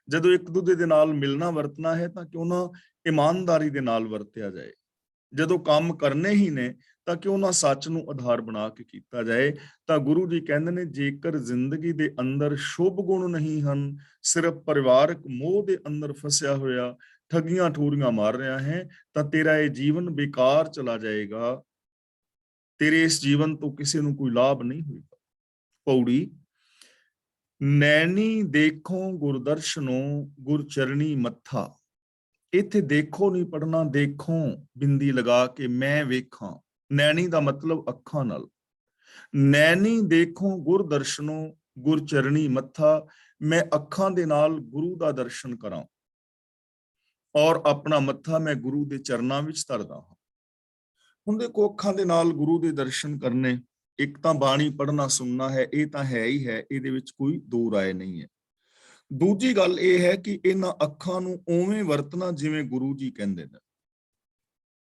ਜਦੋਂ ਇੱਕ ਦੂਜੇ ਦੇ ਨਾਲ ਮਿਲਣਾ ਵਰਤਣਾ ਹੈ ਤਾਂ ਕਿਉਂ ਨਾ ਇਮਾਨਦਾਰੀ ਦੇ ਨਾਲ ਵਰਤਿਆ ਜਾਏ। ਜਦੋਂ ਕੰਮ ਕਰਨੇ ਹੀ ਨੇ ਤਾਂ ਕਿਉਂ ਨਾ ਸੱਚ ਨੂੰ ਆਧਾਰ ਬਣਾ ਕੇ ਕੀਤਾ ਜਾਏ। ਤਾਂ ਗੁਰੂ ਜੀ ਕਹਿੰਦੇ ਨੇ, ਜੇਕਰ ਜ਼ਿੰਦਗੀ ਦੇ ਅੰਦਰ ਸ਼ੁਭ ਗੁਣ ਨਹੀਂ ਹਨ, ਸਿਰਫ ਪਰਿਵਾਰਕ ਮੋਹ ਦੇ ਅੰਦਰ ਫਸਿਆ ਹੋਇਆ ਠੱਗੀਆਂ ਠੋਰੀਆਂ ਮਾਰ ਰਿਹਾ ਹੈ, ਤਾਂ ਤੇਰਾ ਇਹ ਜੀਵਨ ਬੇਕਾਰ ਚਲਾ ਜਾਏਗਾ। ਤੇਰੇ ਇਸ ਜੀਵਨ ਤੋਂ ਕਿਸੇ ਨੂੰ ਕੋਈ ਲਾਭ ਨਹੀਂ ਹੋਏਗਾ। ਪੌੜੀ। ਨੈਣੀ ਦੇਖੋ ਗੁਰਦਰਸ਼ਨੋ ਗੁਰ ਚਰਣੀ ਮੱਥਾ। ਇੱਥੇ ਦੇਖੋ ਨਹੀਂ ਪੜਨਾ, ਦੇਖੋ ਬਿੰਦੀ ਲਗਾ ਕੇ ਮੈਂ ਵੇਖਾਂ। ਨੈਣੀ ਦਾ ਮਤਲਬ ਅੱਖਾਂ ਨਾਲ। ਨੈਣੀ ਦੇਖੋ ਗੁਰ ਦਰਸ਼ਨੋ ਗੁਰ ਚਰਣੀ ਮੱਥਾ। ਮੈਂ ਅੱਖਾਂ ਦੇ ਨਾਲ ਗੁਰੂ ਦਾ ਦਰਸ਼ਨ ਕਰਾਂ। ਔਰ ਆਪਣਾ ਮੱਥਾ ਮੈਂ ਗੁਰੂ ਦੇ ਚਰਨਾਂ ਵਿੱਚ ਧਰਦਾ ਹਾਂ। ਹੁਣ ਦੇਖੋ, ਅੱਖਾਂ ਦੇ ਨਾਲ ਗੁਰੂ ਦੇ ਦਰਸ਼ਨ ਕਰਨੇ, ਇੱਕ ਤਾਂ ਬਾਣੀ ਪੜ੍ਹਨਾ ਸੁਣਨਾ ਹੈ, ਇਹ ਤਾਂ ਹੈ ਹੀ ਹੈ, ਇਹਦੇ ਵਿੱਚ ਕੋਈ ਦੋ ਰਾਏ ਨਹੀਂ ਹੈ। ਦੂਜੀ ਗੱਲ ਇਹ ਹੈ ਕਿ ਇਹਨਾਂ ਅੱਖਾਂ ਨੂੰ ਉਵੇਂ ਵਰਤਣਾ ਜਿਵੇਂ ਗੁਰੂ ਜੀ ਕਹਿੰਦੇ ਨੇ।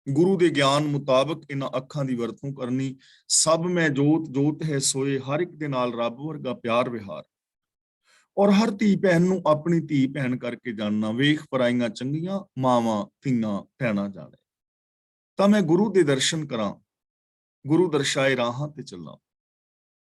ਗੁਰੂ ਦੇ ਗਿਆਨ ਮੁਤਾਬਕ ਇਹਨਾਂ ਅੱਖਾਂ ਦੀ ਵਰਤੋਂ ਕਰਨੀ। ਸਭ ਮੈਂ ਜੋਤ ਜੋਤ ਹੈ ਸੋਏ, ਹਰ ਇੱਕ ਦੇ ਨਾਲ ਰੱਬ ਵਰਗਾ ਪਿਆਰ ਵਿਹਾਰ, ਔਰ ਹਰ ਧੀ ਭੈਣ ਨੂੰ ਆਪਣੀ ਧੀ ਭੈਣ ਕਰਕੇ ਜਾਣਨਾ। ਵੇਖ ਪਰਾਈਆਂ ਚੰਗੀਆਂ, ਮਾਵਾਂ ਧੀਆਂ ਭੈਣਾਂ ਜਾਣੇ। ਤਾਂ ਮੈਂ ਗੁਰੂ ਦੇ ਦਰਸ਼ਨ ਕਰਾਂ, ਗੁਰੂ ਦਰਸਾਏ ਰਾਹਾਂ ਤੇ ਚੱਲਾਂ।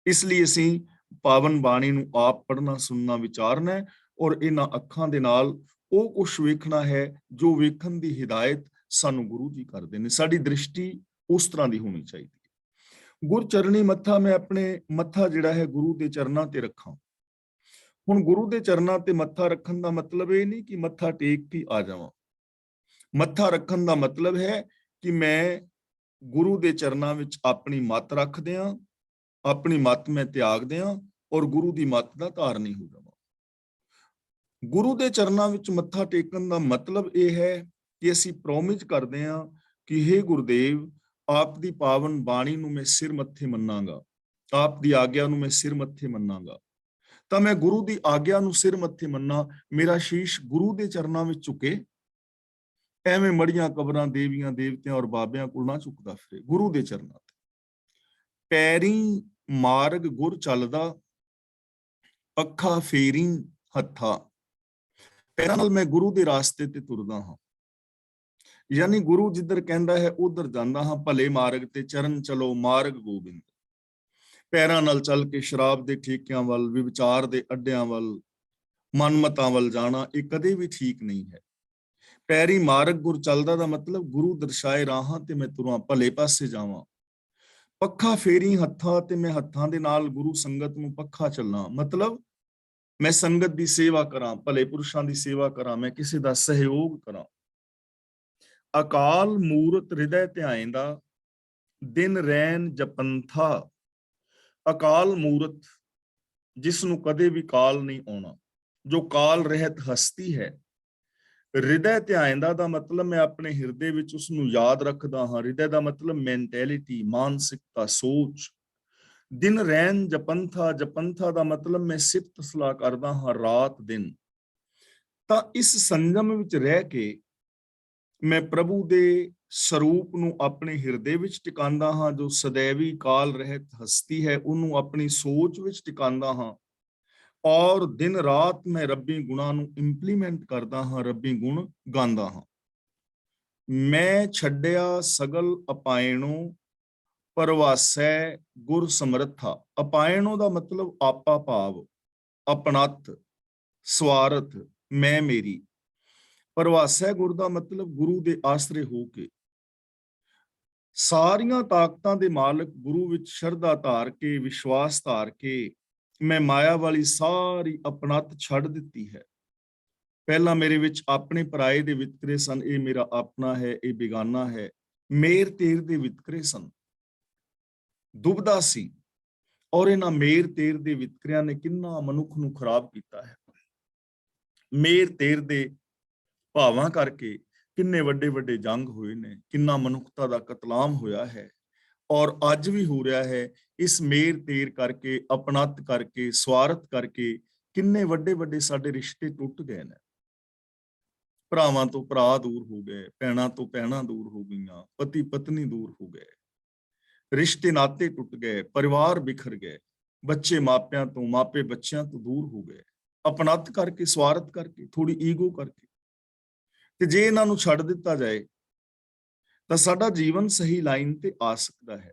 ਇਸ ਲਈ ਅਸੀਂ ਪਾਵਨ ਬਾਣੀ ਨੂੰ ਆਪ ਪੜ੍ਹਨਾ ਸੁਣਨਾ ਵਿਚਾਰਨਾ, ਔਰ ਇਹਨਾਂ ਅੱਖਾਂ ਦੇ ਨਾਲ ਉਹ ਕੁਛ ਵੇਖਣਾ ਹੈ ਜੋ ਵੇਖਣ ਦੀ ਹਿਦਾਇਤ ਸਾਨੂੰ ਗੁਰੂ ਜੀ ਕਰਦੇ ਨੇ। ਸਾਡੀ ਦ੍ਰਿਸ਼ਟੀ ਉਸ ਤਰ੍ਹਾਂ ਦੀ ਹੋਣੀ ਚਾਹੀਦੀ ਹੈ। ਗੁਰਚਰਨੀ ਮੱਥਾ, ਮੈਂ ਆਪਣੇ ਮੱਥਾ ਜਿਹੜਾ ਹੈ ਗੁਰੂ ਦੇ ਚਰਨਾਂ ਤੇ ਰੱਖਾਂ। ਹੁਣ ਗੁਰੂ ਦੇ ਚਰਨਾਂ ਤੇ ਮੱਥਾ ਰੱਖਣ ਦਾ ਮਤਲਬ ਇਹ ਨਹੀਂ ਕਿ ਮੱਥਾ ਟੇਕ ਕੇ ਆ ਜਾਵਾਂ। ਮੱਥਾ ਰੱਖਣ ਦਾ ਮਤਲਬ ਹੈ ਕਿ ਮੈਂ ਗੁਰੂ ਦੇ ਚਰਨਾਂ ਵਿੱਚ ਆਪਣੀ ਮੱਤ ਰੱਖ ਦਿਆਂ, ਆਪਣੀ ਮੱਤ ਮੈਂ ਤਿਆਗ ਦਿਆਂ, ਔਰ ਗੁਰੂ ਦੀ ਮੱਤ ਦਾ ਧਾਰਨੀ ਹੋ ਜਾਵਾਂ। ਗੁਰੂ ਦੇ ਚਰਨਾਂ ਵਿੱਚ ਮੱਥਾ ਟੇਕਣ ਦਾ ਮਤਲਬ ਇਹ ਹੈ ਕਿ ਅਸੀਂ ਪ੍ਰੋਮਿਸ ਕਰਦੇ ਹਾਂ ਕਿ ਹੇ ਗੁਰਦੇਵ, ਆਪ ਦੀ ਪਾਵਨ ਬਾਣੀ ਨੂੰ ਮੈਂ ਸਿਰ ਮੱਥੇ ਮੰਨਾਂਗਾ, ਆਪ ਦੀ ਆਗਿਆ ਨੂੰ ਮੈਂ ਸਿਰ ਮੱਥੇ ਮੰਨਾਂਗਾ। ਤਾਂ ਮੈਂ ਗੁਰੂ ਦੀ ਆਗਿਆ ਨੂੰ ਸਿਰ ਮੱਥੇ ਮੰਨਾਂ, ਮੇਰਾ ਸ਼ੀਸ਼ ਗੁਰੂ ਦੇ ਚਰਨਾਂ ਵਿੱਚ ਝੁਕੇ, ਐਵੇਂ ਮੜੀਆਂ ਕਬਰਾਂ, ਦੇਵੀਆਂ ਦੇਵਤਿਆਂ ਔਰ ਬਾਬਿਆਂ ਕੋਲ ਨਾ ਝੁਕਦਾ ਫਿਰੇ। ਗੁਰੂ ਦੇ ਚਰਨਾਂ ਤੇ ਪੈਰੀ ਮਾਰਗ ਗੁਰ ਚੱਲਦਾ, ਅੱਖਾਂ ਫੇਰੀ ਹੱਥਾਂ। ਪੈਰਾਂ ਨਾਲ ਮੈਂ ਗੁਰੂ ਦੇ ਰਾਸਤੇ ਤੇ ਤੁਰਦਾ ਹਾਂ, ਯਾਨੀ ਗੁਰੂ ਜਿੱਧਰ ਕਹਿੰਦਾ ਹੈ ਉਧਰ ਜਾਂਦਾ ਹਾਂ। ਭਲੇ ਮਾਰਗ ਤੇ ਚਰਨ ਚਲੋ, ਮਾਰਗ ਗੋਬਿੰਦ। ਪੈਰਾਂ ਨਾਲ ਚੱਲ ਕੇ ਸ਼ਰਾਬ ਦੇ ਠੇਕਿਆਂ ਵੱਲ, ਵਿਵਚਾਰ ਦੇ ਅੱਡਿਆਂ ਵੱਲ, ਮਨਮਤਾਂ ਵੱਲ ਜਾਣਾ, ਇਹ ਕਦੇ ਵੀ ਠੀਕ ਨਹੀਂ ਹੈ। ਪੈਰੀ ਮਾਰਗ ਗੁਰ ਚੱਲਦਾ ਦਾ ਮਤਲਬ ਗੁਰੂ ਦਰਸਾਏ ਰਾਹਾਂ ਤੇ ਮੈਂ ਤੁਰਾਂ, ਭਲੇ ਪਾਸੇ ਜਾਵਾਂ। ਪੱਖਾ ਫੇਰੀ ਹੱਥਾਂ, ਤੇ ਮੈਂ ਹੱਥਾਂ ਦੇ ਨਾਲ ਗੁਰੂ ਸੰਗਤ ਨੂੰ ਪੱਖਾ ਚੱਲਾਂ, ਮਤਲਬ ਮੈਂ ਸੰਗਤ ਦੀ ਸੇਵਾ ਕਰਾਂ, ਭਲੇ ਪੁਰਸ਼ਾਂ ਦੀ ਸੇਵਾ ਕਰਾਂ, ਮੈਂ ਕਿਸੇ ਦਾ ਸਹਿਯੋਗ ਕਰਾਂ। ਅਕਾਲ ਮੂਰਤ ਹਿਰਦੈ ਧਿਆਇਂਦਾ, ਦਿਨ ਰੈਨ ਜਪੰਥਾ। ਅਕਾਲ ਮੂਰਤ, ਜਿਸ ਨੂੰ ਕਦੇ ਵੀ ਕਾਲ ਨਹੀਂ ਆਉਣਾ, ਜੋ ਕਾਲ ਰਹਿਤ ਹਸਤੀ ਹੈ। ਹਿਰਦੈ ਧਿਆਇਂਦਾ ਦਾ ਮਤਲਬ ਮੈਂ ਆਪਣੇ ਹਿਰਦੇ ਵਿੱਚ ਉਸ ਨੂੰ ਯਾਦ ਰੱਖਦਾ ਹਾਂ। ਹਿਰਦੈ ਦਾ ਮਤਲਬ ਮੈਂਟੈਲਿਟੀ, ਮਾਨਸਿਕਤਾ, ਸੋਚ। ਦਿਨ ਰੈਨ ਜਪੰਥਾ, ਜਪੰਥਾ ਦਾ ਮਤਲਬ ਮੈਂ ਸਿਫਤ ਸਲਾਹ ਕਰਦਾ ਹਾਂ ਰਾਤ ਦਿਨ। ਤਾਂ ਇਸ ਸੰਜਮ ਵਿੱਚ ਰਹਿ ਕੇ ਮੈਂ ਪ੍ਰਭੂ ਦੇ ਸਰੂਪ ਨੂੰ ਆਪਣੇ ਹਿਰਦੇ ਵਿੱਚ ਟਿਕਾਉਂਦਾ ਹਾਂ, ਜੋ ਸदैवी ਕਾਲ ਰਹਿਤ ਹਸਤੀ ਹੈ, ਉਹਨੂੰ ਆਪਣੀ ਸੋਚ ਵਿੱਚ ਟਿਕਾਉਂਦਾ ਹਾਂ। ਔਰ ਦਿਨ ਰਾਤ ਮੈਂ ਰੱਬੀ ਗੁਣਾਂ ਨੂੰ ਇੰਪਲੀਮੈਂਟ ਕਰਦਾ ਹਾਂ, ਰੱਬੀ ਗੁਣ ਗਾਉਂਦਾ ਹਾਂ। ਮੈਂ ਛੱਡਿਆ ਸਗਲ ਅਪਾਇਣੋ, ਪਰਵਾਸੈ ਗੁਰ ਸਮਰੱਥਾ। ਅਪਾਇਣੋ ਦਾ ਮਤਲਬ ਆਪਾ ਭਾਵ, ਆਪਣਤ, ਸਵਾਰਥ, ਮੈਂ ਮੇਰੀ। ਪਰਵਾਸੈ ਗੁਰ ਦਾ ਮਤਲਬ ਗੁਰੂ ਦੇ ਆਸਰੇ ਹੋ ਕੇ। ਸਾਰੀਆਂ ਤਾਕਤਾਂ ਦੇ ਮਾਲਕ ਗੁਰੂ ਵਿੱਚ ਸ਼ਰਧਾ ਧਾਰ ਕੇ, ਵਿਸ਼ਵਾਸ ਧਾਰ ਕੇ ਮੈਂ ਮਾਇਆ ਵਾਲੀ ਸਾਰੀ ਆਪਣਤ ਛੱਡ ਦਿੱਤੀ ਹੈ। ਪਹਿਲਾਂ ਮੇਰੇ ਵਿੱਚ ਆਪਣੇ ਪਰਾਏ ਦੇ ਵਿਤਕਰੇ ਸਨ, ਇਹ ਮੇਰਾ ਆਪਣਾ ਹੈ, ਇਹ ਬੇਗਾਨਾ ਹੈ। ਮੇਰ ਤੇਰ ਦੇ ਵਿਤਕਰੇ ਸਨ, ਦੁਬਦਾ ਸੀ, ਔਰ ਇਹਨਾਂ ਮੇਰ ਤੇਰ ਦੇ ਵਿਤਕਰਿਆਂ ਨੇ ਕਿੰਨਾ ਮਨੁੱਖ ਨੂੰ ਖਰਾਬ ਕੀਤਾ ਹੈ। ਮੇਰ ਤੇਰ ਦੇ ਭਾਵਾਂ ਕਰਕੇ ਕਿੰਨੇ ਵੱਡੇ ਵੱਡੇ ਜੰਗ ਹੋਏ ਨੇ, ਕਿੰਨਾ ਮਨੁੱਖਤਾ ਦਾ ਕਤਲਾਮ ਹੋਇਆ ਹੈ, ਔਰ ਅੱਜ ਵੀ ਹੋ ਰਿਹਾ ਹੈ। ਇਸ ਮੇਰ ਤੇਰ ਕਰਕੇ, ਆਪਣਤ ਕਰਕੇ, ਸਵਾਰਥ ਕਰਕੇ ਕਿੰਨੇ ਵੱਡੇ ਵੱਡੇ ਸਾਡੇ ਰਿਸ਼ਤੇ ਟੁੱਟ ਗਏ ਨੇ। ਭਰਾਵਾਂ ਤੋਂ ਭਰਾ ਦੂਰ ਹੋ ਗਏ, ਭੈਣਾਂ ਤੋਂ ਭੈਣਾਂ ਦੂਰ ਹੋ ਗਈਆਂ, ਪਤੀ ਪਤਨੀ ਦੂਰ ਹੋ ਗਏ, ਰਿਸ਼ਤੇ ਨਾਤੇ ਟੁੱਟ ਗਏ, ਪਰਿਵਾਰ ਬਿਖਰ ਗਏ, ਬੱਚੇ ਮਾਪਿਆਂ ਤੋਂ, ਮਾਪੇ ਬੱਚਿਆਂ ਤੋਂ ਦੂਰ ਹੋ ਗਏ, ਆਪਣਤ ਕਰਕੇ, ਸਵਾਰਥ ਕਰਕੇ, ਥੋੜੀ ਈਗੋ ਕਰਕੇ। ਤੇ ਜੇ ਇਹਨਾਂ ਨੂੰ ਛੱਡ ਦਿੱਤਾ ਜਾਏ ਤਾਂ ਸਾਡਾ ਜੀਵਨ ਸਹੀ ਲਾਈਨ ਤੇ ਆ ਸਕਦਾ ਹੈ।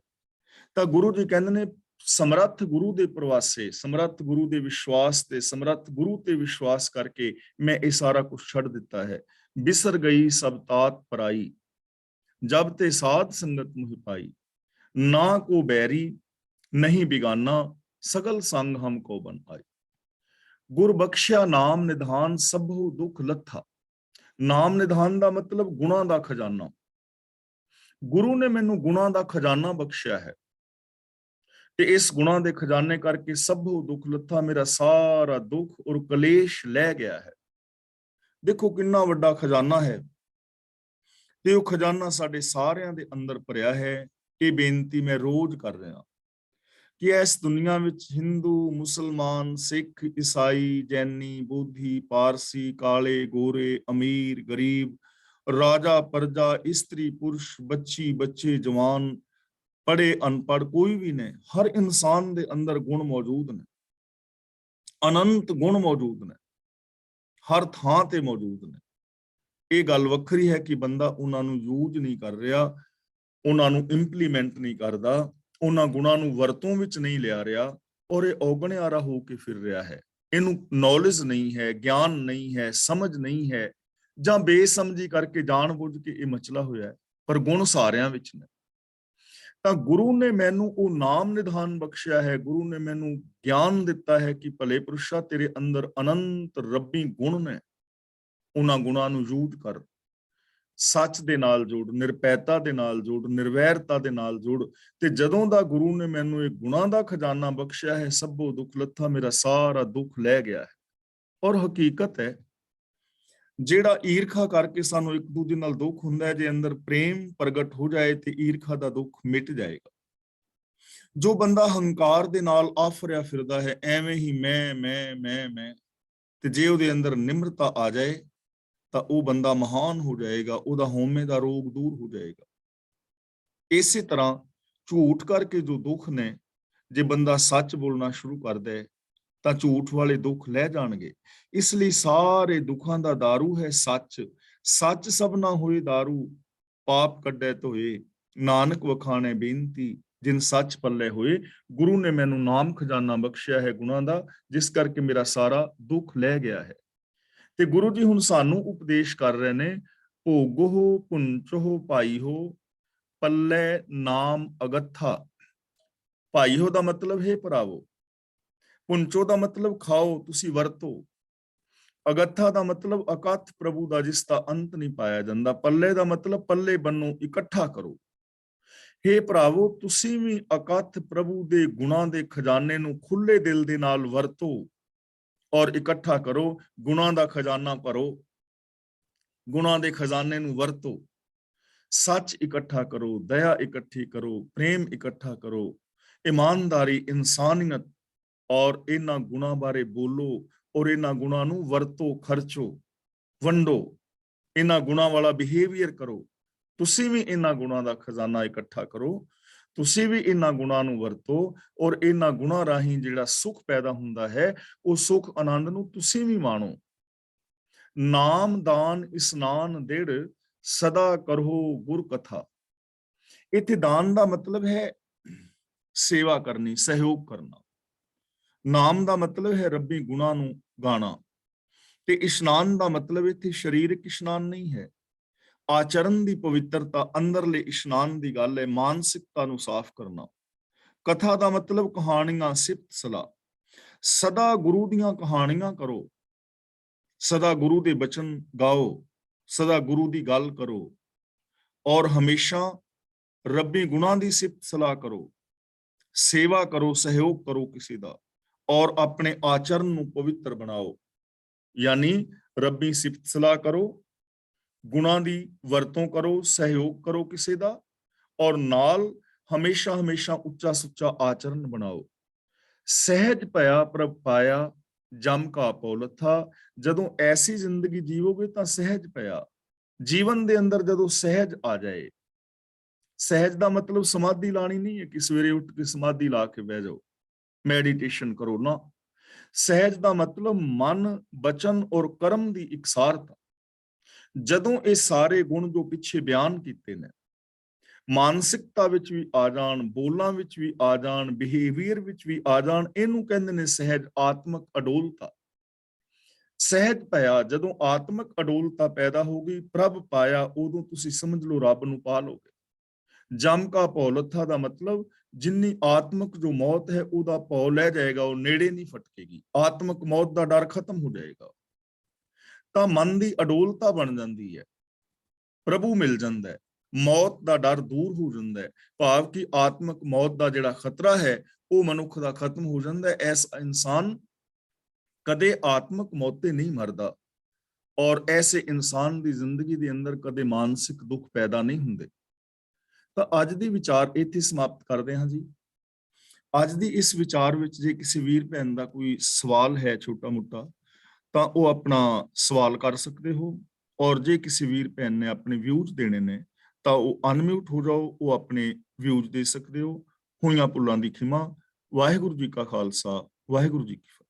ਤਾਂ ਗੁਰੂ ਜੀ ਕਹਿੰਦੇ ਨੇ, ਸਮਰੱਥ ਗੁਰੂ ਦੇ ਪ੍ਰਵਾਸੇ, ਸਮਰੱਥ ਗੁਰੂ ਦੇ ਵਿਸ਼ਵਾਸ ਤੇ, ਸਮਰੱਥ ਗੁਰੂ ਤੇ ਵਿਸ਼ਵਾਸ ਕਰਕੇ ਮੈਂ ਇਹ ਸਾਰਾ ਕੁਝ ਛੱਡ ਦਿੱਤਾ ਹੈ। ਬਿਸਰ ਗਈ ਸਭ ਤਾਤ ਪਰਾਈ, ਜਬ ਤੇ ਸਾਧ ਸੰਗਤ ਮੁਹਿ ਪਾਈ। ਨਾ ਕੋ ਬੈਰੀ ਨਹੀਂ ਬਿਗਾਨਾ, ਸਗਲ ਸੰਗ ਹਮ ਕੋ ਬਨ ਆਈ। ਗੁਰ ਬਖਸ਼ਿਆ ਨਾਮ ਨਿਧਾਨ, ਸਭੋ ਦੁੱਖ ਲੱਥਾ। ਨਾਮ ਨਿਧਾਨ ਦਾ ਮਤਲਬ ਗੁਣਾਂ ਦਾ ਖਜ਼ਾਨਾ। ਗੁਰੂ ਨੇ ਮੈਨੂੰ ਗੁਣਾਂ ਦਾ ਖਜ਼ਾਨਾ ਬਖਸ਼ਿਆ ਹੈ, ਤੇ ਇਸ ਗੁਣਾਂ ਦੇ ਖਜ਼ਾਨੇ ਕਰਕੇ ਸਭੋ ਦੁੱਖ ਲੱਥਾ, ਮੇਰਾ ਸਾਰਾ ਦੁੱਖ ਔਰ ਕਲੇਸ਼ ਲੈ ਗਿਆ ਹੈ। ਦੇਖੋ ਕਿੰਨਾ ਵੱਡਾ ਖਜ਼ਾਨਾ ਹੈ ਤੇ ਉਹ ਖਜ਼ਾਨਾ ਸਾਡੇ ਸਾਰਿਆਂ ਦੇ ਅੰਦਰ ਭਰਿਆ ਹੈ। ਇਹ ਬੇਨਤੀ ਮੈਂ ਰੋਜ਼ ਕਰ ਰਿਹਾ ਕਿ ਇਸ ਦੁਨੀਆ ਵਿੱਚ ਹਿੰਦੂ, ਮੁਸਲਮਾਨ, ਸਿੱਖ, ਈਸਾਈ, ਜੈਨੀ, ਬੋਧੀ, ਪਾਰਸੀ, ਕਾਲੇ, ਗੋਰੇ, ਅਮੀਰ, ਗਰੀਬ, ਰਾਜਾ, ਪ੍ਰਜਾ, ਇਸਤਰੀ, ਪੁਰਸ਼, ਬੱਚੀ, ਬੱਚੇ, ਜਵਾਨ, ਪੜ੍ਹੇ, ਅਨਪੜ੍ਹ, ਕੋਈ ਵੀ ਨਹੀਂ, ਹਰ ਇਨਸਾਨ ਦੇ ਅੰਦਰ ਗੁਣ ਮੌਜੂਦ ਨੇ, ਅਨੰਤ ਗੁਣ ਮੌਜੂਦ ਨੇ, ਹਰ ਥਾਂ ਤੇ ਮੌਜੂਦ ਨੇ। ਇਹ ਗੱਲ ਵੱਖਰੀ ਹੈ ਕਿ ਬੰਦਾ ਉਹਨਾਂ ਨੂੰ ਯੂਜ਼ ਨਹੀਂ ਕਰ ਰਿਹਾ, ਉਹਨਾਂ ਨੂੰ ਇੰਪਲੀਮੈਂਟ ਨਹੀਂ ਕਰਦਾ, ਉਹਨਾਂ ਗੁਣਾਂ ਨੂੰ ਵਰਤੋਂ ਵਿੱਚ ਨਹੀਂ ਲਿਆ ਰਿਹਾ, ਔਰ ਇਹ ਔਗਣਿਆਰਾ ਹੋ ਕੇ ਫਿਰ ਰਿਹਾ ਹੈ। ਇਹਨੂੰ ਨੌਲੇਜ ਨਹੀਂ ਹੈ, ਗਿਆਨ ਨਹੀਂ ਹੈ, ਸਮਝ ਨਹੀਂ ਹੈ, ਜਾਂ ਬੇਸਮਝੀ ਕਰਕੇ ਜਾਣ-ਬੁੱਝ ਕੇ ਇਹ ਮਚਲਾ ਹੋਇਆ ਹੈ, ਪਰ ਗੁਣ ਸਾਰਿਆਂ ਵਿੱਚ ਨੇ। ਤਾਂ ਗੁਰੂ ਨੇ ਮੈਨੂੰ ਉਹ ਨਾਮ ਨਿਧਾਨ ਬਖਸ਼ਿਆ ਹੈ, ਗੁਰੂ ਨੇ ਮੈਨੂੰ ਗਿਆਨ ਦਿੱਤਾ ਹੈ ਕਿ ਭਲੇ ਪੁਰਸ਼ਾ ਤੇਰੇ ਅੰਦਰ ਅਨੰਤ ਰੱਬੀ ਗੁਣ ਨੇ, ਉਹਨਾਂ ਗੁਣਾਂ ਨੂੰ ਯੂਜ਼ ਕਰ, ਸੱਚ ਦੇ ਨਾਲ ਜੁੜ, ਨਿਰਪੈਤਾ ਦੇ ਨਾਲ ਜੁੜ, ਨਿਰਵੈਰਤਾ ਦੇ ਨਾਲ ਜੁੜ। ਤੇ ਜਦੋਂ ਦਾ ਗੁਰੂ ਨੇ ਮੈਨੂੰ ਇਹ ਗੁਣਾਂ ਦਾ ਖਜ਼ਾਨਾ ਬਖਸ਼ਿਆ ਹੈ, ਸਭੋ ਦੁੱਖ ਲੱਥਾ, ਮੇਰਾ ਸਾਰਾ ਦੁੱਖ ਲੈ ਗਿਆ ਹੈ। ਔਰ ਹਕੀਕਤ ਹੈ, ਜਿਹੜਾ ਈਰਖਾ ਕਰਕੇ ਸਾਨੂੰ ਇੱਕ ਦੂਜੇ ਨਾਲ ਦੁੱਖ ਹੁੰਦਾ ਹੈ, ਜੇ ਅੰਦਰ ਪ੍ਰੇਮ ਪ੍ਰਗਟ ਹੋ ਜਾਏ ਤੇ ਈਰਖਾ ਦਾ ਦੁੱਖ ਮਿਟ ਜਾਏਗਾ। ਜੋ ਬੰਦਾ ਹੰਕਾਰ ਦੇ ਨਾਲ ਆਫਰਿਆ ਫਿਰਦਾ ਹੈ, ਐਵੇਂ ਹੀ ਮੈਂ, ਤੇ ਜੇ ਉਹਦੇ ਅੰਦਰ ਨਿਮਰਤਾ ਆ ਜਾਏ ਤਾਂ ਉਹ ਬੰਦਾ ਮਹਾਨ ਹੋ ਜਾਏਗਾ, ਉਹਦਾ ਹਉਮੈ ਦਾ ਰੋਗ ਦੂਰ ਹੋ ਜਾਏਗਾ। ਇਸੇ ਤਰ੍ਹਾਂ ਝੂਠ ਕਰਕੇ ਜੋ ਦੁੱਖ ਨੇ, ਜੇ ਬੰਦਾ ਸੱਚ ਬੋਲਣਾ ਸ਼ੁਰੂ ਕਰ ਦੇ ਤਾਂ ਝੂਠ ਵਾਲੇ ਦੁੱਖ ਲੈ ਜਾਣਗੇ। ਇਸ ਲਈ ਸਾਰੇ ਦੁੱਖਾਂ ਦਾ ਦਾਰੂ ਹੈ ਸੱਚ। ਸੱਚ ਸਭਨਾ ਹੋਏ ਦਾਰੂ, ਪਾਪ ਕੱਢੇ ਧੋਏ, ਨਾਨਕ ਵਖਾਣੇ ਬੇਨਤੀ, ਜਿਨ ਸੱਚ ਪੱਲੇ ਹੋਏ। ਗੁਰੂ ਨੇ ਮੈਨੂੰ ਨਾਮ ਖਜ਼ਾਨਾ ਬਖਸ਼ਿਆ ਹੈ ਗੁਣਾਂ ਦਾ, ਜਿਸ ਕਰਕੇ ਮੇਰਾ ਸਾਰਾ ਦੁੱਖ ਲੈ ਗਿਆ ਹੈ। ਤੇ ਗੁਰੂ ਜੀ ਹੁਣ ਸਾਨੂੰ ਉਪਦੇਸ਼ ਕਰ ਰਹੇ ਨੇ, ਭੋਗੋ ਪੁੰਚੋ ਭਾਈਓ, ਪੱਲੇ ਨਾਮ ਅਗੱਥਾ। ਭਾਈਓ ਦਾ ਮਤਲਬ ਹੈ ਭਰਾਵੋ, ਪੁੰਚੋ ਦਾ ਮਤਲਬ ਖਾਓ, ਤੁਸੀਂ ਵਰਤੋ, ਅਗੱਥਾ ਦਾ ਮਤਲਬ ਅਕਥ ਪ੍ਰਭੂ ਦਾ, ਜਿਸ ਦਾ ਅੰਤ ਨਹੀਂ ਪਾਇਆ ਜਾਂਦਾ। ਪੱਲੇ ਦਾ ਮਤਲਬ ਪੱਲੇ ਬੰਨੋ, ਇਕੱਠਾ ਕਰੋ। ਹੇ ਭਰਾਵੋ, ਤੁਸੀਂ ਵੀ ਅਕਥ ਪ੍ਰਭੂ ਦੇ ਗੁਣਾਂ ਦੇ ਖਜ਼ਾਨੇ ਨੂੰ ਖੁੱਲੇ ਦਿਲ ਦੇ ਨਾਲ ਵਰਤੋ ਔਰ ਇਕੱਠਾ ਕਰੋ। ਗੁਣਾਂ ਦਾ ਖਜ਼ਾਨਾ ਭਰੋ, ਗੁਣਾਂ ਦੇ ਖਜ਼ਾਨੇ ਨੂੰ ਵਰਤੋ, ਸੱਚ ਇਕੱਠਾ ਕਰੋ, ਦਇਆ ਇਕੱਠੀ ਕਰੋ, ਪ੍ਰੇਮ ਇਕੱਠਾ ਕਰੋ, ਇਮਾਨਦਾਰੀ, ਇਨਸਾਨੀਅਤ, ਔਰ ਇਹਨਾਂ ਗੁਣਾਂ ਬਾਰੇ ਬੋਲੋ ਔਰ ਇਹਨਾਂ ਗੁਣਾਂ ਨੂੰ ਵਰਤੋ, ਖਰਚੋ, ਵੰਡੋ, ਇਹਨਾਂ ਗੁਣਾਂ ਵਾਲਾ ਬਿਹੇਵੀਅਰ ਕਰੋ। ਤੁਸੀਂ ਵੀ ਇਹਨਾਂ ਗੁਣਾਂ ਦਾ ਖਜ਼ਾਨਾ ਇਕੱਠਾ ਕਰੋ, ਤੁਸੀਂ ਵੀ ਇਹਨਾਂ ਗੁਣਾਂ ਨੂੰ ਵਰਤੋ, ਔਰ ਇਹਨਾਂ ਗੁਣਾਂ ਰਾਹੀਂ ਜਿਹੜਾ ਸੁੱਖ ਪੈਦਾ ਹੁੰਦਾ ਹੈ, ਉਹ ਸੁੱਖ ਆਨੰਦ ਨੂੰ ਤੁਸੀਂ ਵੀ ਮਾਣੋ। ਨਾਮ ਦਾਨ ਇਸਨਾਨ ਦਿੜ, ਸਦਾ ਕਰੋ ਗੁਰ ਕਥਾ। ਇੱਥੇ ਦਾਨ ਦਾ ਮਤਲਬ ਹੈ ਸੇਵਾ ਕਰਨੀ, ਸਹਿਯੋਗ ਕਰਨਾ। ਨਾਮ ਦਾ ਮਤਲਬ ਹੈ ਰੱਬੀ ਗੁਣਾਂ ਨੂੰ ਗਾਣਾ, ਤੇ ਇਸ਼ਨਾਨ ਦਾ ਮਤਲਬ ਇੱਥੇ ਸਰੀਰਕ ਇਸ਼ਨਾਨ ਨਹੀਂ ਹੈ, ਆਚਰਨ ਦੀ ਪਵਿੱਤਰਤਾ, ਅੰਦਰਲੇ ਇਸ਼ਨਾਨ ਦੀ ਗੱਲ ਹੈ, ਮਾਨਸਿਕਤਾ ਨੂੰ ਸਾਫ਼ ਕਰਨਾ। ਕਥਾ ਦਾ ਮਤਲਬ ਕਹਾਣੀਆਂ, ਸਿਫਤ ਸਲਾਹ। ਸਦਾ ਗੁਰੂ ਦੀਆਂ ਕਹਾਣੀਆਂ ਕਰੋ, ਸਦਾ ਗੁਰੂ ਦੇ ਬਚਨ ਗਾਓ, ਸਦਾ ਗੁਰੂ ਦੀ ਗੱਲ ਕਰੋ, ਔਰ ਹਮੇਸ਼ਾ ਰੱਬੀ ਗੁਣਾਂ ਦੀ ਸਿਫਤ ਸਲਾਹ ਕਰੋ, ਸੇਵਾ ਕਰੋ, ਸਹਿਯੋਗ ਕਰੋ ਕਿਸੇ ਦਾ, ਔਰ ਆਪਣੇ ਆਚਰਨ ਨੂੰ ਪਵਿੱਤਰ ਬਣਾਓ। ਯਾਨੀ ਰੱਬੀ ਸਿਫਤ ਸਲਾਹ ਕਰੋ, ਗੁਣਾਂ ਦੀ ਵਰਤੋਂ ਕਰੋ, ਸਹਿਯੋਗ ਕਰੋ ਕਿਸੇ ਦਾ, ਔਰ ਨਾਲ ਹਮੇਸ਼ਾ ਹਮੇਸ਼ਾ ਉੱਚਾ ਸੁੱਚਾ ਆਚਰਨ ਬਣਾਓ। ਸਹਿਜ ਭਇਆ ਪ੍ਰਭ ਪਾਇਆ, ਜਮ ਕਾ ਪੌਲਥਾ। ਜਦੋਂ ਐਸੀ ਜ਼ਿੰਦਗੀ ਜੀਵੋਗੇ ਤਾਂ ਸਹਿਜ ਭਇਆ, ਜੀਵਨ ਦੇ ਅੰਦਰ ਜਦੋਂ ਸਹਿਜ ਆ ਜਾਏ। ਸਹਿਜ ਦਾ ਮਤਲਬ ਸਮਾਧੀ ਲਾਣੀ ਨਹੀਂ ਹੈ ਕਿ ਸਵੇਰੇ ਉੱਠ ਕੇ ਸਮਾਧੀ ਲਾ ਕੇ ਬਹਿ ਜਾਓ, ਮੈਡੀਟੇਸ਼ਨ ਕਰੋ ਨਾ। ਸਹਿਜ ਦਾ ਮਤਲਬ ਮਨ, ਬਚਨ ਔਰ ਕਰਮ ਦੀ ਇਕਸਾਰਤਾ। ਜਦੋਂ ਇਹ ਸਾਰੇ ਗੁਣ ਜੋ ਪਿੱਛੇ ਬਿਆਨ ਕੀਤੇ ਨੇ ਮਾਨਸਿਕਤਾ ਵਿੱਚ ਵੀ ਆ ਜਾਣ, ਬੋਲਾਂ ਵਿੱਚ ਵੀ ਆ ਜਾਣ, ਬਿਹੇਵੀਅਰ ਵਿੱਚ ਵੀ ਆ ਜਾਣ, ਇਹਨੂੰ ਕਹਿੰਦੇ ਨੇ ਸਹਿਜ ਆਤਮਕ ਅਡੋਲਤਾ। ਸਹਿਜ ਭਇਆ, ਜਦੋਂ ਆਤਮਕ ਅਡੋਲਤਾ ਪੈਦਾ ਹੋ ਗਈ, ਪ੍ਰਭ ਪਾਇਆ, ਉਦੋਂ ਤੁਸੀਂ ਸਮਝ ਲਓ ਰੱਬ ਨੂੰ ਪਾ ਲਓਗੇ। ਜਮ ਕਾ ਪੌਲਥਾ ਦਾ ਮਤਲਬ ਜਿੰਨੀ ਆਤਮਕ ਜੋ ਮੌਤ ਹੈ ਉਹਦਾ ਭੌ ਲੈ ਜਾਏਗਾ, ਉਹ ਨੇੜੇ ਨਹੀਂ ਫਟਕੇਗੀ, ਆਤਮਕ ਮੌਤ ਦਾ ਡਰ ਖਤਮ ਹੋ ਜਾਏਗਾ। ਤਾਂ ਮਨ ਦੀ ਅਡੋਲਤਾ ਬਣ ਜਾਂਦੀ ਹੈ, ਪ੍ਰਭੂ ਮਿਲ ਜਾਂਦਾ ਹੈ, ਮੌਤ ਦਾ ਡਰ ਦੂਰ ਹੋ ਜਾਂਦਾ ਹੈ। ਭਾਵ ਕਿ ਆਤਮਕ ਮੌਤ ਦਾ ਜਿਹੜਾ ਖਤਰਾ ਹੈ ਉਹ ਮਨੁੱਖ ਦਾ ਖਤਮ ਹੋ ਜਾਂਦਾ ਹੈ। ਐਸਾ ਇਨਸਾਨ ਕਦੇ ਆਤਮਕ ਮੌਤ ਤੇ ਨਹੀਂ ਮਰਦਾ। ਔਰ ਐਸੇ ਇਨਸਾਨ ਦੀ ਜ਼ਿੰਦਗੀ ਦੇ ਅੰਦਰ ਕਦੇ ਮਾਨਸਿਕ ਦੁੱਖ ਪੈਦਾ ਨਹੀਂ ਹੁੰਦੇ। ਤਾਂ ਅੱਜ ਦੀ ਵਿਚਾਰ ਇੱਥੇ ਸਮਾਪਤ ਕਰਦੇ ਹਾਂ ਜੀ। ਅੱਜ ਦੀ ਇਸ ਵਿਚਾਰ ਵਿੱਚ ਜੇ ਕਿਸੇ ਵੀਰ ਭੈਣ ਦਾ ਕੋਈ ਸਵਾਲ ਹੈ ਛੋਟਾ ਮੋਟਾ, ਤਾਂ ਉਹ ਆਪਣਾ ਸਵਾਲ ਕਰ ਸਕਦੇ ਹੋ। ਔਰ ਜੇ ਕਿਸੇ ਵੀਰ ਭੈਣ ਨੇ ਆਪਣੇ ਵਿਊਜ਼ ਦੇਣੇ ਨੇ ਤਾਂ ਉਹ ਅਨਮਿਊਟ ਹੋ ਜਾਓ, ਉਹ ਆਪਣੇ ਵਿਊਜ਼ ਦੇ ਸਕਦੇ ਹੋ। ਹੋਈਆਂ ਭੁੱਲਾਂ ਦੀ ਖਿਮਾ। ਵਾਹਿਗੁਰੂ ਜੀ ਕਾ ਖਾਲਸਾ, ਵਾਹਿਗੁਰੂ ਜੀ ਕੀ ਫਤਿਹ।